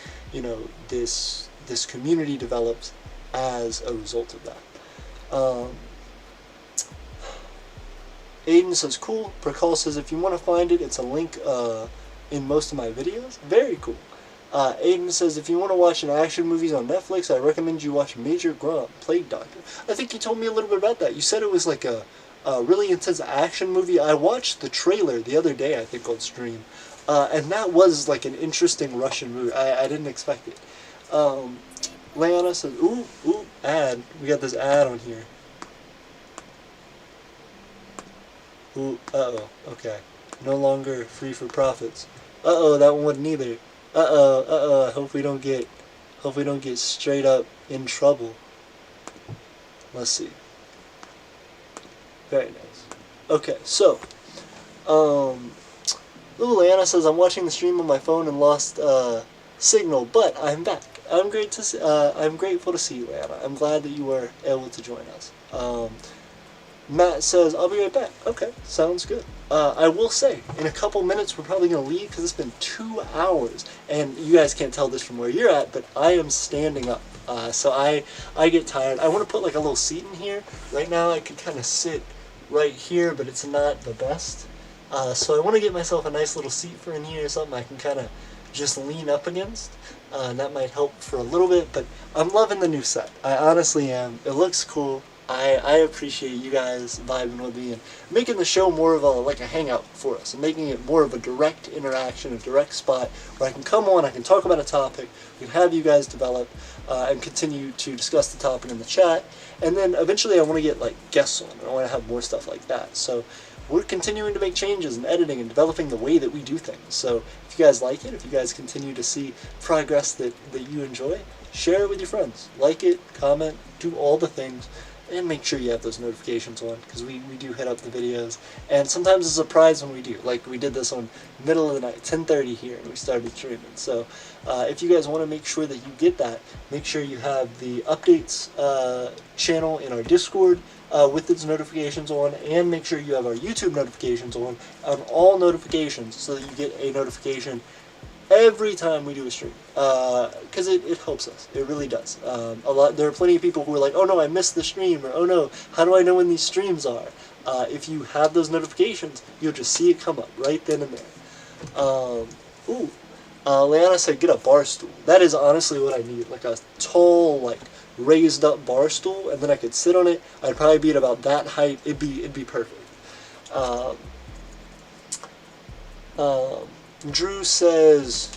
this community develops as a result of that. Aiden says, cool. Prakal says, if you want to find it, it's a link in most of my videos. Very cool. Aiden says, if you want to watch an action movies on Netflix, I recommend you watch Major Grom, Plague Doctor. I think you told me a little bit about that. You said it was like a really intense action movie. I watched the trailer the other day, I think, on stream. And that was like an interesting Russian movie. I didn't expect it. Leona says, ooh, ad. We got this ad on here. Ooh, okay. No longer free for profits. That one wasn't either. I hope we don't get straight up in trouble. Let's see. Very nice. Okay, so, Leanna says, I'm watching the stream on my phone and lost, signal, but I'm back. I'm grateful to see you, Leanna. I'm glad that you were able to join us. Matt says, I'll be right back. Okay, sounds good. I will say, in a couple minutes, we're probably going to leave because it's been 2 hours. And you guys can't tell this from where you're at, but I am standing up. So I get tired. I want to put like a little seat in here. Right now I could kind of sit right here, but it's not the best. So I want to get myself a nice little seat for in here or something I can kind of just lean up against. And that might help for a little bit, but I'm loving the new set. I honestly am. It looks cool. I appreciate you guys vibing with me and making the show more of a hangout for us and making it more of a direct interaction, a direct spot where I can come on, I can talk about a topic, we can have you guys develop and continue to discuss the topic in the chat, and then eventually I want to get like guests on. I want to have more stuff like that. So we're continuing to make changes in editing and developing the way that we do things. So if you guys like it, if you guys continue to see progress that you enjoy, share it with your friends. Like it, comment, do all the things. And make sure you have those notifications on, because we do hit up the videos. And sometimes it's a surprise when we do. Like we did this on middle of the night, 10:30 here, and we started streaming. So if you guys want to make sure that you get that, make sure you have the updates channel in our Discord with its notifications on, and make sure you have our YouTube notifications on all notifications so that you get a notification every time we do a stream, because it helps us. It really does. There are plenty of people who are like, oh no, I missed the stream, or oh no, how do I know when these streams are? If you have those notifications, you'll just see it come up right then and there. Leanna said, get a bar stool. That is honestly what I need, like a tall, like raised up bar stool, and then I could sit on it. I'd probably be at about that height. It'd be perfect. Drew says,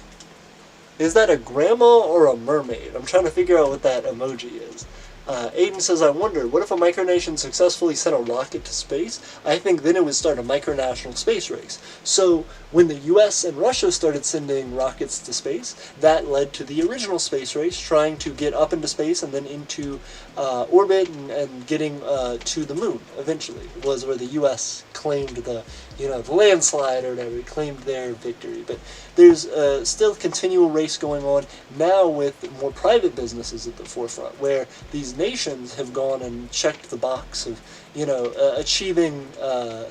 is that a grandma or a mermaid? I'm trying to figure out what that emoji is. Aiden says, I wonder, what if a micronation successfully sent a rocket to space? I think then it would start a micronational space race. So when the US and Russia started sending rockets to space, that led to the original space race, trying to get up into space and then into orbit and getting to the moon, eventually, was where the US claimed the landslide or whatever, claimed their victory. But there's still a continual race going on now with more private businesses at the forefront, where these nations have gone and checked the box of achieving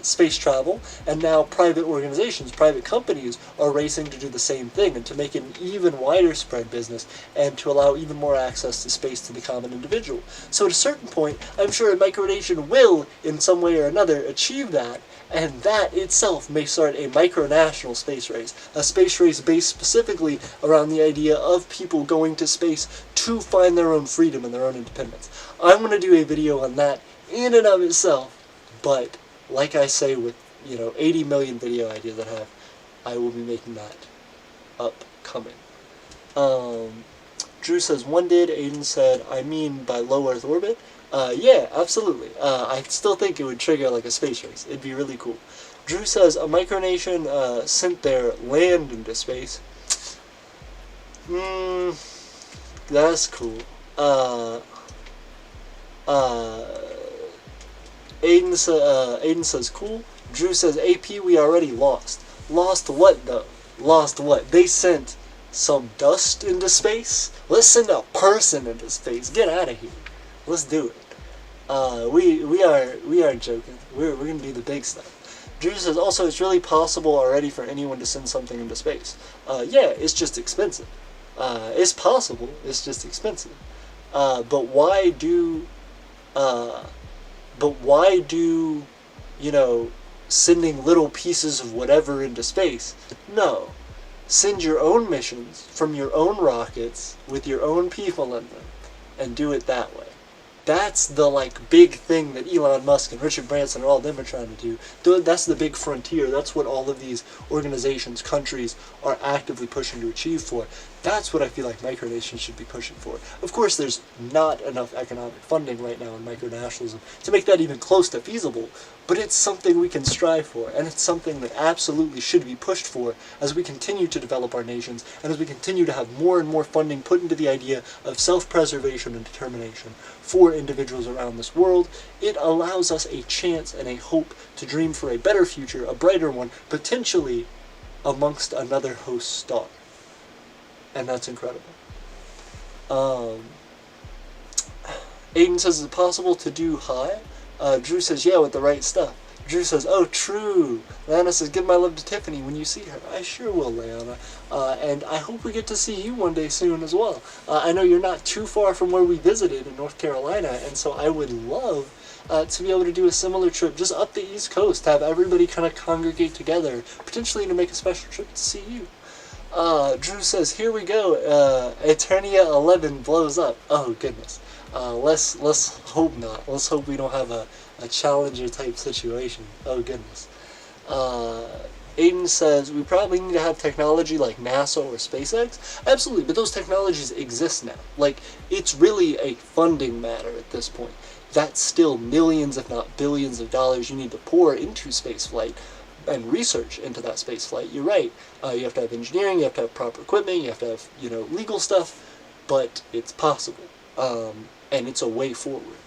space travel, and now private organizations, private companies are racing to do the same thing and to make an even wider spread business and to allow even more access to space to the common individual. So at a certain point, I'm sure a micronation will, in some way or another, achieve that, and that itself may start a micronational space race, a space race based specifically around the idea of people going to space to find their own freedom and their own independence. I'm going to do a video on that in and of itself, but like I say with 80 million video ideas I have, I will be making that upcoming. Drew says, one did. Aiden said, I mean by low Earth orbit. Yeah, absolutely. I still think it would trigger like a space race. It'd be really cool. Drew says, a micronation sent their land into space. That's cool. Aiden says, cool. Drew says, AP, we already lost. Lost what, though? Lost what? They sent some dust into space? Let's send a person into space. Get out of here. Let's do it. We aren't joking. We're gonna do the big stuff. Drew says, also, it's really possible already for anyone to send something into space. Yeah, it's just expensive. It's possible. It's just expensive. But why do sending little pieces of whatever into space? No. Send your own missions from your own rockets with your own people in them and do it that way. That's the big thing that Elon Musk and Richard Branson and all of them are trying to do. That's the big frontier. That's what all of these organizations, countries are actively pushing to achieve for. That's what I feel like micronations should be pushing for. Of course, there's not enough economic funding right now in micronationalism to make that even close to feasible, but it's something we can strive for, and it's something that absolutely should be pushed for as we continue to develop our nations, and as we continue to have more and more funding put into the idea of self-preservation and determination for individuals around this world. It allows us a chance and a hope to dream for a better future, a brighter one, potentially amongst another host star. And that's incredible. Aiden says, is it possible to do high? Drew says, yeah, with the right stuff. Drew says, oh, true. Lana says, give my love to Tiffany when you see her. I sure will, Leanna. And I hope we get to see you one day soon as well. I know you're not too far from where we visited in North Carolina, and so I would love to be able to do a similar trip just up the East Coast, to have everybody kind of congregate together, potentially to make a special trip to see you. Drew says, here we go, Aeternia 11 blows up. Oh, goodness. Let's hope not. Let's hope we don't have a Challenger type situation. Oh, goodness. Aiden says, we probably need to have technology like NASA or SpaceX. Absolutely, but those technologies exist now. Like, it's really a funding matter at this point. That's still millions, if not billions of dollars you need to pour into spaceflight and research into that spaceflight. You're right. You have to have engineering, you have to have proper equipment, you have to have, legal stuff, but it's possible. And it's a way forward.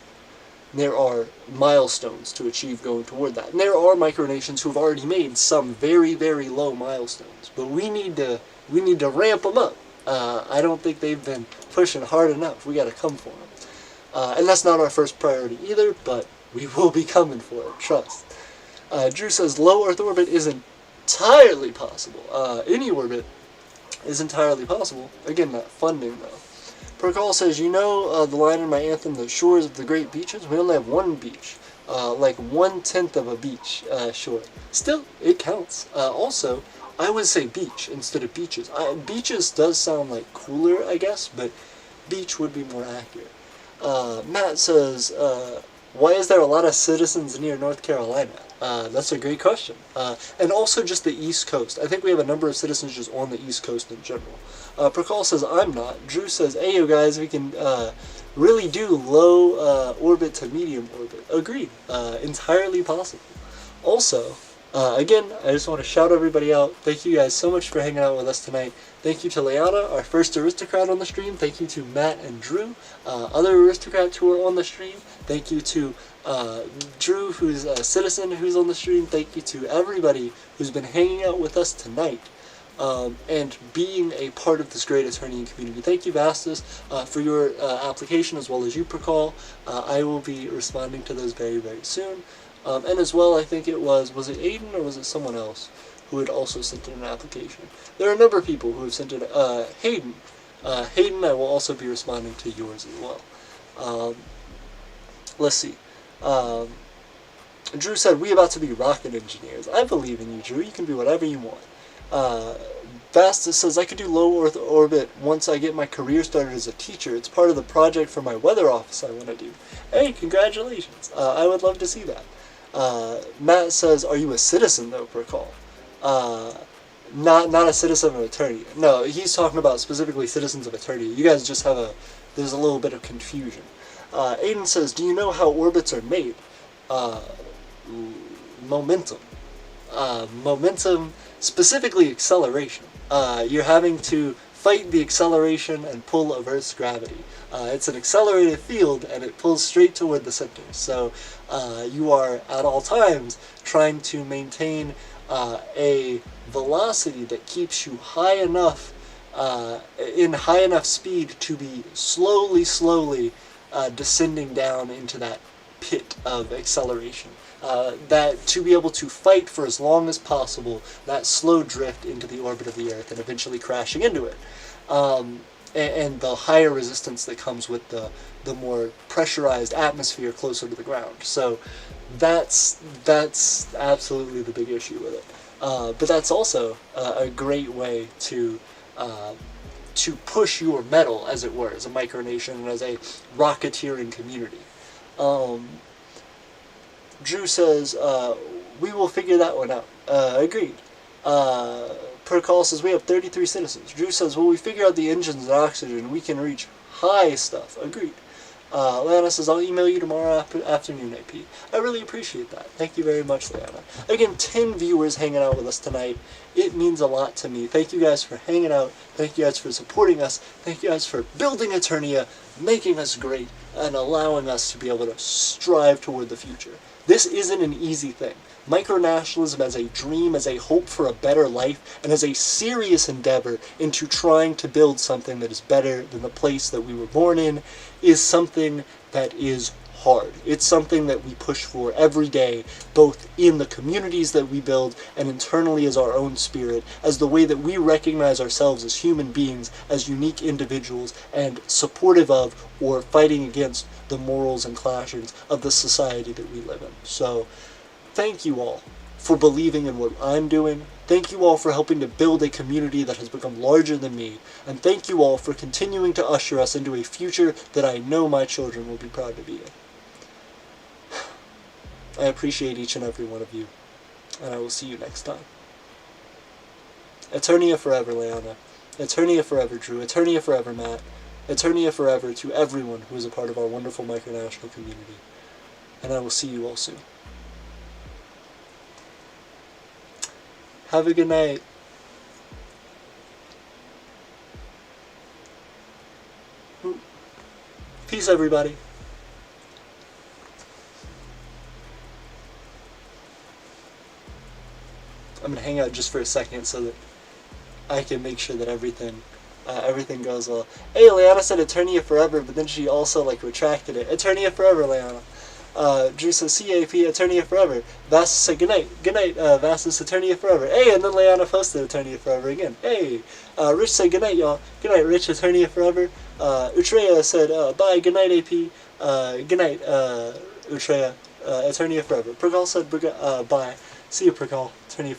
There are milestones to achieve going toward that. And there are micronations who have already made some very, very low milestones. But we need to ramp them up. I don't think they've been pushing hard enough. We got to come for them. And that's not our first priority either, but we will be coming for it, trust. Drew says, low Earth orbit is entirely possible. Any orbit is entirely possible. Again, that funding, though. Percall says, the line in my anthem, the shores of the great beaches? We only have one beach. Like 1/10 of a beach shore. Still, it counts. Also, I would say beach instead of beaches. Beaches does sound like cooler, I guess, but beach would be more accurate. Matt says, why is there a lot of citizens near North Carolina? That's a great question. And also just the East Coast. I think we have a number of citizens just on the East Coast in general. Percall says, I'm not. Drew says, hey, you guys, we can really do low orbit to medium orbit. Agreed. Entirely possible. Also, again, I just want to shout everybody out. Thank you guys so much for hanging out with us tonight. Thank you to Leanna, our first aristocrat on the stream. Thank you to Matt and Drew, other aristocrats who are on the stream. Thank you to Drew, who's a citizen who's on the stream. Thank you to everybody who's been hanging out with us tonight and being a part of this great Aeternian community. Thank you, Vastus, for your application, as well as you, Percall. I will be responding to those very, very soon. And as well, I think it was it Aiden or was it someone else who had also sent in an application? There are a number of people who have sent in, Hayden. Hayden, I will also be responding to yours as well. Let's see. Drew said, we about to be rocket engineers. I believe in you, Drew. You can be whatever you want. Vastus says, I could do low Earth orbit once I get my career started as a teacher. It's part of the project for my weather office I want to do. Hey, congratulations. I would love to see that. Matt says, are you a citizen, though, Percall? Not a citizen of Aeternia. No, he's talking about specifically citizens of Aeternia. You guys just have there's a little bit of confusion. Aiden says, do you know how orbits are made? Momentum. Momentum, specifically acceleration. You're having to fight the acceleration and pull of Earth's gravity. It's an accelerated field, and it pulls straight toward the center. So you are, at all times, trying to maintain a velocity that keeps you high enough, in high enough speed to be slowly descending down into that pit of acceleration. That to be able to fight for as long as possible that slow drift into the orbit of the Earth and eventually crashing into it. And the higher resistance that comes with the more pressurized atmosphere closer to the ground. So that's absolutely the big issue with it. But that's also a great way to push your metal, as it were, as a micronation and as a rocketeering community. Drew says, we will figure that one out. Agreed. Percall says, we have 33 citizens. Drew says, well, we figure out the engines and oxygen, we can reach high stuff. Agreed. Lana says, I'll email you tomorrow afternoon, AP. I really appreciate that. Thank you very much, Lana. Again, 10 viewers hanging out with us tonight. It means a lot to me. Thank you guys for hanging out. Thank you guys for supporting us. Thank you guys for building Aeternia, making us great, and allowing us to be able to strive toward the future. This isn't an easy thing. Micronationalism as a dream, as a hope for a better life, and as a serious endeavor into trying to build something that is better than the place that we were born in, is something that is hard. It's something that we push for every day, both in the communities that we build and internally as our own spirit, as the way that we recognize ourselves as human beings, as unique individuals, and supportive of or fighting against the morals and clashes of the society that we live in. So, thank you all for believing in what I'm doing. Thank you all for helping to build a community that has become larger than me. And thank you all for continuing to usher us into a future that I know my children will be proud to be in. I appreciate each and every one of you. And I will see you next time. Aeternia forever, Leanna. Aeternia forever, Drew. Aeternia forever, Matt. Aeternia forever to everyone who is a part of our wonderful micronational community. And I will see you all soon. Have a good night. Peace, everybody. I'm going to hang out just for a second so that I can make sure that everything goes well. Hey, Leanna said Aeternia forever, but then she also retracted it. Aeternia forever, Leanna. Drew says CAP, Aeternia forever. Vastus said goodnight. Goodnight, Vastus, Aeternia forever. Hey, and then Leanna posted Aeternia forever again. Hey, Rich said goodnight, y'all. Goodnight, Rich, Aeternia forever. Utreya said bye, goodnight, AP. Goodnight, Utreya. Aeternia forever. Prokal said bye. See you, Prokal. Aeternia forever.